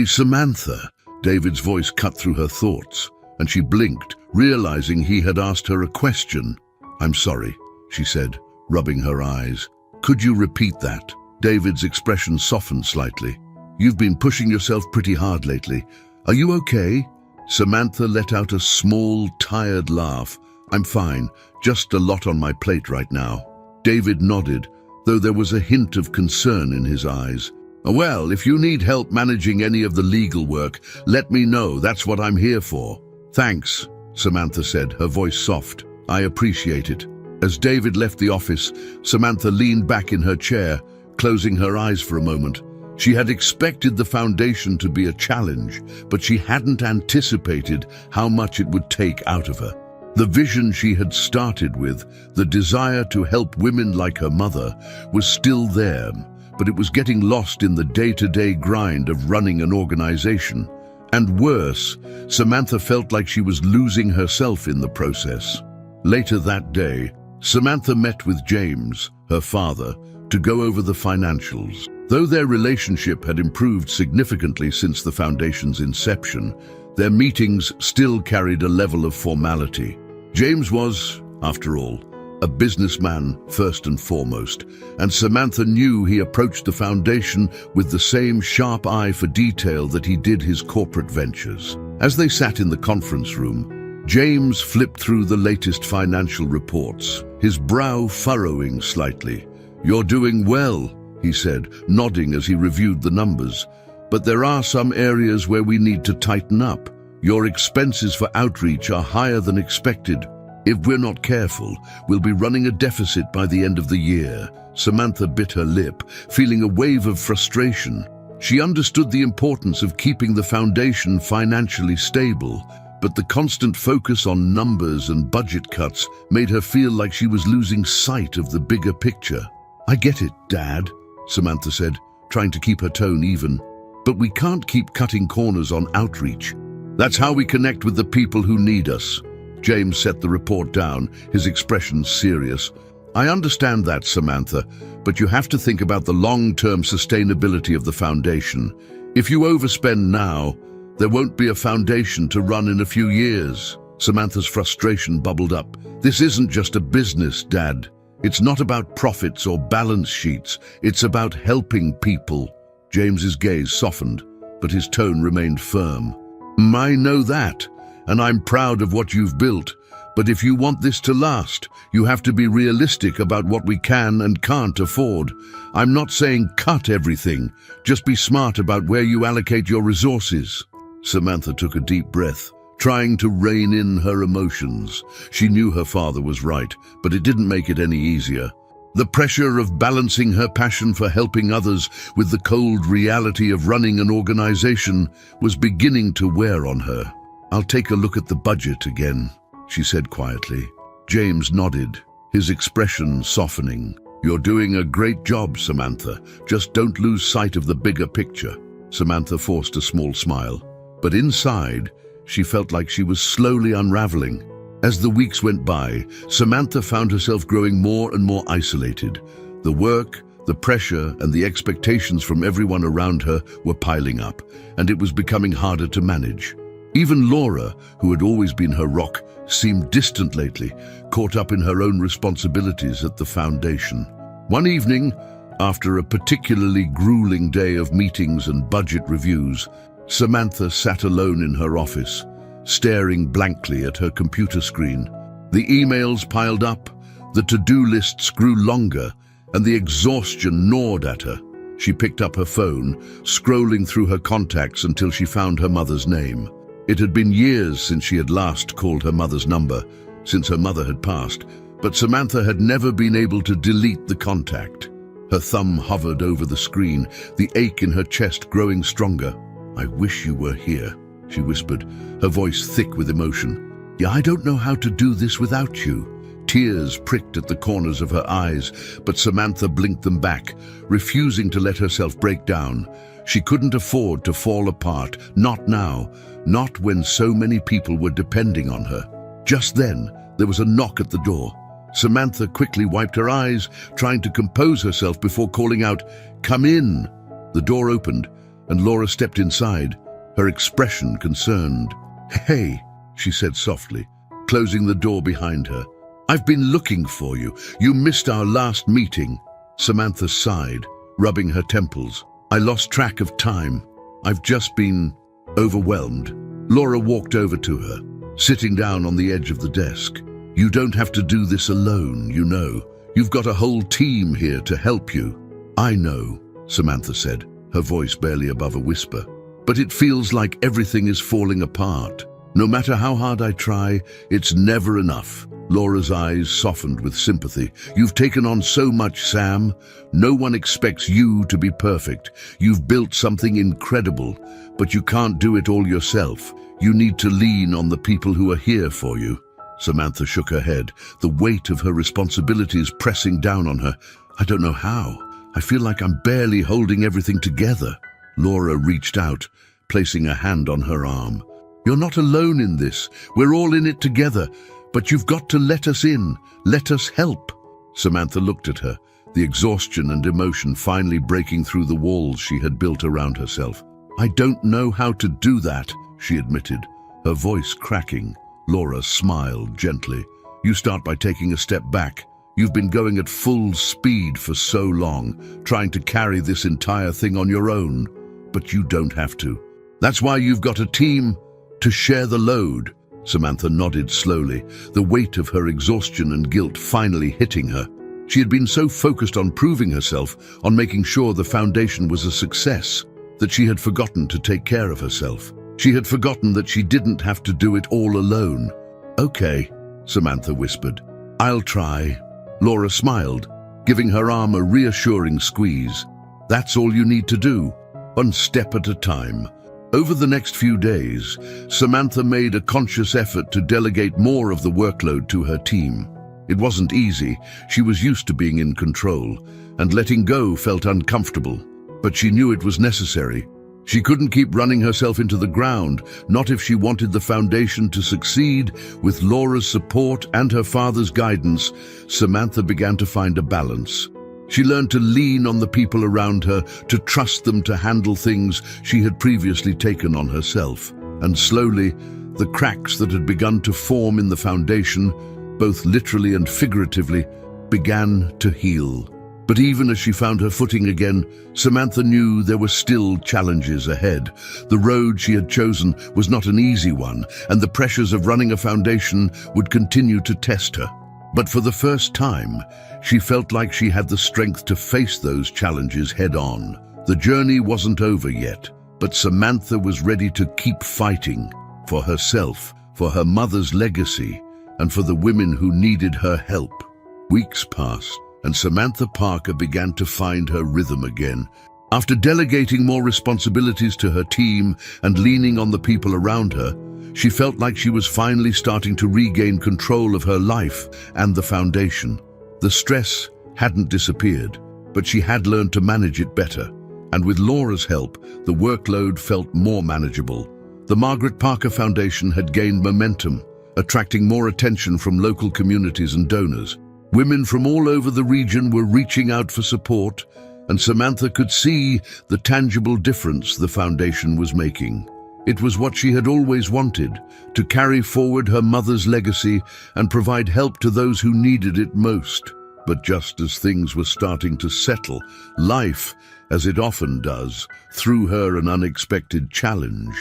Samantha," David's voice cut through her thoughts, and she blinked, realizing he had asked her a question. "I'm sorry," she said, rubbing her eyes. "Could you repeat that?" David's expression softened slightly. "You've been pushing yourself pretty hard lately. Are you okay?" Samantha let out a small, tired laugh. "I'm fine, just a lot on my plate right now." David nodded, though there was a hint of concern in his eyes. "Well, if you need help managing any of the legal work, let me know. That's what I'm here for." "Thanks," Samantha said, her voice soft. "I appreciate it." As David left the office, Samantha leaned back in her chair, closing her eyes for a moment. She had expected the Foundation to be a challenge, but she hadn't anticipated how much it would take out of her. The vision she had started with, the desire to help women like her mother, was still there, but it was getting lost in the day-to-day grind of running an organization. And worse, Samantha felt like she was losing herself in the process. Later that day, Samantha met with James, her father, to go over the financials. Though their relationship had improved significantly since the Foundation's inception, their meetings still carried a level of formality. James was, after all, a businessman first and foremost, and Samantha knew he approached the Foundation with the same sharp eye for detail that he did his corporate ventures. As they sat in the conference room, James flipped through the latest financial reports, his brow furrowing slightly. "You're doing well," he said, nodding as he reviewed the numbers. "But there are some areas where we need to tighten up. Your expenses for outreach are higher than expected. If we're not careful, we'll be running a deficit by the end of the year." Samantha bit her lip, feeling a wave of frustration. She understood the importance of keeping the foundation financially stable, but the constant focus on numbers and budget cuts made her feel like she was losing sight of the bigger picture. "I get it, Dad," Samantha said, trying to keep her tone even. "But we can't keep cutting corners on outreach. That's how we connect with the people who need us." James set the report down, his expression serious. "I understand that, Samantha, but you have to think about the long-term sustainability of the foundation. If you overspend now, there won't be a foundation to run in a few years." Samantha's frustration bubbled up. "This isn't just a business, Dad. It's not about profits or balance sheets. It's about helping people." James's gaze softened, but his tone remained firm. "I know that, and I'm proud of what you've built. But if you want this to last, you have to be realistic about what we can and can't afford. I'm not saying cut everything. Just be smart about where you allocate your resources." Samantha took a deep breath, trying to rein in her emotions. She knew her father was right, but it didn't make it any easier. The pressure of balancing her passion for helping others with the cold reality of running an organization was beginning to wear on her. "I'll take a look at the budget again," she said quietly. James nodded, his expression softening. "You're doing a great job, Samantha. Just don't lose sight of the bigger picture." Samantha forced a small smile, but inside, she felt like she was slowly unraveling. As the weeks went by, Samantha found herself growing more and more isolated. The work, the pressure, and the expectations from everyone around her were piling up, and it was becoming harder to manage. Even Laura, who had always been her rock, seemed distant lately, caught up in her own responsibilities at the foundation. One evening, after a particularly grueling day of meetings and budget reviews, Samantha sat alone in her office, staring blankly at her computer screen. The emails piled up, the to-do lists grew longer, and the exhaustion gnawed at her. She picked up her phone, scrolling through her contacts until she found her mother's name. It had been years since she had last called her mother's number, since her mother had passed, but Samantha had never been able to delete the contact. Her thumb hovered over the screen, the ache in her chest growing stronger. "I wish you were here," she whispered, her voice thick with emotion. "Yeah, I don't know how to do this without you." Tears pricked at the corners of her eyes, but Samantha blinked them back, refusing to let herself break down. She couldn't afford to fall apart, not now, not when so many people were depending on her. Just then, there was a knock at the door. Samantha quickly wiped her eyes, trying to compose herself before calling out, "Come in." The door opened, and Laura stepped inside, her expression concerned. "Hey," she said softly, closing the door behind her. "I've been looking for you. You missed our last meeting." Samantha sighed, rubbing her temples. "I lost track of time. I've just been overwhelmed." Laura walked over to her, sitting down on the edge of the desk. "You don't have to do this alone, you know. You've got a whole team here to help you." "I know," Samantha said, her voice barely above a whisper. "But it feels like everything is falling apart. No matter how hard I try, it's never enough." Laura's eyes softened with sympathy. "You've taken on so much, Sam. No one expects you to be perfect. You've built something incredible, but you can't do it all yourself. You need to lean on the people who are here for you." Samantha shook her head, the weight of her responsibilities pressing down on her. "I don't know how. I feel like I'm barely holding everything together." Laura reached out, placing a hand on her arm. "You're not alone in this. We're all in it together. But you've got to let us in. Let us help." Samantha looked at her, the exhaustion and emotion finally breaking through the walls she had built around herself. "I don't know how to do that," she admitted, her voice cracking. Laura smiled gently. "You start by taking a step back. You've been going at full speed for so long, trying to carry this entire thing on your own. But you don't have to. That's why you've got a team to share the load." Samantha nodded slowly, the weight of her exhaustion and guilt finally hitting her. She had been so focused on proving herself, on making sure the foundation was a success, that she had forgotten to take care of herself. She had forgotten that she didn't have to do it all alone. "Okay," Samantha whispered. "I'll try." Laura smiled, giving her arm a reassuring squeeze. "That's all you need to do, one step at a time." Over the next few days, Samantha made a conscious effort to delegate more of the workload to her team. It wasn't easy. She was used to being in control, and letting go felt uncomfortable. But she knew it was necessary. She couldn't keep running herself into the ground, not if she wanted the foundation to succeed. With Laura's support and her father's guidance, Samantha began to find a balance. She learned to lean on the people around her, to trust them to handle things she had previously taken on herself. And slowly, the cracks that had begun to form in the foundation, both literally and figuratively, began to heal. But even as she found her footing again, Samantha knew there were still challenges ahead. The road she had chosen was not an easy one, and the pressures of running a foundation would continue to test her. But for the first time, she felt like she had the strength to face those challenges head-on. The journey wasn't over yet, but Samantha was ready to keep fighting for herself, for her mother's legacy, and for the women who needed her help. Weeks passed, and Samantha Parker began to find her rhythm again. After delegating more responsibilities to her team and leaning on the people around her, she felt like she was finally starting to regain control of her life and the foundation. The stress hadn't disappeared, but she had learned to manage it better. And with Laura's help, the workload felt more manageable. The Margaret Parker Foundation had gained momentum, attracting more attention from local communities and donors. Women from all over the region were reaching out for support, and Samantha could see the tangible difference the foundation was making. It was what she had always wanted, to carry forward her mother's legacy and provide help to those who needed it most. But just as things were starting to settle, life, as it often does, threw her an unexpected challenge.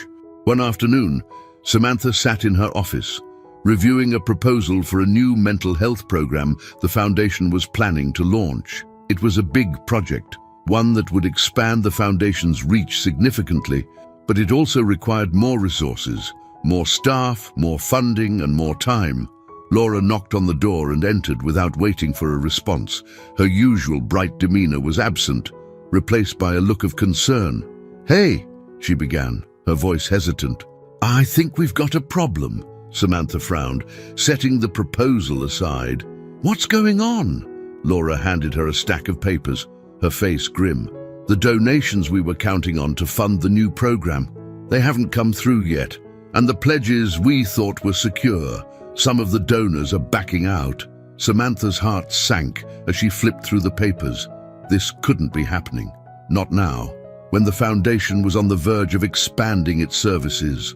One afternoon, Samantha sat in her office, reviewing a proposal for a new mental health program the foundation was planning to launch. It was a big project, one that would expand the foundation's reach significantly, but it also required more resources, more staff, more funding, and more time. Laura knocked on the door and entered without waiting for a response. Her usual bright demeanor was absent, replaced by a look of concern. "Hey," she began, her voice hesitant. "I think we've got a problem." Samantha frowned, setting the proposal aside. "What's going on?" Laura handed her a stack of papers, her face grim. "The donations we were counting on to fund the new program, they haven't come through yet. And the pledges we thought were secure, some of the donors are backing out." Samantha's heart sank as she flipped through the papers. This couldn't be happening. Not now, when the foundation was on the verge of expanding its services.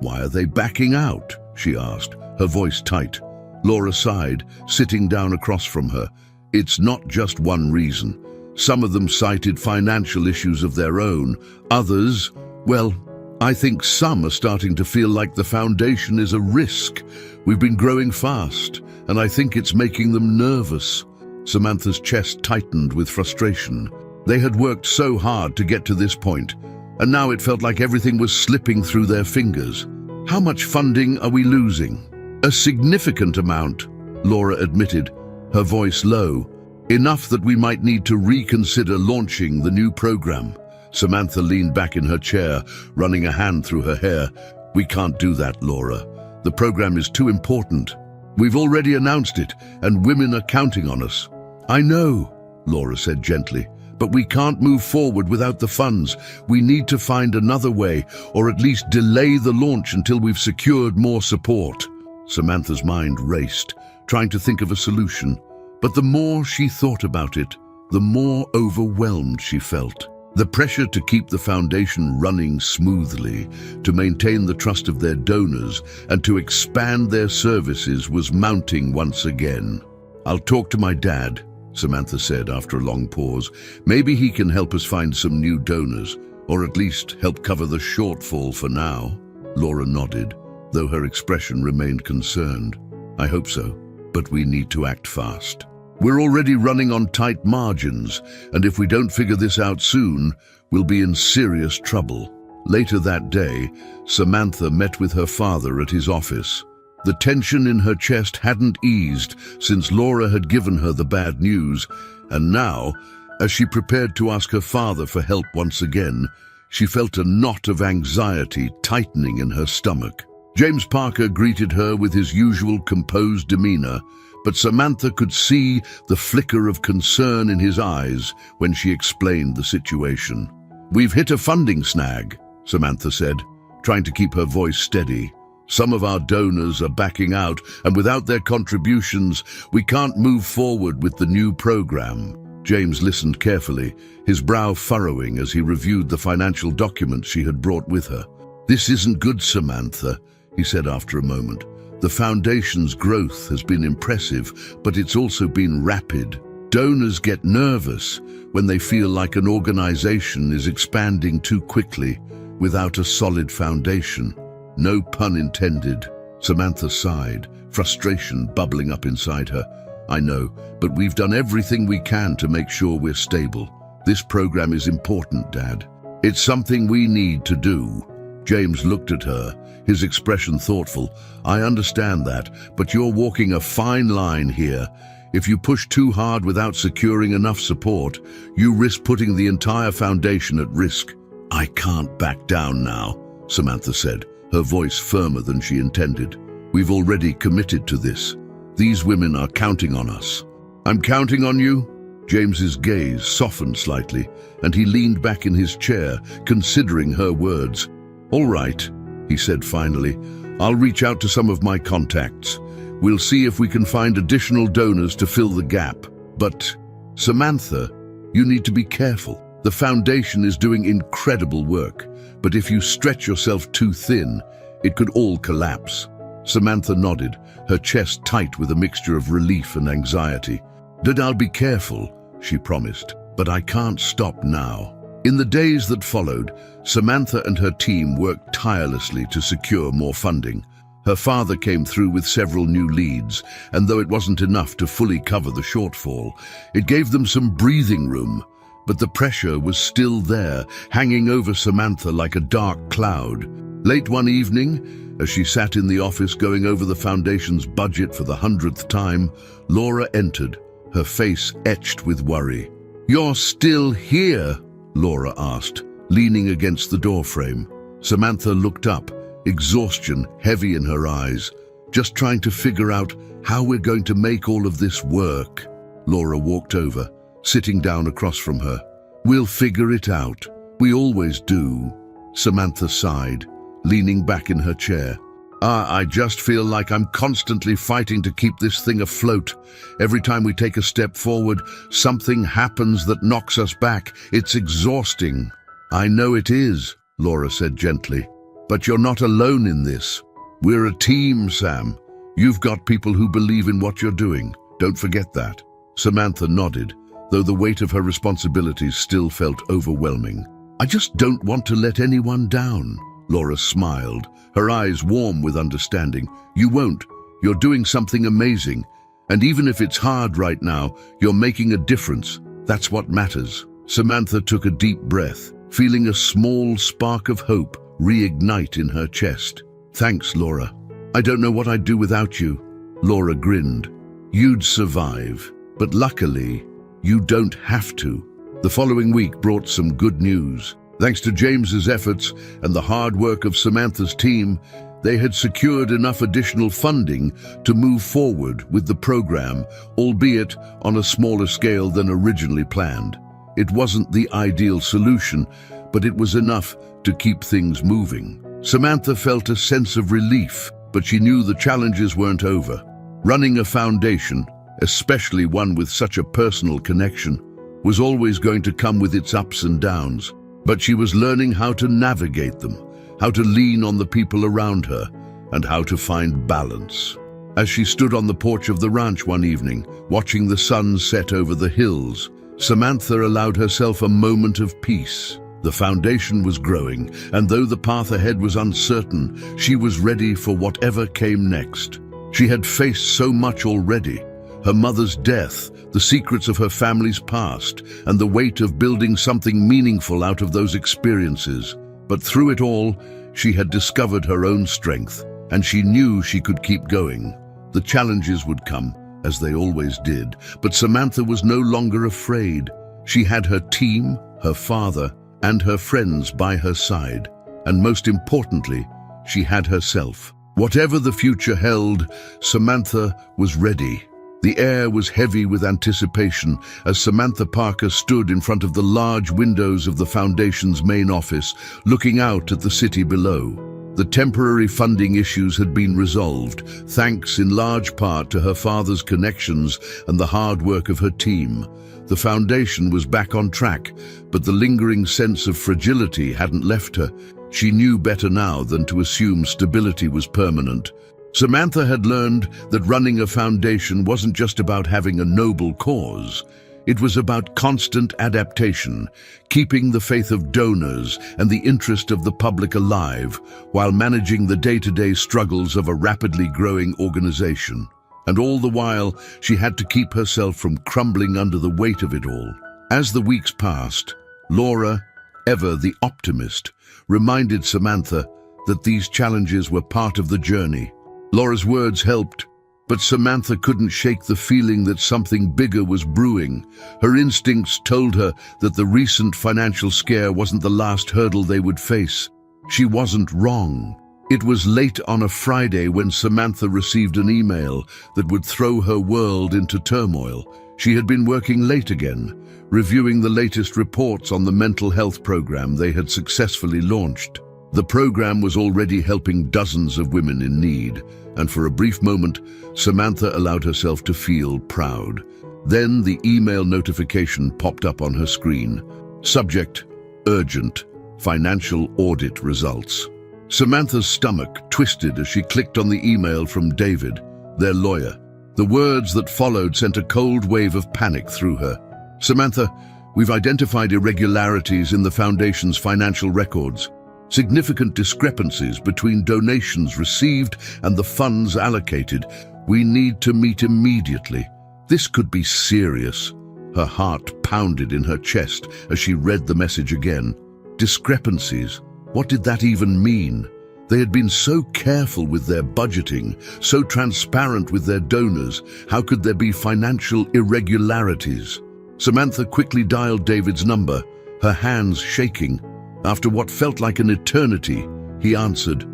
"Why are they backing out?" she asked, her voice tight. Laura sighed, sitting down across from her. "It's not just one reason. Some of them cited financial issues of their own. Others, well, I think some are starting to feel like the foundation is a risk. We've been growing fast, and I think it's making them nervous." Samantha's chest tightened with frustration. They had worked so hard to get to this point, and now it felt like everything was slipping through their fingers. "How much funding are we losing?" "A significant amount," Laura admitted, her voice low. "Enough that we might need to reconsider launching the new program." Samantha leaned back in her chair, running a hand through her hair. "We can't do that, Laura. The program is too important. We've already announced it, and women are counting on us." "I know," Laura said gently, "but we can't move forward without the funds. We need to find another way, or at least delay the launch until we've secured more support." Samantha's mind raced, trying to think of a solution. But the more she thought about it, the more overwhelmed she felt. The pressure to keep the foundation running smoothly, to maintain the trust of their donors, and to expand their services was mounting once again. "I'll talk to my dad," Samantha said after a long pause. "Maybe he can help us find some new donors, or at least help cover the shortfall for now." Laura nodded, though her expression remained concerned. "I hope so, but we need to act fast." We're already running on tight margins, and if we don't figure this out soon, we'll be in serious trouble." Later that day, Samantha met with her father at his office. The tension in her chest hadn't eased since Laura had given her the bad news, and now, as she prepared to ask her father for help once again, she felt a knot of anxiety tightening in her stomach. James Parker greeted her with his usual composed demeanor, but Samantha could see the flicker of concern in his eyes when she explained the situation. "We've hit a funding snag," Samantha said, trying to keep her voice steady. "Some of our donors are backing out, and without their contributions, we can't move forward with the new program." James listened carefully, his brow furrowing as he reviewed the financial documents she had brought with her. "This isn't good, Samantha," he said after a moment. "The foundation's growth has been impressive, but it's also been rapid. Donors get nervous when they feel like an organization is expanding too quickly without a solid foundation." "No pun intended," Samantha sighed, frustration bubbling up inside her. "I know, but we've done everything we can to make sure we're stable. This program is important, Dad. It's something we need to do." James looked at her, his expression thoughtful. "I understand that, but you're walking a fine line here. If you push too hard without securing enough support, you risk putting the entire foundation at risk." "I can't back down now," Samantha said, her voice firmer than she intended. "We've already committed to this. These women are counting on us." "I'm counting on you?" James's gaze softened slightly, and he leaned back in his chair, considering her words. "All right," he said finally. "I'll reach out to some of my contacts. We'll see if we can find additional donors to fill the gap. But, Samantha, you need to be careful. The foundation is doing incredible work, but if you stretch yourself too thin, it could all collapse." Samantha nodded, her chest tight with a mixture of relief and anxiety. "Dad, I'll be careful," she promised, "but I can't stop now." In the days that followed, Samantha and her team worked tirelessly to secure more funding. Her father came through with several new leads, and though it wasn't enough to fully cover the shortfall, it gave them some breathing room. But the pressure was still there, hanging over Samantha like a dark cloud. Late one evening, as she sat in the office going over the foundation's budget for the 100th time, Laura entered, her face etched with worry. "You're still here?" Laura asked, leaning against the doorframe. Samantha looked up, exhaustion heavy in her eyes. "Just trying to figure out how we're going to make all of this work." Laura walked over, sitting down across from her. "We'll figure it out. We always do." Samantha sighed, leaning back in her chair. I just feel like I'm constantly fighting to keep this thing afloat. Every time we take a step forward, something happens that knocks us back. It's exhausting." "I know it is," Laura said gently. "But you're not alone in this. We're a team, Sam. You've got people who believe in what you're doing. Don't forget that." Samantha nodded, though the weight of her responsibilities still felt overwhelming. "I just don't want to let anyone down." Laura smiled, her eyes warm with understanding. "You won't. You're doing something amazing. And even if it's hard right now, you're making a difference. That's what matters." Samantha took a deep breath, feeling a small spark of hope reignite in her chest. "Thanks, Laura. I don't know what I'd do without you." Laura grinned. "You'd survive. But luckily, you don't have to." The following week brought some good news. Thanks to James's efforts and the hard work of Samantha's team, they had secured enough additional funding to move forward with the program, albeit on a smaller scale than originally planned. It wasn't the ideal solution, but it was enough to keep things moving. Samantha felt a sense of relief, but she knew the challenges weren't over. Running a foundation, especially one with such a personal connection, was always going to come with its ups and downs. But she was learning how to navigate them, how to lean on the people around her, and how to find balance. As she stood on the porch of the ranch one evening, watching the sun set over the hills, Samantha allowed herself a moment of peace. The foundation was growing, and though the path ahead was uncertain, she was ready for whatever came next. She had faced so much already: her mother's death, the secrets of her family's past, and the weight of building something meaningful out of those experiences. But through it all, she had discovered her own strength, and she knew she could keep going. The challenges would come, as they always did, but Samantha was no longer afraid. She had her team, her father, and her friends by her side. And most importantly, she had herself. Whatever the future held, Samantha was ready. The air was heavy with anticipation as Samantha Parker stood in front of the large windows of the Foundation's main office, looking out at the city below. The temporary funding issues had been resolved, thanks in large part to her father's connections and the hard work of her team. The Foundation was back on track, but the lingering sense of fragility hadn't left her. She knew better now than to assume stability was permanent. Samantha had learned that running a foundation wasn't just about having a noble cause. It was about constant adaptation, keeping the faith of donors and the interest of the public alive, while managing the day-to-day struggles of a rapidly growing organization. And all the while, she had to keep herself from crumbling under the weight of it all. As the weeks passed, Laura, ever the optimist, reminded Samantha that these challenges were part of the journey. Laura's words helped, but Samantha couldn't shake the feeling that something bigger was brewing. Her instincts told her that the recent financial scare wasn't the last hurdle they would face. She wasn't wrong. It was late on a Friday when Samantha received an email that would throw her world into turmoil. She had been working late again, reviewing the latest reports on the mental health program they had successfully launched. The program was already helping dozens of women in need, and for a brief moment, Samantha allowed herself to feel proud. Then the email notification popped up on her screen. Subject: Urgent, Financial Audit Results. Samantha's stomach twisted as she clicked on the email from David, their lawyer. The words that followed sent a cold wave of panic through her. Samantha, we've identified irregularities in the Foundation's financial records. Significant discrepancies between donations received and the funds allocated. We need to meet immediately. This could be serious. Her heart pounded in her chest as she read the message again. Discrepancies. What did that even mean? They had been so careful with their budgeting, so transparent with their donors. How could there be financial irregularities? Samantha quickly dialed David's number, her hands shaking. After what felt like an eternity, he answered.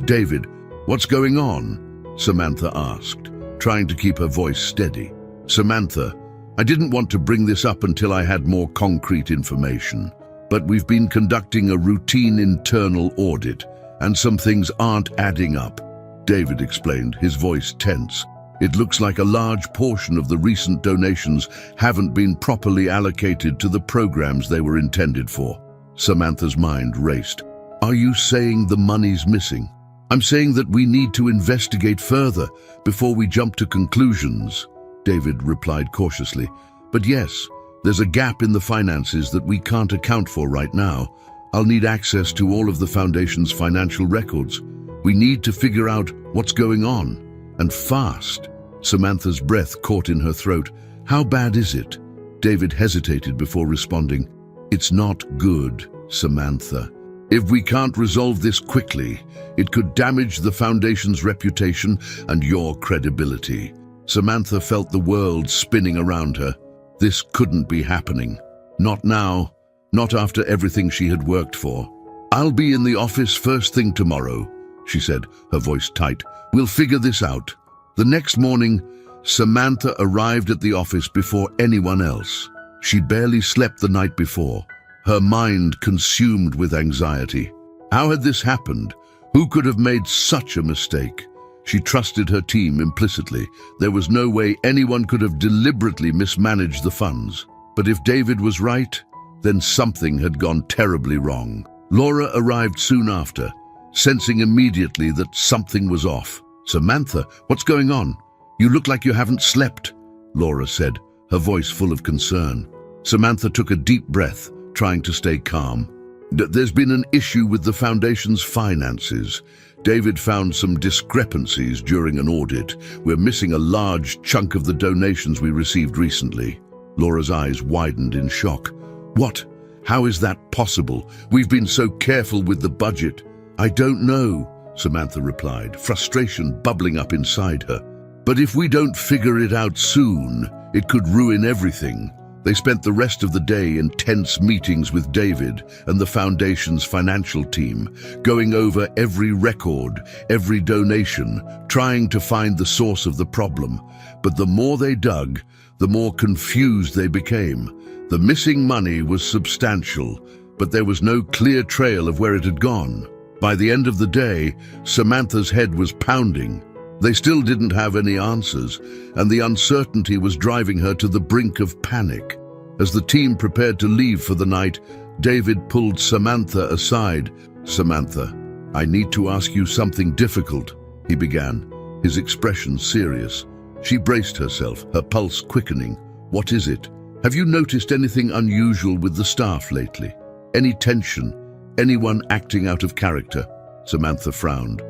David, what's going on?" Samantha asked, trying to keep her voice steady. "Samantha, I didn't want to bring this up until I had more concrete information, but we've been conducting a routine internal audit, and some things aren't adding up," David explained, his voice tense. "It looks like a large portion of the recent donations haven't been properly allocated to the programs they were intended for." Samantha's mind raced. "Are you saying the money's missing?" "I'm saying that we need to investigate further before we jump to conclusions," David replied cautiously. "But yes, there's a gap in the finances that we can't account for right now. I'll need access to all of the Foundation's financial records. We need to figure out what's going on, and fast." Samantha's breath caught in her throat. "How bad is it?" David hesitated before responding. "It's not good, Samantha. If we can't resolve this quickly, it could damage the Foundation's reputation and your credibility." Samantha felt the world spinning around her. This couldn't be happening. Not now, not after everything she had worked for. "I'll be in the office first thing tomorrow," she said, her voice tight. "We'll figure this out." The next morning, Samantha arrived at the office before anyone else. She'd barely slept the night before, her mind consumed with anxiety. How had this happened? Who could have made such a mistake? She trusted her team implicitly. There was no way anyone could have deliberately mismanaged the funds. But if David was right, then something had gone terribly wrong. Laura arrived soon after, sensing immediately that something was off. "Samantha, what's going on? You look like you haven't slept," Laura said, her voice full of concern. Samantha took a deep breath, trying to stay calm. "There's been an issue with the Foundation's finances. David found some discrepancies during an audit. We're missing a large chunk of the donations we received recently. Laura's eyes widened in shock. What? How is that possible? We've been so careful with the budget. I don't know, Samantha replied, frustration bubbling up inside her. But if we don't figure it out soon, it could ruin everything. They spent the rest of the day in tense meetings with David and the foundation's financial team, going over every record, every donation, trying to find the source of the problem. But the more they dug, the more confused they became. The missing money was substantial, but there was no clear trail of where it had gone. By the end of the day, Samantha's head was pounding. They still didn't have any answers, and the uncertainty was driving her to the brink of panic. As the team prepared to leave for the night, David pulled Samantha aside. "Samantha, I need to ask you something difficult," he began, his expression serious. She braced herself, her pulse quickening. "What is it? Have you noticed anything unusual with the staff lately? Any tension? Anyone acting out of character?" Samantha frowned.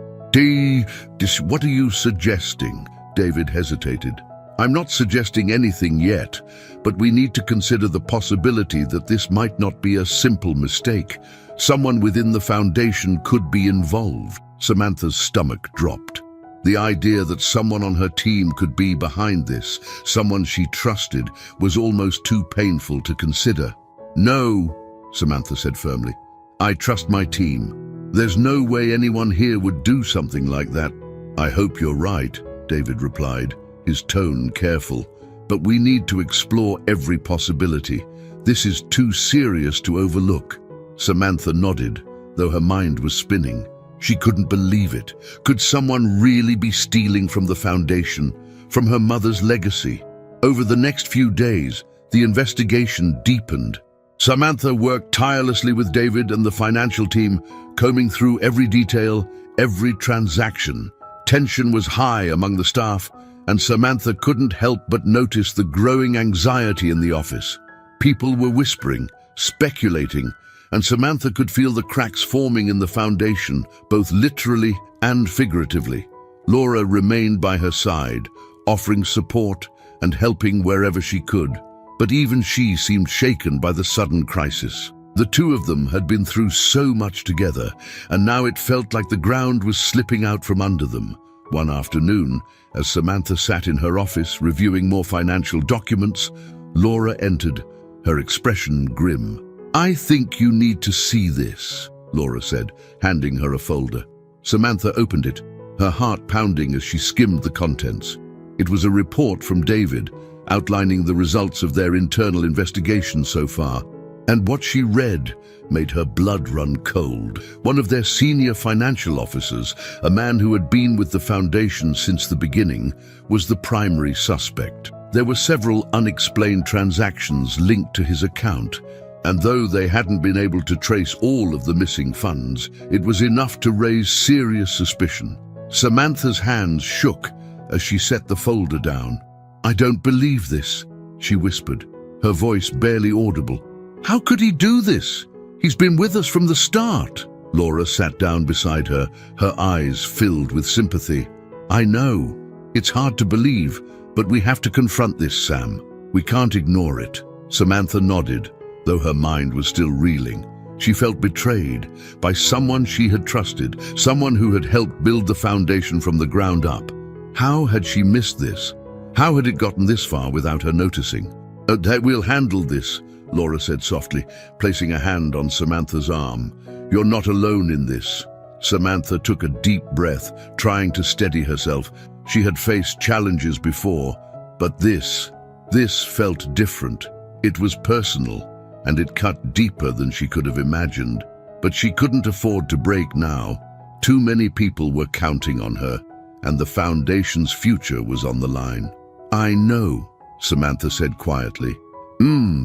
What are you suggesting?" David hesitated. "I'm not suggesting anything yet, but we need to consider the possibility that this might not be a simple mistake. Someone within the foundation could be involved." Samantha's stomach dropped. The idea that someone on her team could be behind this, someone she trusted, was almost too painful to consider. "No," Samantha said firmly. "I trust my team. There's no way anyone here would do something like that." "I hope you're right," David replied, his tone careful. "But we need to explore every possibility. This is too serious to overlook." Samantha nodded, though her mind was spinning. She couldn't believe it. Could someone really be stealing from the foundation, from her mother's legacy? Over the next few days, the investigation deepened. Samantha worked tirelessly with David and the financial team, combing through every detail, every transaction. Tension was high among the staff, and Samantha couldn't help but notice the growing anxiety in the office. People were whispering, speculating, and Samantha could feel the cracks forming in the foundation, both literally and figuratively. Laura remained by her side, offering support and helping wherever she could. But even she seemed shaken by the sudden crisis. The two of them had been through so much together, and now it felt like the ground was slipping out from under them. One afternoon, as Samantha sat in her office reviewing more financial documents, Laura entered, her expression grim. "I think you need to see this," Laura said, handing her a folder. Samantha opened it, her heart pounding as she skimmed the contents. It was a report from David, outlining the results of their internal investigation so far, and what she read made her blood run cold. One of their senior financial officers, a man who had been with the foundation since the beginning, was the primary suspect. There were several unexplained transactions linked to his account, and though they hadn't been able to trace all of the missing funds, it was enough to raise serious suspicion. Samantha's hands shook as she set the folder down. "I don't believe this," she whispered, her voice barely audible. "How could he do this? He's been with us from the start." Laura sat down beside her, her eyes filled with sympathy. "I know. It's hard to believe, but we have to confront this, Sam. We can't ignore it." Samantha nodded, though her mind was still reeling. She felt betrayed by someone she had trusted, someone who had helped build the foundation from the ground up. How had she missed this? How had it gotten this far without her noticing? "We'll handle this," Laura said softly, placing a hand on Samantha's arm. "You're not alone in this." Samantha took a deep breath, trying to steady herself. She had faced challenges before, but this felt different. It was personal, and it cut deeper than she could have imagined. But she couldn't afford to break now. Too many people were counting on her, and the foundation's future was on the line. "I know," Samantha said quietly.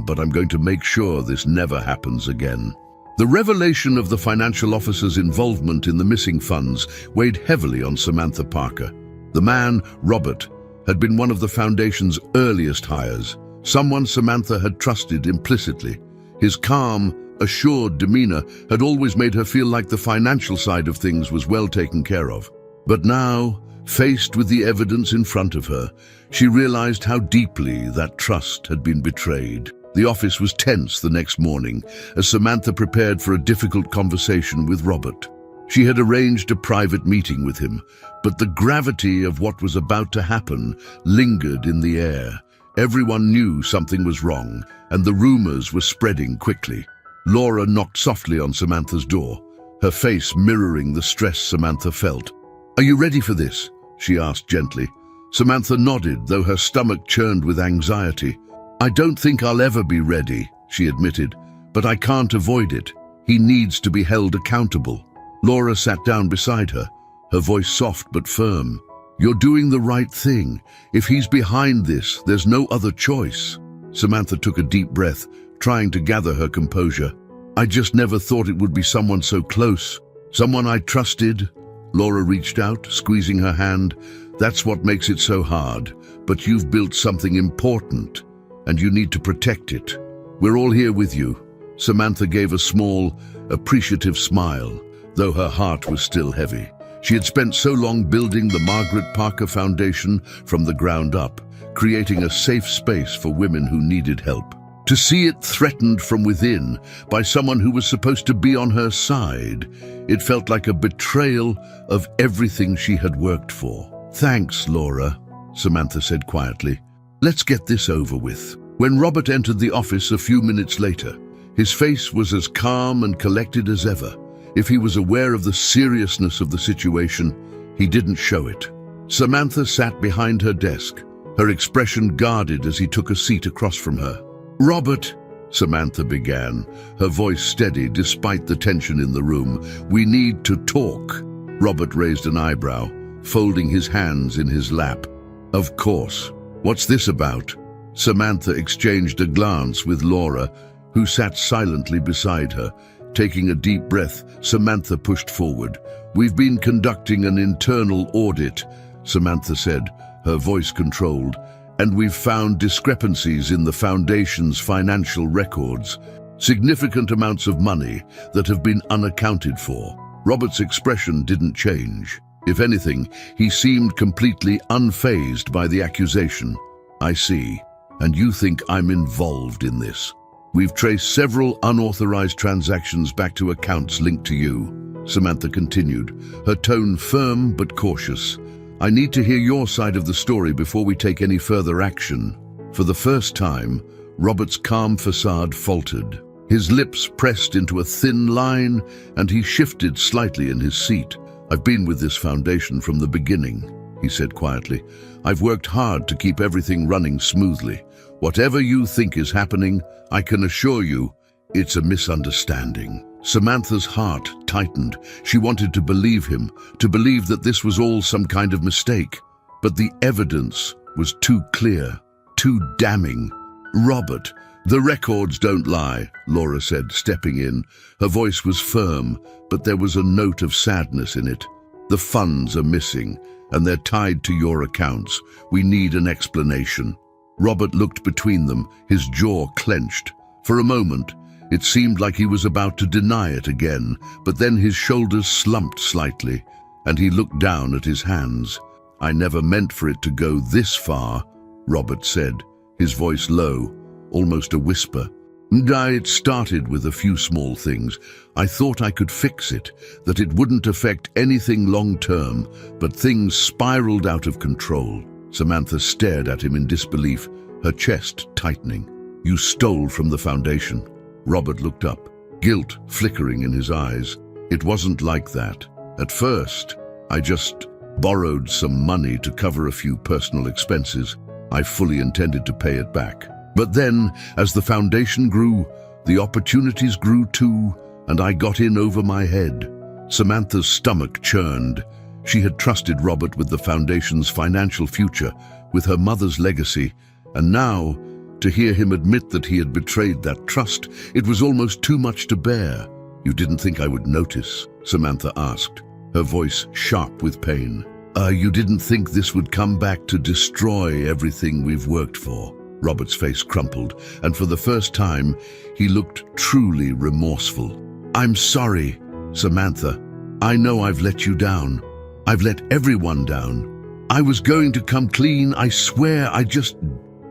But I'm going to make sure this never happens again." The revelation of the financial officer's involvement in the missing funds weighed heavily on Samantha Parker. The man, Robert, had been one of the foundation's earliest hires, someone Samantha had trusted implicitly. His calm, assured demeanor had always made her feel like the financial side of things was well taken care of. But now, faced with the evidence in front of her, she realized how deeply that trust had been betrayed. The office was tense the next morning as Samantha prepared for a difficult conversation with Robert. She had arranged a private meeting with him, but the gravity of what was about to happen lingered in the air. Everyone knew something was wrong, and the rumors were spreading quickly. Laura knocked softly on Samantha's door, her face mirroring the stress Samantha felt. "Are you ready for this?" she asked gently. Samantha nodded, though her stomach churned with anxiety. "I don't think I'll ever be ready," she admitted, "but I can't avoid it. He needs to be held accountable." Laura sat down beside her, her voice soft but firm. "You're doing the right thing. If he's behind this, there's no other choice." Samantha took a deep breath, trying to gather her composure. "I just never thought it would be someone so close. Someone I trusted." Laura reached out, squeezing her hand. "That's what makes it so hard. But you've built something important, and you need to protect it. We're all here with you." Samantha gave a small, appreciative smile, though her heart was still heavy. She had spent so long building the Margaret Parker Foundation from the ground up, creating a safe space for women who needed help. To see it threatened from within by someone who was supposed to be on her side, it felt like a betrayal of everything she had worked for. "Thanks, Laura," Samantha said quietly. "Let's get this over with." When Robert entered the office a few minutes later, his face was as calm and collected as ever. If he was aware of the seriousness of the situation, he didn't show it. Samantha sat behind her desk, her expression guarded as he took a seat across from her. "Robert," Samantha began, her voice steady despite the tension in the room, "we need to talk." Robert raised an eyebrow, folding his hands in his lap. "Of course. What's this about?" Samantha exchanged a glance with Laura, who sat silently beside her. Taking a deep breath, Samantha pushed forward. "We've been conducting an internal audit," Samantha said, her voice controlled, "and we've found discrepancies in the Foundation's financial records, significant amounts of money that have been unaccounted for." Robert's expression didn't change. If anything, he seemed completely unfazed by the accusation. "I see. And you think I'm involved in this? We've traced several unauthorized transactions back to accounts linked to you," Samantha continued, her tone firm but cautious. "I need to hear your side of the story before we take any further action." For the first time, Robert's calm facade faltered. His lips pressed into a thin line, and he shifted slightly in his seat. "I've been with this foundation from the beginning," he said quietly. "I've worked hard to keep everything running smoothly. Whatever you think is happening, I can assure you, it's a misunderstanding." Samantha's heart tightened. She wanted to believe him, to believe that this was all some kind of mistake. But the evidence was too clear, too damning. "Robert, the records don't lie," Laura said, stepping in. Her voice was firm, but there was a note of sadness in it. "The funds are missing, and they're tied to your accounts. We need an explanation." Robert looked between them, his jaw clenched. For a moment, it seemed like he was about to deny it again, but then his shoulders slumped slightly, and he looked down at his hands. "I never meant for it to go this far," Robert said, his voice low, almost a whisper. "It started with a few small things. I thought I could fix it, that it wouldn't affect anything long-term, but things spiraled out of control." Samantha stared at him in disbelief, her chest tightening. "You stole from the Foundation." Robert looked up, guilt flickering in his eyes. "It wasn't like that. At first, I just borrowed some money to cover a few personal expenses. I fully intended to pay it back. But then, as the Foundation grew, the opportunities grew too, and I got in over my head." Samantha's stomach churned. She had trusted Robert with the Foundation's financial future, with her mother's legacy, and now, to hear him admit that he had betrayed that trust, it was almost too much to bear. "You didn't think I would notice?" Samantha asked, her voice sharp with pain. You didn't think this would come back to destroy everything we've worked for?" Robert's face crumpled, and for the first time, he looked truly remorseful. "I'm sorry, Samantha. I know I've let you down. I've let everyone down. I was going to come clean, I swear, I just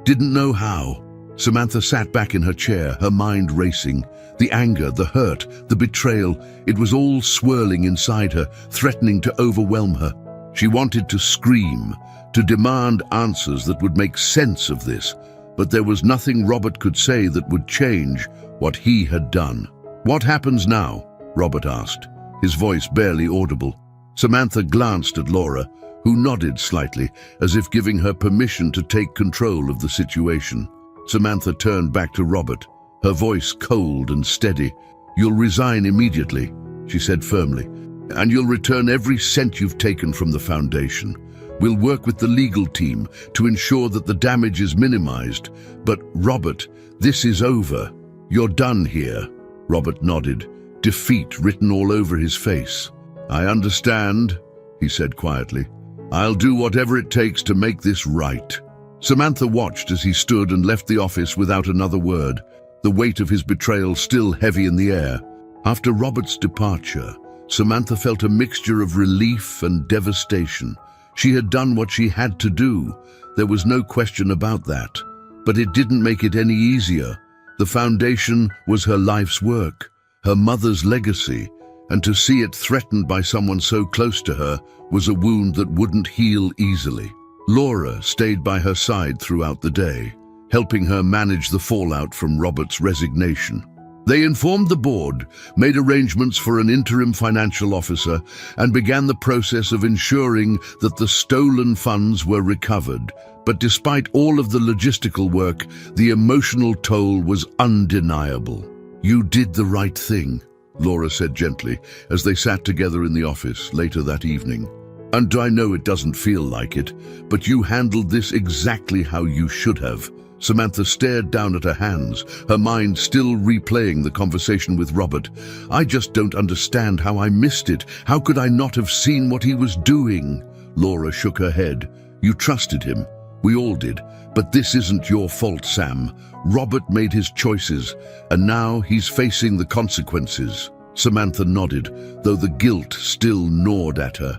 didn't know how." Samantha sat back in her chair, her mind racing. The anger, the hurt, the betrayal, it was all swirling inside her, threatening to overwhelm her. She wanted to scream, to demand answers that would make sense of this, but there was nothing Robert could say that would change what he had done. "What happens now?" Robert asked, his voice barely audible. Samantha glanced at Laura, who nodded slightly, as if giving her permission to take control of the situation. Samantha turned back to Robert, her voice cold and steady. "You'll resign immediately," she said firmly, "and you'll return every cent you've taken from the foundation. We'll work with the legal team to ensure that the damage is minimized. But, Robert, this is over. You're done here." Robert nodded, defeat written all over his face. "I understand," he said quietly. "I'll do whatever it takes to make this right." Samantha watched as he stood and left the office without another word, the weight of his betrayal still heavy in the air. After Robert's departure, Samantha felt a mixture of relief and devastation. She had done what she had to do. There was no question about that. But it didn't make it any easier. The foundation was her life's work, her mother's legacy, and to see it threatened by someone so close to her was a wound that wouldn't heal easily. Laura stayed by her side throughout the day, helping her manage the fallout from Robert's resignation. They informed the board, made arrangements for an interim financial officer, and began the process of ensuring that the stolen funds were recovered. But despite all of the logistical work, the emotional toll was undeniable. "You did the right thing," Laura said gently, as they sat together in the office later that evening. "And I know it doesn't feel like it, but you handled this exactly how you should have." Samantha stared down at her hands, her mind still replaying the conversation with Robert. "I just don't understand how I missed it. How could I not have seen what he was doing?" Laura shook her head. "You trusted him. We all did. But this isn't your fault, Sam. Robert made his choices, and now he's facing the consequences." Samantha nodded, though the guilt still gnawed at her.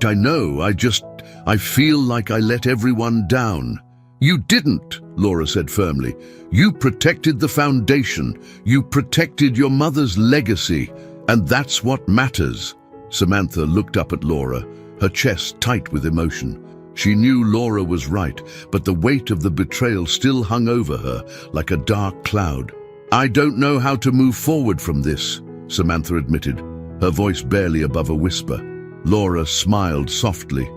I know, I feel like I let everyone down." "You didn't," Laura said firmly. "You protected the foundation. You protected your mother's legacy, and that's what matters." Samantha looked up at Laura, her chest tight with emotion. She knew Laura was right, but the weight of the betrayal still hung over her like a dark cloud. "I don't know how to move forward from this," Samantha admitted, her voice barely above a whisper. Laura smiled softly.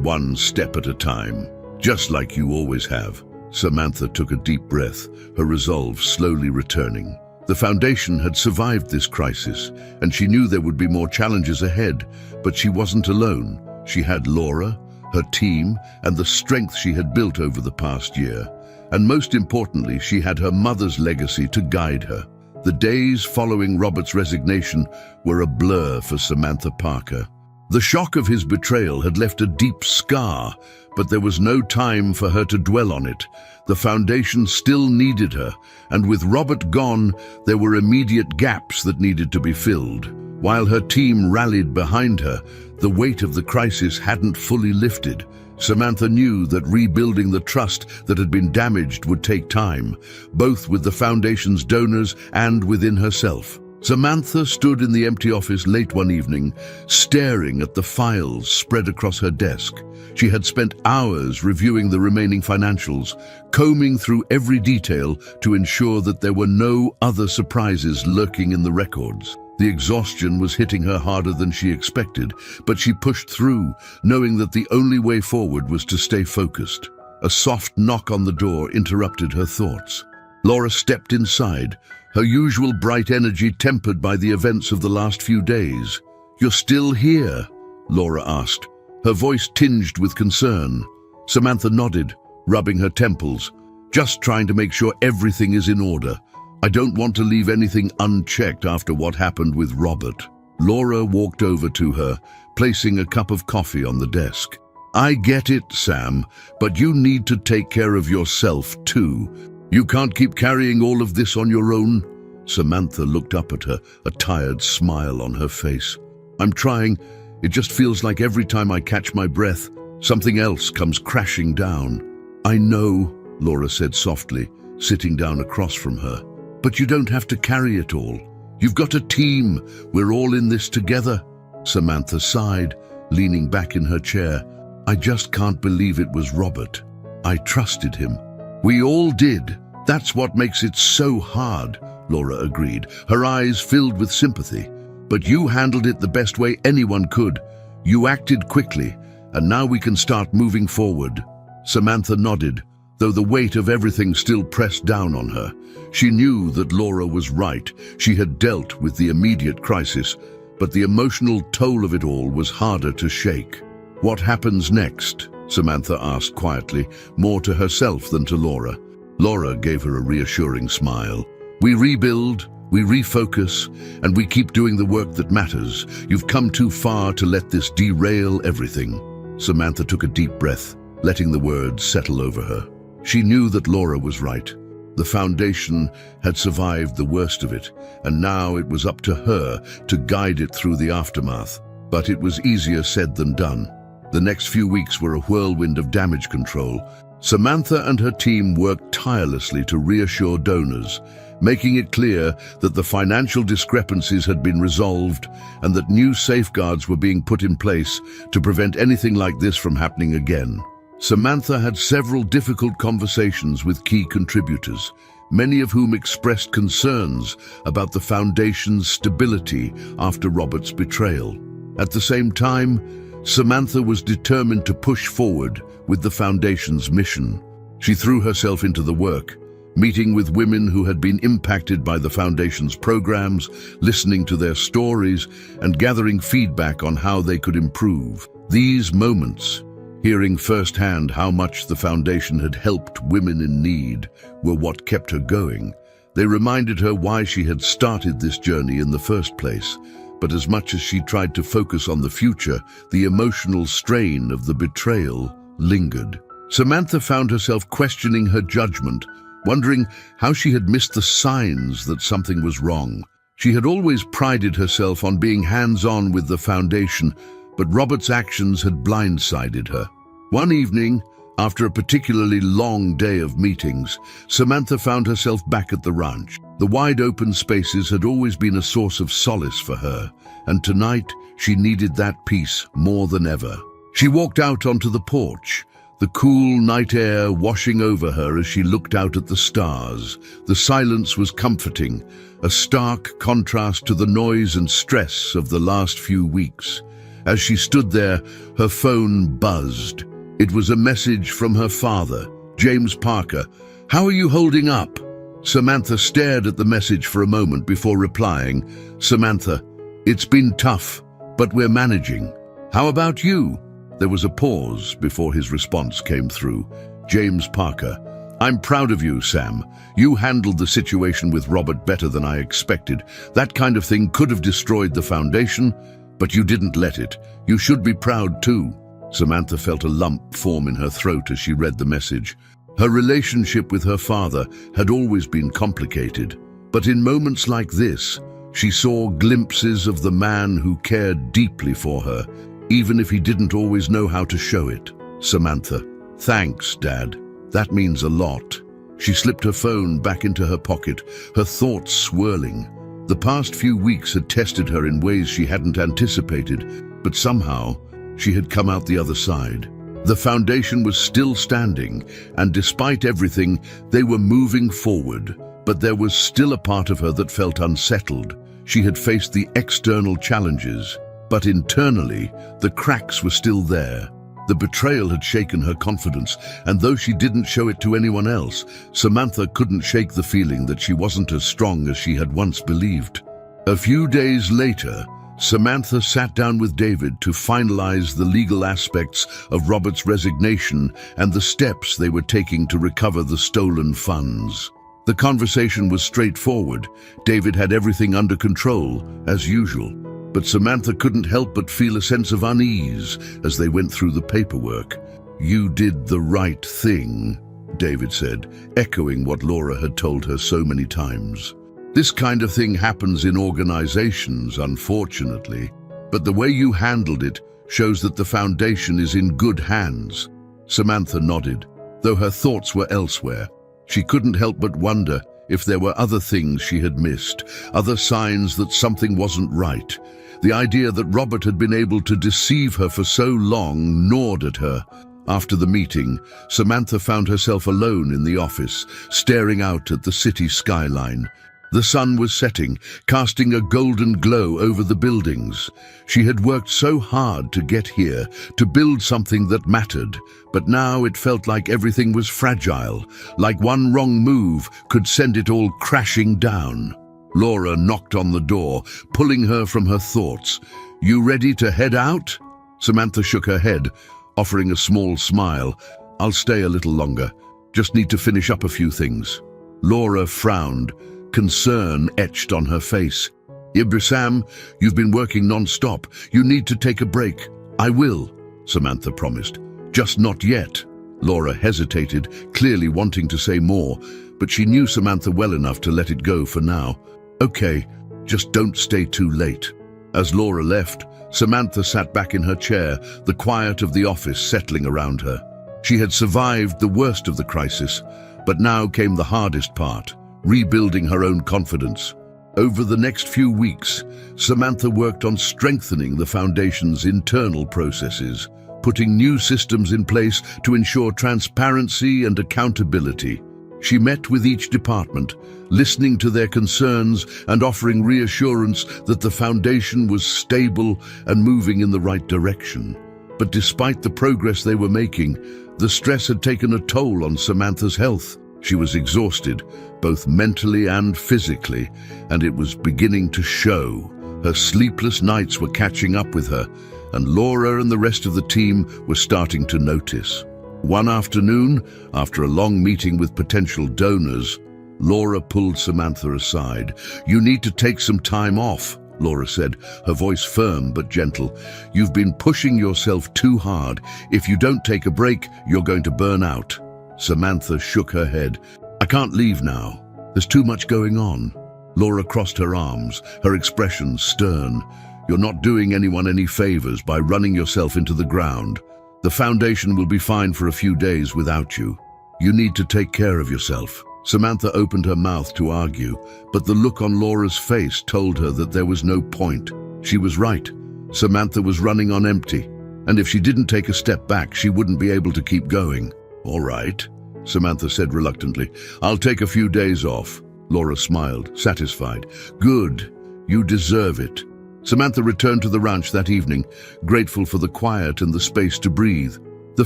"One step at a time. Just like you always have." Samantha took a deep breath, her resolve slowly returning. The foundation had survived this crisis, and she knew there would be more challenges ahead, but she wasn't alone. She had Laura, her team, and the strength she had built over the past year. And most importantly, she had her mother's legacy to guide her. The days following Robert's resignation were a blur for Samantha Parker. The shock of his betrayal had left a deep scar, but there was no time for her to dwell on it. The foundation still needed her, and with Robert gone, there were immediate gaps that needed to be filled. While her team rallied behind her, the weight of the crisis hadn't fully lifted. Samantha knew that rebuilding the trust that had been damaged would take time, both with the foundation's donors and within herself. Samantha stood in the empty office late one evening, staring at the files spread across her desk. She had spent hours reviewing the remaining financials, combing through every detail to ensure that there were no other surprises lurking in the records. The exhaustion was hitting her harder than she expected, but she pushed through, knowing that the only way forward was to stay focused. A soft knock on the door interrupted her thoughts. Laura stepped inside, her usual bright energy tempered by the events of the last few days. "You're still here?" Laura asked, her voice tinged with concern. Samantha nodded, rubbing her temples. "Just trying to make sure everything is in order. I don't want to leave anything unchecked after what happened with Robert." Laura walked over to her, placing a cup of coffee on the desk. I get it, Sam, but you need to take care of yourself too. You can't keep carrying all of this on your own. Samantha looked up at her, a tired smile on her face. I'm trying. It just feels like every time I catch my breath, something else comes crashing down. I know, Laura said softly, sitting down across from her. But you don't have to carry it all. You've got a team. We're all in this together. Samantha sighed, leaning back in her chair. I just can't believe it was Robert. I trusted him. We all did. That's what makes it so hard, Laura agreed, her eyes filled with sympathy. But you handled it the best way anyone could. You acted quickly, and now we can start moving forward. Samantha nodded, though the weight of everything still pressed down on her. She knew that Laura was right. She had dealt with the immediate crisis, but the emotional toll of it all was harder to shake. What happens next? Samantha asked quietly, more to herself than to Laura. Laura gave her a reassuring smile. We rebuild, we refocus, and we keep doing the work that matters. You've come too far to let this derail everything. Samantha took a deep breath, letting the words settle over her. She knew that Laura was right. The foundation had survived the worst of it, and now it was up to her to guide it through the aftermath. But it was easier said than done. The next few weeks were a whirlwind of damage control. Samantha and her team worked tirelessly to reassure donors, making it clear that the financial discrepancies had been resolved and that new safeguards were being put in place to prevent anything like this from happening again. Samantha had several difficult conversations with key contributors, many of whom expressed concerns about the foundation's stability after Robert's betrayal. At the same time, Samantha was determined to push forward with the foundation's mission. She threw herself into the work, meeting with women who had been impacted by the foundation's programs, listening to their stories, and gathering feedback on how they could improve. These moments, hearing firsthand how much the foundation had helped women in need, were what kept her going. They reminded her why she had started this journey in the first place. But as much as she tried to focus on the future, the emotional strain of the betrayal lingered. Samantha found herself questioning her judgment, wondering how she had missed the signs that something was wrong. She had always prided herself on being hands-on with the foundation, but Robert's actions had blindsided her. One evening, after a particularly long day of meetings, Samantha found herself back at the ranch. The wide open spaces had always been a source of solace for her, and tonight she needed that peace more than ever. She walked out onto the porch, the cool night air washing over her as she looked out at the stars. The silence was comforting, a stark contrast to the noise and stress of the last few weeks. As she stood there, her phone buzzed. It was a message from her father, James Parker. "How are you holding up?" Samantha stared at the message for a moment before replying, "Samantha, it's been tough, but we're managing. How about you?" There was a pause before his response came through. James Parker, "I'm proud of you, Sam. You handled the situation with Robert better than I expected. That kind of thing could have destroyed the foundation, but you didn't let it. You should be proud too." Samantha felt a lump form in her throat as she read the message. Her relationship with her father had always been complicated, but in moments like this, she saw glimpses of the man who cared deeply for her, even if he didn't always know how to show it. "Samantha, thanks, Dad. That means a lot." She slipped her phone back into her pocket, her thoughts swirling. The past few weeks had tested her in ways she hadn't anticipated, but somehow she had come out the other side. The foundation was still standing, and despite everything, they were moving forward. But there was still a part of her that felt unsettled. She had faced the external challenges, but internally, the cracks were still there. The betrayal had shaken her confidence, and though she didn't show it to anyone else, Samantha couldn't shake the feeling that she wasn't as strong as she had once believed. A few days later, Samantha sat down with David to finalize the legal aspects of Robert's resignation and the steps they were taking to recover the stolen funds. The conversation was straightforward. David had everything under control, as usual. But Samantha couldn't help but feel a sense of unease as they went through the paperwork. "You did the right thing," David said, echoing what Laura had told her so many times. "This kind of thing happens in organizations, unfortunately, but the way you handled it shows that the foundation is in good hands." Samantha nodded, though her thoughts were elsewhere. She couldn't help but wonder if there were other things she had missed, other signs that something wasn't right. The idea that Robert had been able to deceive her for so long gnawed at her. After the meeting, Samantha found herself alone in the office, staring out at the city skyline. The sun was setting, casting a golden glow over the buildings. She had worked so hard to get here, to build something that mattered, but now it felt like everything was fragile, like one wrong move could send it all crashing down. Laura knocked on the door, pulling her from her thoughts. "You ready to head out?" Samantha shook her head, offering a small smile. "I'll stay a little longer. Just need to finish up a few things." Laura frowned, concern etched on her face. "Ibrahim, you've been working non-stop. You need to take a break." "I will," Samantha promised. "Just not yet." Laura hesitated, clearly wanting to say more, but she knew Samantha well enough to let it go for now. "Okay, just don't stay too late." As Laura left, Samantha sat back in her chair, the quiet of the office settling around her. She had survived the worst of the crisis, but now came the hardest part, rebuilding her own confidence. Over the next few weeks, Samantha worked on strengthening the foundation's internal processes, putting new systems in place to ensure transparency and accountability. She met with each department, listening to their concerns and offering reassurance that the foundation was stable and moving in the right direction. But despite the progress they were making, the stress had taken a toll on Samantha's health. She was exhausted, both mentally and physically, and it was beginning to show. Her sleepless nights were catching up with her, and Laura and the rest of the team were starting to notice. One afternoon, after a long meeting with potential donors, Laura pulled Samantha aside. "You need to take some time off," Laura said, her voice firm but gentle. "You've been pushing yourself too hard. If you don't take a break, you're going to burn out." Samantha shook her head. "I can't leave now. There's too much going on." Laura crossed her arms, her expression stern. "You're not doing anyone any favors by running yourself into the ground. The foundation will be fine for a few days without you. You need to take care of yourself." Samantha opened her mouth to argue, but the look on Laura's face told her that there was no point. She was right. Samantha was running on empty, and if she didn't take a step back, she wouldn't be able to keep going. "All right," Samantha said reluctantly. "I'll take a few days off." Laura smiled, satisfied. "Good. You deserve it." Samantha returned to the ranch that evening, grateful for the quiet and the space to breathe. The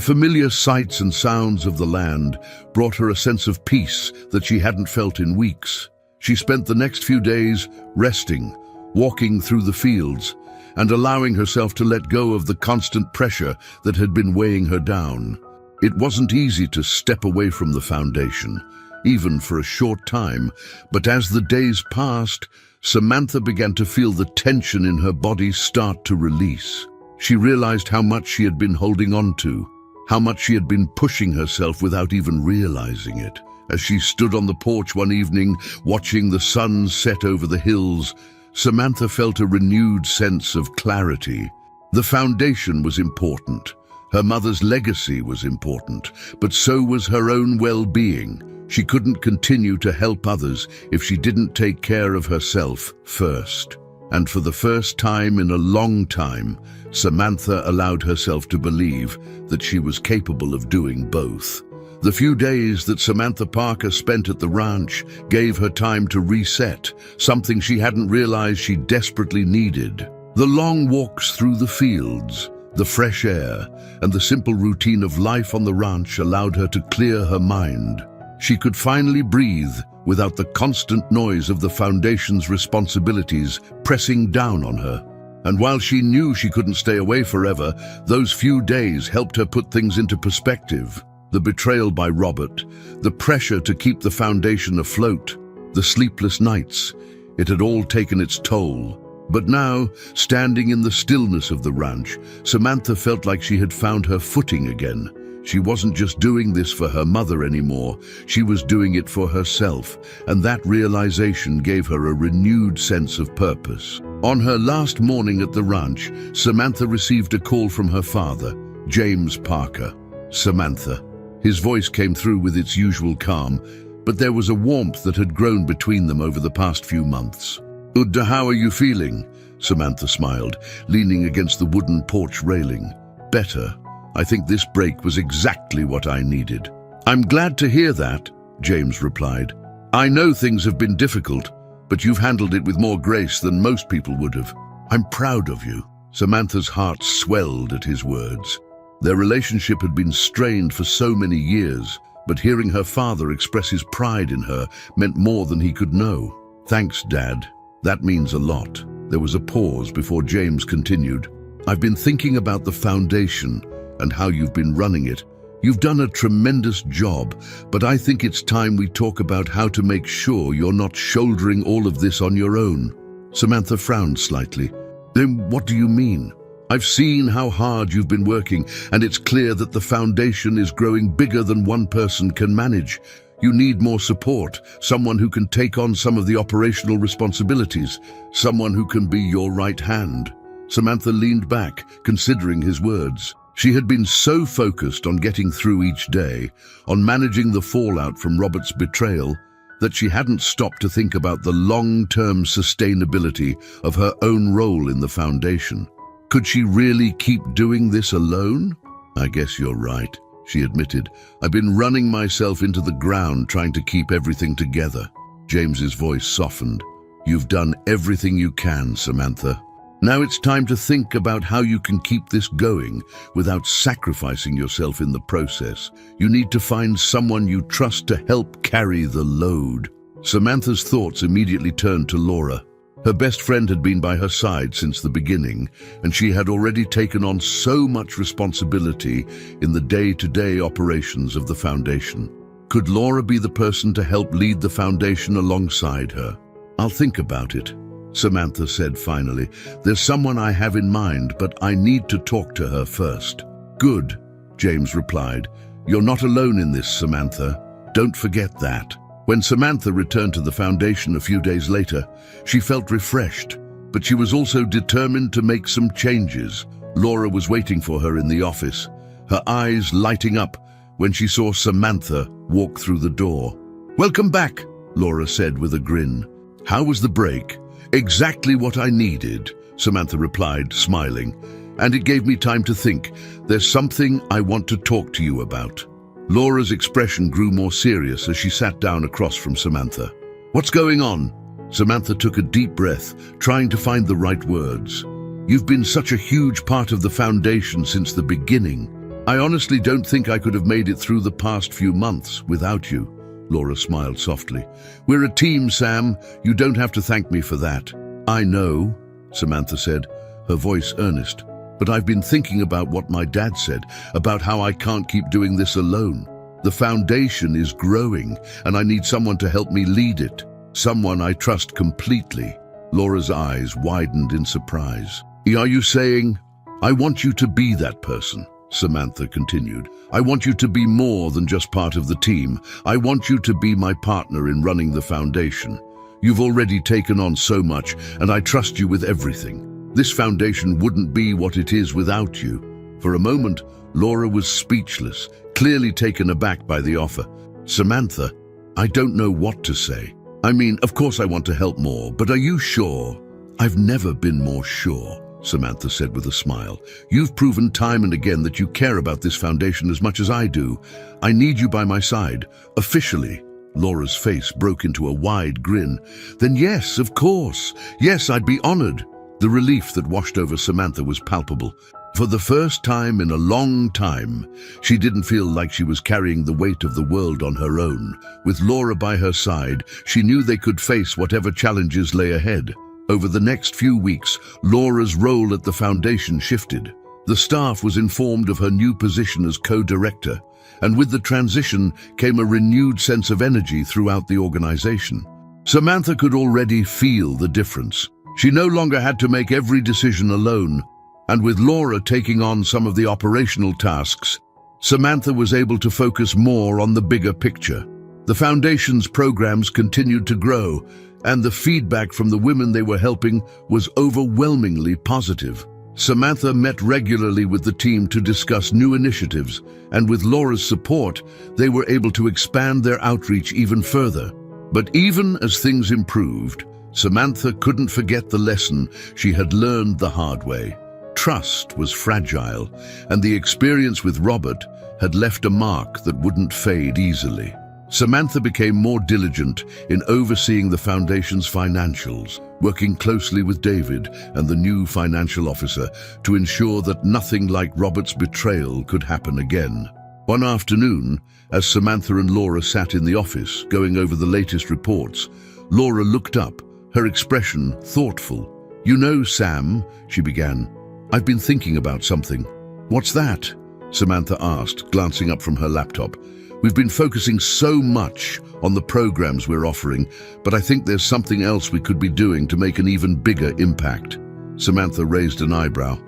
familiar sights and sounds of the land brought her a sense of peace that she hadn't felt in weeks. She spent the next few days resting, walking through the fields, and allowing herself to let go of the constant pressure that had been weighing her down. It wasn't easy to step away from the foundation, even for a short time, but as the days passed, Samantha began to feel the tension in her body start to release. She realized how much she had been holding on to, how much she had been pushing herself without even realizing it. As she stood on the porch one evening, watching the sun set over the hills, Samantha felt a renewed sense of clarity. The foundation was important. Her mother's legacy was important, but so was her own well-being. She couldn't continue to help others if she didn't take care of herself first. And for the first time in a long time, Samantha allowed herself to believe that she was capable of doing both. The few days that Samantha Parker spent at the ranch gave her time to reset, something she hadn't realized she desperately needed. The long walks through the fields, the fresh air, and the simple routine of life on the ranch allowed her to clear her mind. She could finally breathe without the constant noise of the foundation's responsibilities pressing down on her. And while she knew she couldn't stay away forever, those few days helped her put things into perspective. The betrayal by Robert, the pressure to keep the foundation afloat, the sleepless nights, it had all taken its toll. But now, standing in the stillness of the ranch, Samantha felt like she had found her footing again. She wasn't just doing this for her mother anymore, she was doing it for herself, and that realization gave her a renewed sense of purpose. On her last morning at the ranch, Samantha received a call from her father, James Parker. "Samantha." His voice came through with its usual calm, but there was a warmth that had grown between them over the past few months. "Udda, how are you feeling?" Samantha smiled, leaning against the wooden porch railing. "Better. I think this break was exactly what I needed." "I'm glad to hear that," James replied. "I know things have been difficult, but you've handled it with more grace than most people would have. I'm proud of you." Samantha's heart swelled at his words. Their relationship had been strained for so many years, but hearing her father express his pride in her meant more than he could know. "Thanks, Dad. That means a lot." There was a pause before James continued. "I've been thinking about the foundation and how you've been running it. You've done a tremendous job, but I think it's time we talk about how to make sure you're not shouldering all of this on your own." Samantha frowned slightly. "Then what do you mean?" "I've seen how hard you've been working, and it's clear that the foundation is growing bigger than one person can manage. You need more support, someone who can take on some of the operational responsibilities, someone who can be your right hand." Samantha leaned back, considering his words. She had been so focused on getting through each day, on managing the fallout from Robert's betrayal, that she hadn't stopped to think about the long-term sustainability of her own role in the foundation. Could she really keep doing this alone? "I guess you're right," she admitted. "I've been running myself into the ground trying to keep everything together." James's voice softened. "You've done everything you can, Samantha. Now it's time to think about how you can keep this going without sacrificing yourself in the process. You need to find someone you trust to help carry the load." Samantha's thoughts immediately turned to Laura. Her best friend had been by her side since the beginning, and she had already taken on so much responsibility in the day-to-day operations of the foundation. Could Laura be the person to help lead the foundation alongside her? "I'll think about it," Samantha said finally. "There's someone I have in mind, but I need to talk to her first." "Good," James replied. "You're not alone in this, Samantha. Don't forget that." When Samantha returned to the foundation a few days later, she felt refreshed, but she was also determined to make some changes. Laura was waiting for her in the office, her eyes lighting up when she saw Samantha walk through the door. "Welcome back," Laura said with a grin. "How was the break?" "Exactly what I needed," Samantha replied, smiling. "And it gave me time to think. There's something I want to talk to you about." Laura's expression grew more serious as she sat down across from Samantha. "What's going on?" Samantha took a deep breath, trying to find the right words. "You've been such a huge part of the foundation since the beginning. I honestly don't think I could have made it through the past few months without you." Laura smiled softly. "We're a team, Sam. You don't have to thank me for that." "I know," Samantha said, her voice earnest. "But I've been thinking about what my dad said, about how I can't keep doing this alone. The foundation is growing, and I need someone to help me lead it. Someone I trust completely." Laura's eyes widened in surprise. "Are you saying, I want you to be that person?" Samantha continued. "I want you to be more than just part of the team. I want you to be my partner in running the foundation. You've already taken on so much, and I trust you with everything. This foundation wouldn't be what it is without you." For a moment, Laura was speechless, clearly taken aback by the offer. "Samantha, I don't know what to say. I mean, of course I want to help more, but are you sure?" "I've never been more sure," Samantha said with a smile. "You've proven time and again that you care about this foundation as much as I do. I need you by my side, officially." Laura's face broke into a wide grin. "Then yes, of course. Yes, I'd be honored." The relief that washed over Samantha was palpable. For the first time in a long time, she didn't feel like she was carrying the weight of the world on her own. With Laura by her side, she knew they could face whatever challenges lay ahead. Over the next few weeks, Laura's role at the foundation shifted. The staff was informed of her new position as co-director, and with the transition came a renewed sense of energy throughout the organization. Samantha could already feel the difference. She no longer had to make every decision alone, and with Laura taking on some of the operational tasks, Samantha was able to focus more on the bigger picture. The Foundation's programs continued to grow, and the feedback from the women they were helping was overwhelmingly positive. Samantha met regularly with the team to discuss new initiatives, and with Laura's support, they were able to expand their outreach even further. But even as things improved, Samantha couldn't forget the lesson she had learned the hard way. Trust was fragile, and the experience with Robert had left a mark that wouldn't fade easily. Samantha became more diligent in overseeing the Foundation's financials, working closely with David and the new financial officer to ensure that nothing like Robert's betrayal could happen again. One afternoon, as Samantha and Laura sat in the office going over the latest reports, Laura looked up, her expression thoughtful. "You know, Sam," she began, "I've been thinking about something." "What's that?" Samantha asked, glancing up from her laptop. "We've been focusing so much on the programs we're offering, but I think there's something else we could be doing to make an even bigger impact." Samantha raised an eyebrow.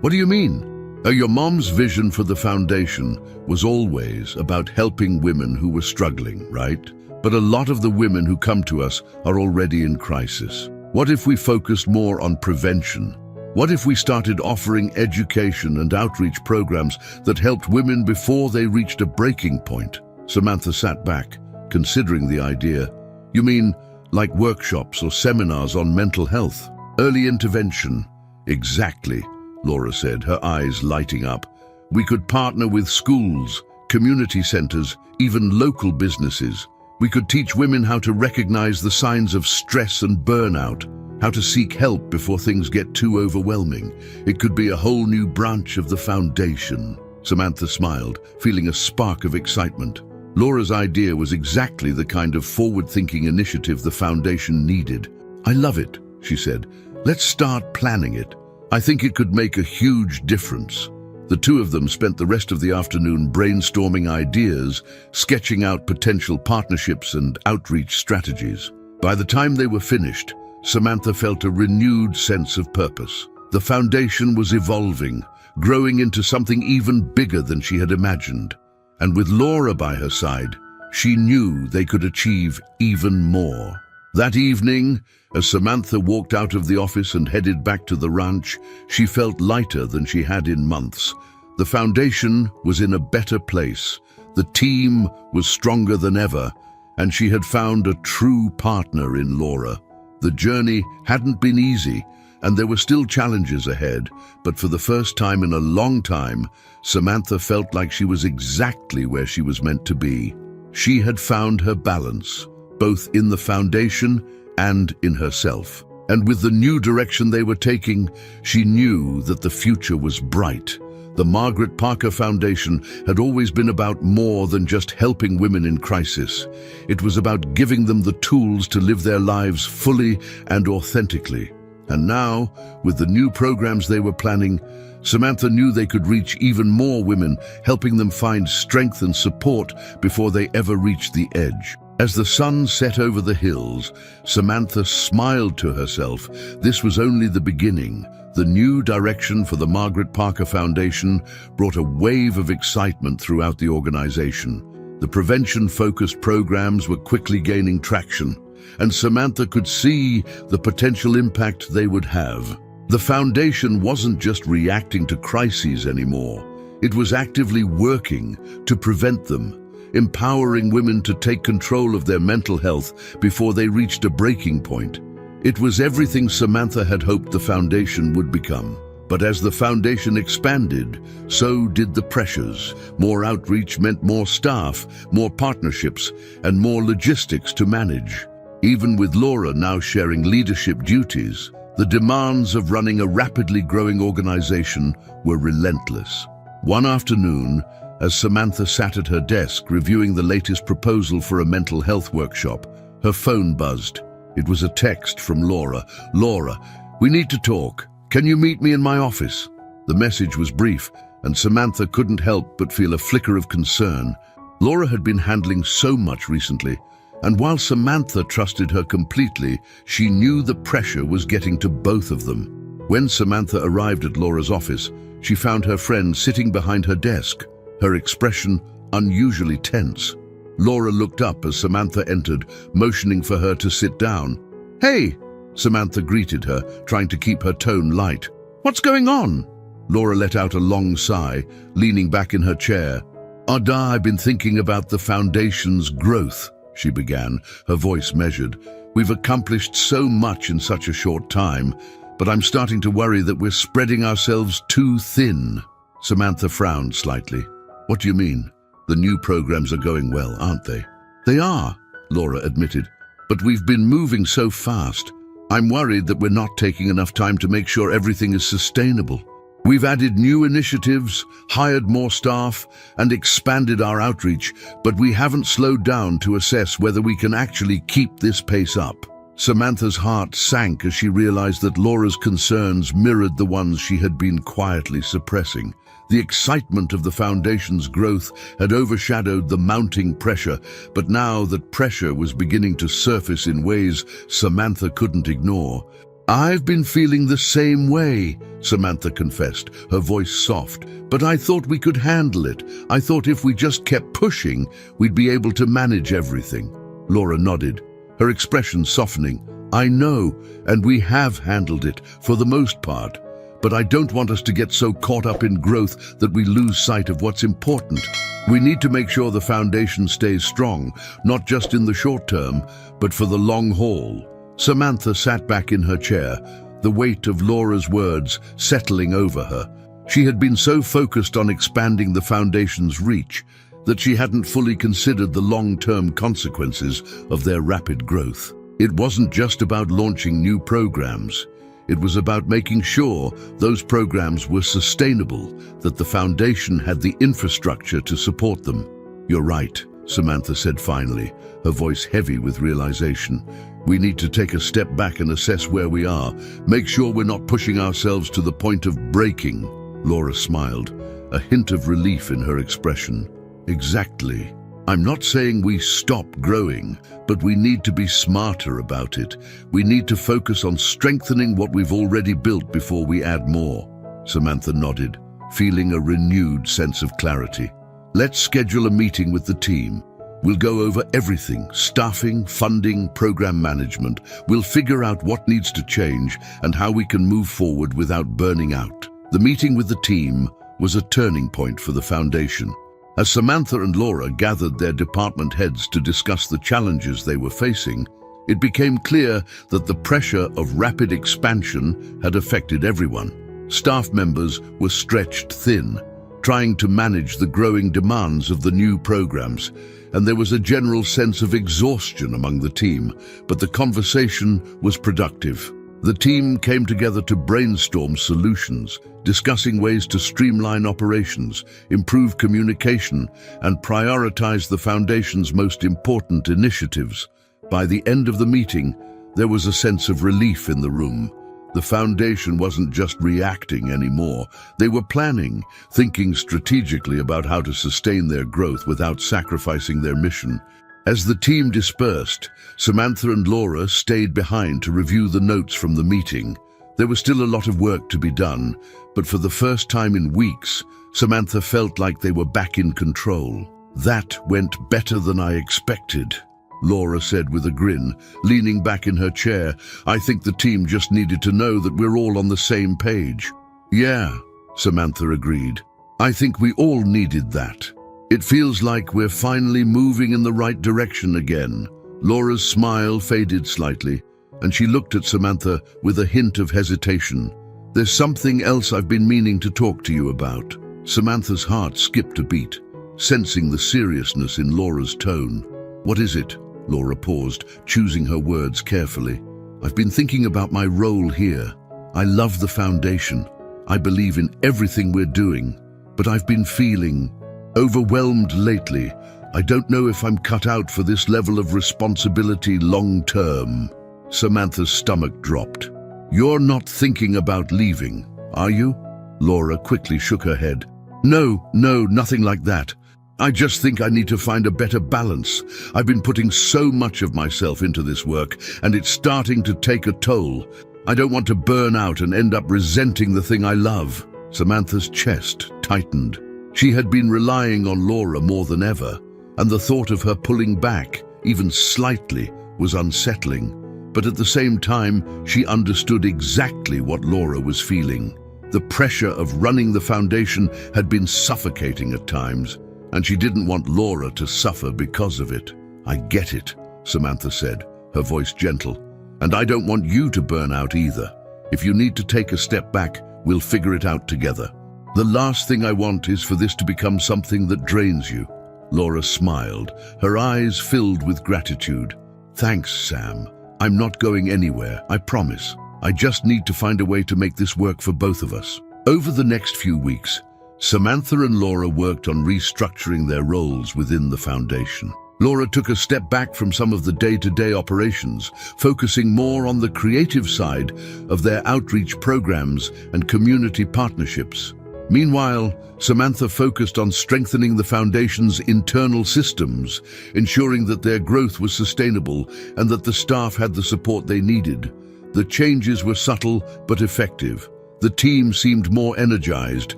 What do you mean?" "Oh, your mom's vision for the Foundation was always about helping women who were struggling, right? But a lot of the women who come to us are already in crisis. What if we focused more on prevention? What if we started offering education and outreach programs that helped women before they reached a breaking point?" Samantha sat back, considering the idea. "You mean like workshops or seminars on mental health? Early intervention?" "Exactly," Laura said, her eyes lighting up. "We could partner with schools, community centers, even local businesses. We could teach women how to recognize the signs of stress and burnout, how to seek help before things get too overwhelming. It could be a whole new branch of the Foundation." Samantha smiled, feeling a spark of excitement. Laura's idea was exactly the kind of forward-thinking initiative the Foundation needed. "I love it," she said. "Let's start planning it. I think it could make a huge difference." The two of them spent the rest of the afternoon brainstorming ideas, sketching out potential partnerships and outreach strategies. By the time they were finished, Samantha felt a renewed sense of purpose. The Foundation was evolving, growing into something even bigger than she had imagined. And with Laura by her side, she knew they could achieve even more. That evening, as Samantha walked out of the office and headed back to the ranch, she felt lighter than she had in months. The Foundation was in a better place, the team was stronger than ever, and she had found a true partner in Laura. The journey hadn't been easy, and there were still challenges ahead, but for the first time in a long time, Samantha felt like she was exactly where she was meant to be. She had found her balance, both in the Foundation and in herself. And with the new direction they were taking, she knew that the future was bright. The Margaret Parker Foundation had always been about more than just helping women in crisis. It was about giving them the tools to live their lives fully and authentically. And now, with the new programs they were planning, Samantha knew they could reach even more women, helping them find strength and support before they ever reached the edge. As the sun set over the hills, Samantha smiled to herself. This was only the beginning. The new direction for the Margaret Parker Foundation brought a wave of excitement throughout the organization. The prevention-focused programs were quickly gaining traction, and Samantha could see the potential impact they would have. The Foundation wasn't just reacting to crises anymore. It was actively working to prevent them, empowering women to take control of their mental health before they reached a breaking point. It was everything Samantha had hoped the Foundation would become. But as the Foundation expanded, so did the pressures. More outreach meant more staff, more partnerships, and more logistics to manage. Even with Laura now sharing leadership duties, the demands of running a rapidly growing organization were relentless. One afternoon, as Samantha sat at her desk reviewing the latest proposal for a mental health workshop, her phone buzzed. It was a text from Laura. "Laura, we need to talk. Can you meet me in my office?" The message was brief, and Samantha couldn't help but feel a flicker of concern. Laura had been handling so much recently, And while Samantha trusted her completely, she knew the pressure was getting to both of them. When Samantha arrived at Laura's office, she found her friend sitting behind her desk, her expression unusually tense. Laura looked up as Samantha entered, motioning for her to sit down. "Hey!" Samantha greeted her, trying to keep her tone light. "What's going on?" Laura let out a long sigh, leaning back in her chair. "Ada, I've been thinking about the foundation's growth," she began, her voice measured. "We've accomplished so much in such a short time, but I'm starting to worry that we're spreading ourselves too thin." Samantha frowned slightly. "What do you mean? The new programs are going well, aren't they?" "They are," Laura admitted, "but we've been moving so fast. I'm worried that we're not taking enough time to make sure everything is sustainable. We've added new initiatives, hired more staff, and expanded our outreach, but we haven't slowed down to assess whether we can actually keep this pace up." Samantha's heart sank as she realized that Laura's concerns mirrored the ones she had been quietly suppressing. The excitement of the foundation's growth had overshadowed the mounting pressure, but now that pressure was beginning to surface in ways Samantha couldn't ignore. "I've been feeling the same way," Samantha confessed, her voice soft. "But I thought we could handle it. I thought if we just kept pushing, we'd be able to manage everything." Laura nodded, her expression softening. "I know, and we have handled it, for the most part. But I don't want us to get so caught up in growth that we lose sight of what's important. We need to make sure the foundation stays strong, not just in the short term, but for the long haul." Samantha sat back in her chair, the weight of Laura's words settling over her. She had been so focused on expanding the foundation's reach that she hadn't fully considered the long-term consequences of their rapid growth. It wasn't just about launching new programs. It was about making sure those programs were sustainable, that the foundation had the infrastructure to support them. "You're right," Samantha said finally, her voice heavy with realization. "We need to take a step back and assess where we are, make sure we're not pushing ourselves to the point of breaking." Laura smiled, a hint of relief in her expression. "Exactly. I'm not saying we stop growing, but we need to be smarter about it. We need to focus on strengthening what we've already built before we add more." Samantha nodded, feeling a renewed sense of clarity. "Let's schedule a meeting with the team. We'll go over everything: staffing, funding, program management. We'll figure out what needs to change and how we can move forward without burning out." The meeting with the team was a turning point for the foundation. As Samantha and Laura gathered their department heads to discuss the challenges they were facing, it became clear that the pressure of rapid expansion had affected everyone. Staff members were stretched thin, trying to manage the growing demands of the new programs, and there was a general sense of exhaustion among the team, but the conversation was productive. The team came together to brainstorm solutions, discussing ways to streamline operations, improve communication, and prioritize the foundation's most important initiatives. By the end of the meeting, there was a sense of relief in the room. The foundation wasn't just reacting anymore. They were planning, thinking strategically about how to sustain their growth without sacrificing their mission. As the team dispersed, Samantha and Laura stayed behind to review the notes from the meeting. There was still a lot of work to be done, but for the first time in weeks, Samantha felt like they were back in control. "That went better than I expected," Laura said with a grin, leaning back in her chair. "I think the team just needed to know that we're all on the same page." "Yeah," Samantha agreed. "I think we all needed that. It feels like we're finally moving in the right direction again." Laura's smile faded slightly, and she looked at Samantha with a hint of hesitation. "There's something else I've been meaning to talk to you about." Samantha's heart skipped a beat, sensing the seriousness in Laura's tone. "What is it?" Laura paused, choosing her words carefully. "I've been thinking about my role here. I love the foundation. I believe in everything we're doing, but I've been feeling overwhelmed lately. I don't know if I'm cut out for this level of responsibility long term." Samantha's stomach dropped. "You're not thinking about leaving, are you?" Laura quickly shook her head. No, nothing like that. I just think I need to find a better balance. I've been putting so much of myself into this work, and it's starting to take a toll. I don't want to burn out and end up resenting the thing I love." Samantha's chest tightened. She had been relying on Laura more than ever, and the thought of her pulling back, even slightly, was unsettling. But at the same time, she understood exactly what Laura was feeling. The pressure of running the foundation had been suffocating at times, and she didn't want Laura to suffer because of it. "I get it," Samantha said, her voice gentle. "And I don't want you to burn out either. If you need to take a step back, we'll figure it out together. The last thing I want is for this to become something that drains you." Laura smiled, her eyes filled with gratitude. "Thanks, Sam. I'm not going anywhere, I promise. I just need to find a way to make this work for both of us." Over the next few weeks, Samantha and Laura worked on restructuring their roles within the foundation. Laura took a step back from some of the day-to-day operations, focusing more on the creative side of their outreach programs and community partnerships. Meanwhile, Samantha focused on strengthening the foundation's internal systems, ensuring that their growth was sustainable and that the staff had the support they needed. The changes were subtle but effective. The team seemed more energized,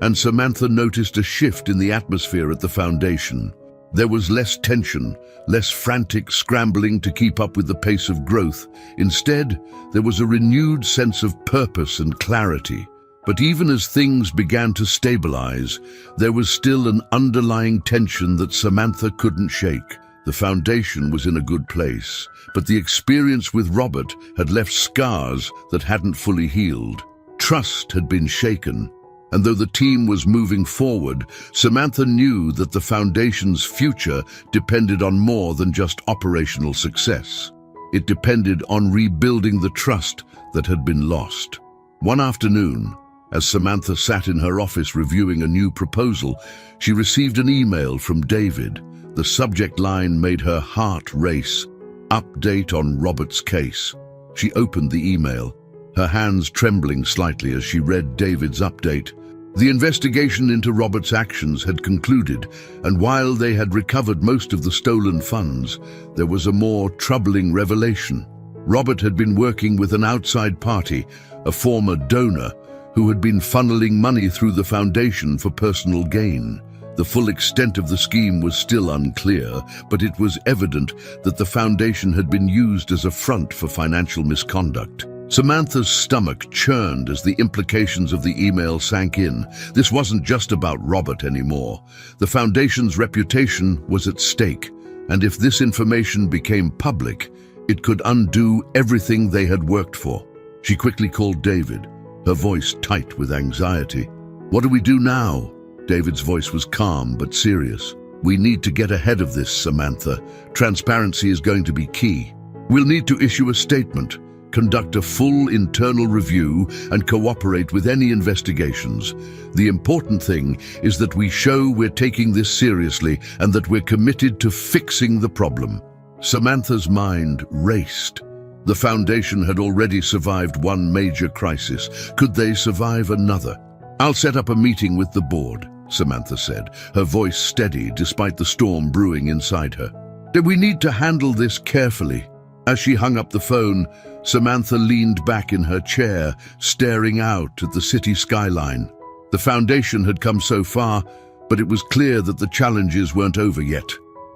and Samantha noticed a shift in the atmosphere at the foundation. There was less tension, less frantic scrambling to keep up with the pace of growth. Instead, there was a renewed sense of purpose and clarity. But even as things began to stabilize, there was still an underlying tension that Samantha couldn't shake. The foundation was in a good place, but the experience with Robert had left scars that hadn't fully healed. Trust had been shaken, and though the team was moving forward, Samantha knew that the foundation's future depended on more than just operational success. It depended on rebuilding the trust that had been lost. One afternoon, as Samantha sat in her office reviewing a new proposal, she received an email from David. The subject line made her heart race. "Update on Robert's case." She opened the email, her hands trembling slightly as she read David's update. The investigation into Robert's actions had concluded, and while they had recovered most of the stolen funds, there was a more troubling revelation. Robert had been working with an outside party, a former donor, who had been funneling money through the foundation for personal gain. The full extent of the scheme was still unclear, but it was evident that the foundation had been used as a front for financial misconduct. Samantha's stomach churned as the implications of the email sank in. This wasn't just about Robert anymore. The foundation's reputation was at stake, and if this information became public, it could undo everything they had worked for. She quickly called David, her voice tight with anxiety. "What do we do now?" David's voice was calm but serious. "We need to get ahead of this, Samantha. Transparency is going to be key. We'll need to issue a statement, conduct a full internal review, and cooperate with any investigations. The important thing is that we show we're taking this seriously and that we're committed to fixing the problem." Samantha's mind raced. The foundation had already survived one major crisis. Could they survive another? "I'll set up a meeting with the board," Samantha said, her voice steady despite the storm brewing inside her. "We need to handle this carefully." As she hung up the phone, Samantha leaned back in her chair, staring out at the city skyline. The foundation had come so far, but it was clear that the challenges weren't over yet.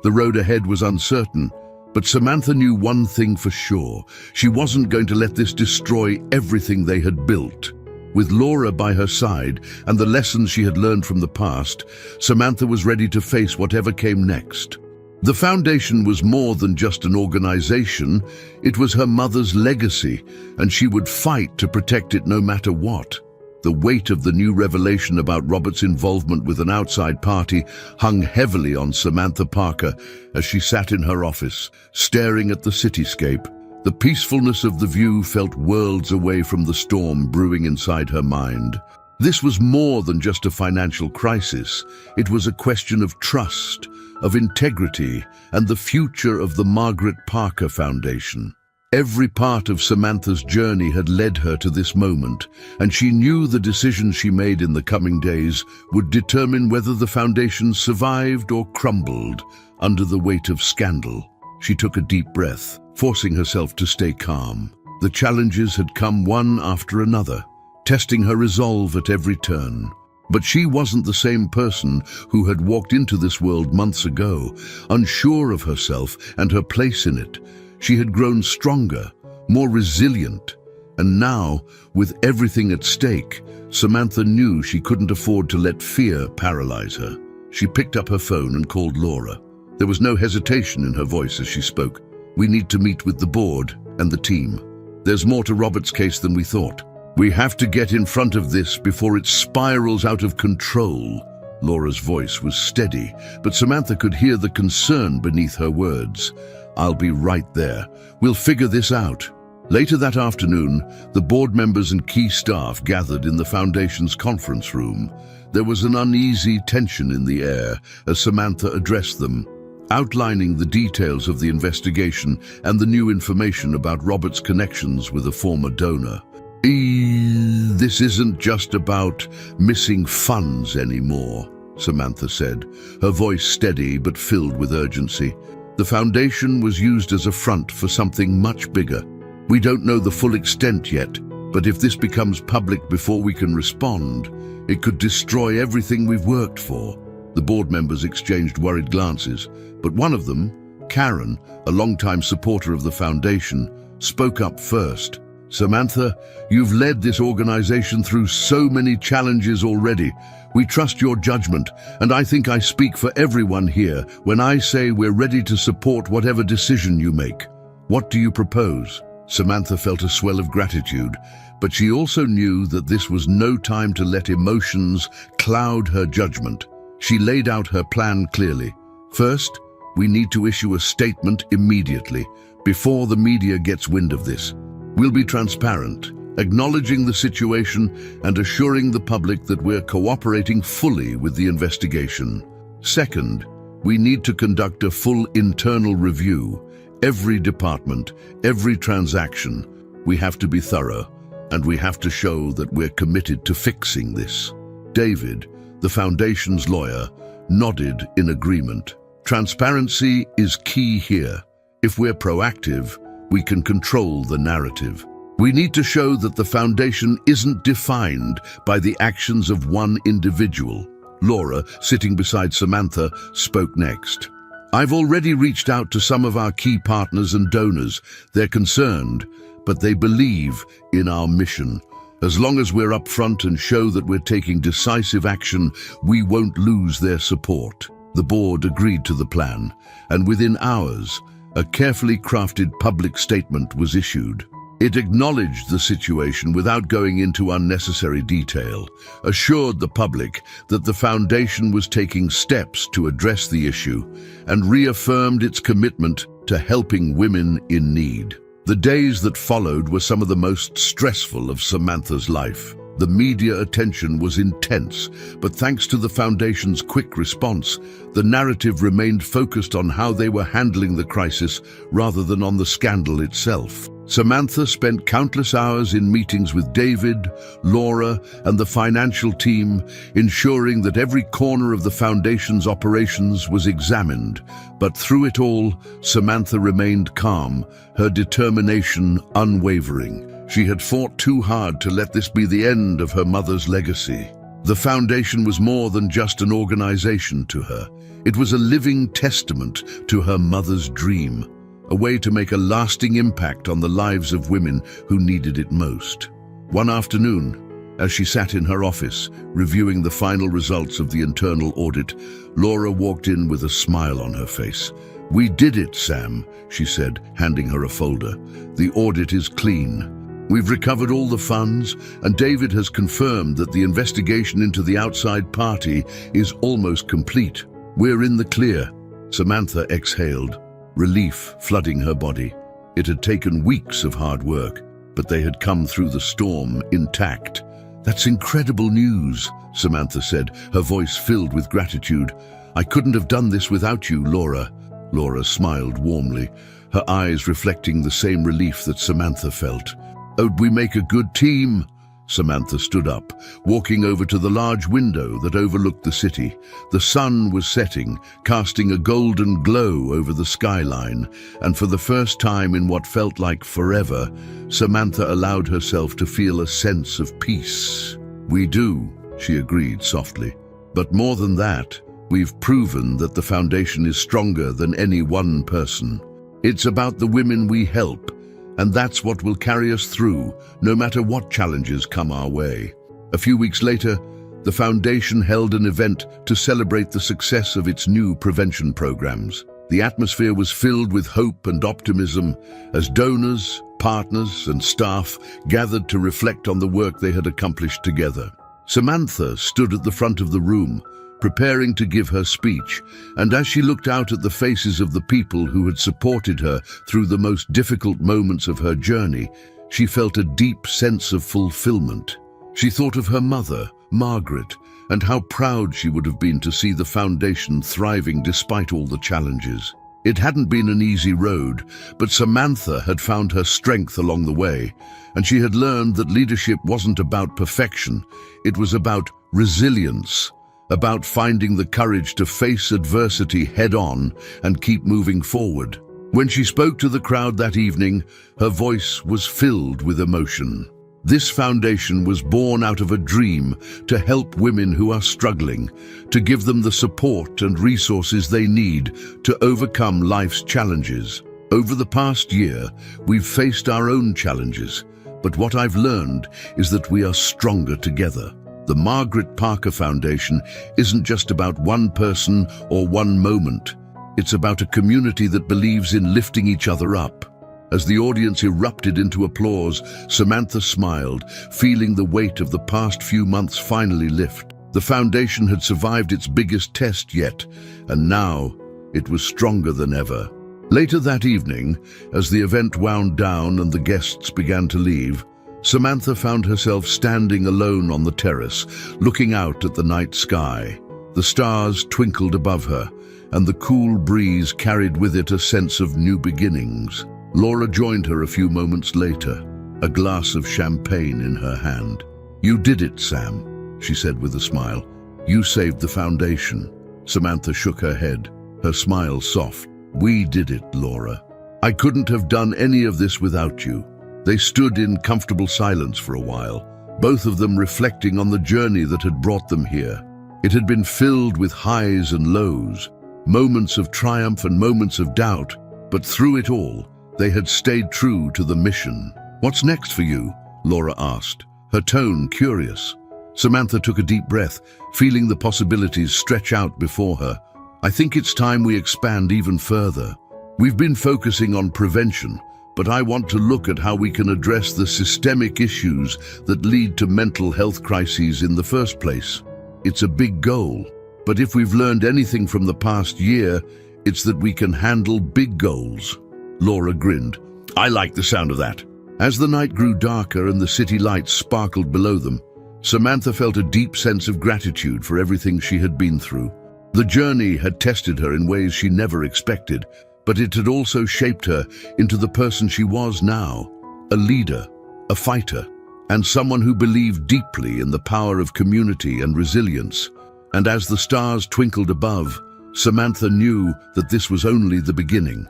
The road ahead was uncertain, but Samantha knew one thing for sure. She wasn't going to let this destroy everything they had built. With Laura by her side and the lessons she had learned from the past, Samantha was ready to face whatever came next. The foundation was more than just an organization. It was her mother's legacy, and she would fight to protect it no matter what. The weight of the new revelation about Robert's involvement with an outside party hung heavily on Samantha Parker as she sat in her office, staring at the cityscape. The peacefulness of the view felt worlds away from the storm brewing inside her mind. This was more than just a financial crisis. It was a question of trust, of integrity, and the future of the Margaret Parker Foundation. Every part of Samantha's journey had led her to this moment, and she knew the decisions she made in the coming days would determine whether the foundation survived or crumbled under the weight of scandal. She took a deep breath, forcing herself to stay calm. The challenges had come one after another, testing her resolve at every turn. But she wasn't the same person who had walked into this world months ago, unsure of herself and her place in it. She had grown stronger, more resilient, and now, with everything at stake, Samantha knew she couldn't afford to let fear paralyze her. She picked up her phone and called Laura. There was no hesitation in her voice as she spoke. "We need to meet with the board and the team. There's more to Robert's case than we thought. We have to get in front of this before it spirals out of control." Laura's voice was steady, but Samantha could hear the concern beneath her words. "I'll be right there. We'll figure this out." Later that afternoon, the board members and key staff gathered in the Foundation's conference room. There was an uneasy tension in the air as Samantha addressed them, outlining the details of the investigation and the new information about Robert's connections with a former donor. "This isn't just about missing funds anymore," Samantha said, her voice steady but filled with urgency. "The foundation was used as a front for something much bigger. We don't know the full extent yet, but if this becomes public before we can respond, it could destroy everything we've worked for." The board members exchanged worried glances, but one of them, Karen, a longtime supporter of the foundation, spoke up first. "Samantha, you've led this organization through so many challenges already. We trust your judgment, and I think I speak for everyone here when I say we're ready to support whatever decision you make. What do you propose?" Samantha felt a swell of gratitude, but she also knew that this was no time to let emotions cloud her judgment. She laid out her plan clearly. "First, we need to issue a statement immediately, before the media gets wind of this. We'll be transparent, acknowledging the situation and assuring the public that we're cooperating fully with the investigation. Second, we need to conduct a full internal review. Every department, every transaction. We have to be thorough, and we have to show that we're committed to fixing this." David, the foundation's lawyer, nodded in agreement. "Transparency is key here. If we're proactive, we can control the narrative. We need to show that the foundation isn't defined by the actions of one individual." Laura, sitting beside Samantha, spoke next. "I've already reached out to some of our key partners and donors. They're concerned, but they believe in our mission. As long as we're upfront and show that we're taking decisive action, we won't lose their support." The board agreed to the plan, and within hours, a carefully crafted public statement was issued. It acknowledged the situation without going into unnecessary detail, assured the public that the foundation was taking steps to address the issue, and reaffirmed its commitment to helping women in need. The days that followed were some of the most stressful of Samantha's life. The media attention was intense, but thanks to the foundation's quick response, the narrative remained focused on how they were handling the crisis rather than on the scandal itself. Samantha spent countless hours in meetings with David, Laura, and the financial team, ensuring that every corner of the foundation's operations was examined. But through it all, Samantha remained calm, her determination unwavering. She had fought too hard to let this be the end of her mother's legacy. The foundation was more than just an organization to her. It was a living testament to her mother's dream, a way to make a lasting impact on the lives of women who needed it most. One afternoon, as she sat in her office, reviewing the final results of the internal audit, Laura walked in with a smile on her face. "We did it, Sam," she said, handing her a folder. "The audit is clean. We've recovered all the funds, and David has confirmed that the investigation into the outside party is almost complete. We're in the clear." Samantha exhaled, relief flooding her body. It had taken weeks of hard work, but they had come through the storm intact. "That's incredible news," Samantha said, her voice filled with gratitude. "I couldn't have done this without you, Laura." Laura smiled warmly, her eyes reflecting the same relief that Samantha felt. "Oh, we make a good team." Samantha stood up, walking over to the large window that overlooked the city. The sun was setting, casting a golden glow over the skyline, and for the first time in what felt like forever, Samantha allowed herself to feel a sense of peace. "We do," she agreed softly. "But more than that, we've proven that the foundation is stronger than any one person. It's about the women we help, and that's what will carry us through, no matter what challenges come our way." A few weeks later, the foundation held an event to celebrate the success of its new prevention programs. The atmosphere was filled with hope and optimism as donors, partners, and staff gathered to reflect on the work they had accomplished together. Samantha stood at the front of the room, preparing to give her speech, and as she looked out at the faces of the people who had supported her through the most difficult moments of her journey, she felt a deep sense of fulfillment. She thought of her mother, Margaret, and how proud she would have been to see the foundation thriving despite all the challenges. It hadn't been an easy road, but Samantha had found her strength along the way, and she had learned that leadership wasn't about perfection, it was about resilience, about finding the courage to face adversity head-on and keep moving forward. When she spoke to the crowd that evening, her voice was filled with emotion. This foundation was born out of a dream to help women who are struggling, to give them the support and resources they need to overcome life's challenges. Over the past year, we've faced our own challenges, but what I've learned is that we are stronger together. The Margaret Parker Foundation isn't just about one person or one moment. It's about a community that believes in lifting each other up. As the audience erupted into applause, Samantha smiled, feeling the weight of the past few months finally lift. The foundation had survived its biggest test yet, and now it was stronger than ever. Later that evening, as the event wound down and the guests began to leave, Samantha found herself standing alone on the terrace, looking out at the night sky. The stars twinkled above her, and the cool breeze carried with it a sense of new beginnings. Laura joined her a few moments later, a glass of champagne in her hand. "You did it, Sam," she said with a smile. "You saved the foundation." Samantha shook her head, her smile soft. "We did it, Laura. I couldn't have done any of this without you." They stood in comfortable silence for a while, both of them reflecting on the journey that had brought them here. It had been filled with highs and lows, moments of triumph and moments of doubt, but through it all, they had stayed true to the mission. "What's next for you?" Laura asked, her tone curious. Samantha took a deep breath, feeling the possibilities stretch out before her. "I think it's time we expand even further. We've been focusing on prevention, but I want to look at how we can address the systemic issues that lead to mental health crises in the first place. It's a big goal, but if we've learned anything from the past year, it's that we can handle big goals." Laura grinned. "I like the sound of that." As the night grew darker and the city lights sparkled below them, Samantha felt a deep sense of gratitude for everything she had been through. The journey had tested her in ways she never expected, but it had also shaped her into the person she was now, a leader, a fighter, and someone who believed deeply in the power of community and resilience. And as the stars twinkled above, Samantha knew that this was only the beginning.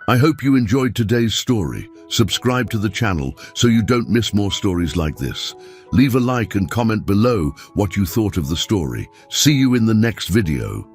I hope you enjoyed today's story. Subscribe to the channel so you don't miss more stories like this. Leave a like and comment below what you thought of the story. See you in the next video.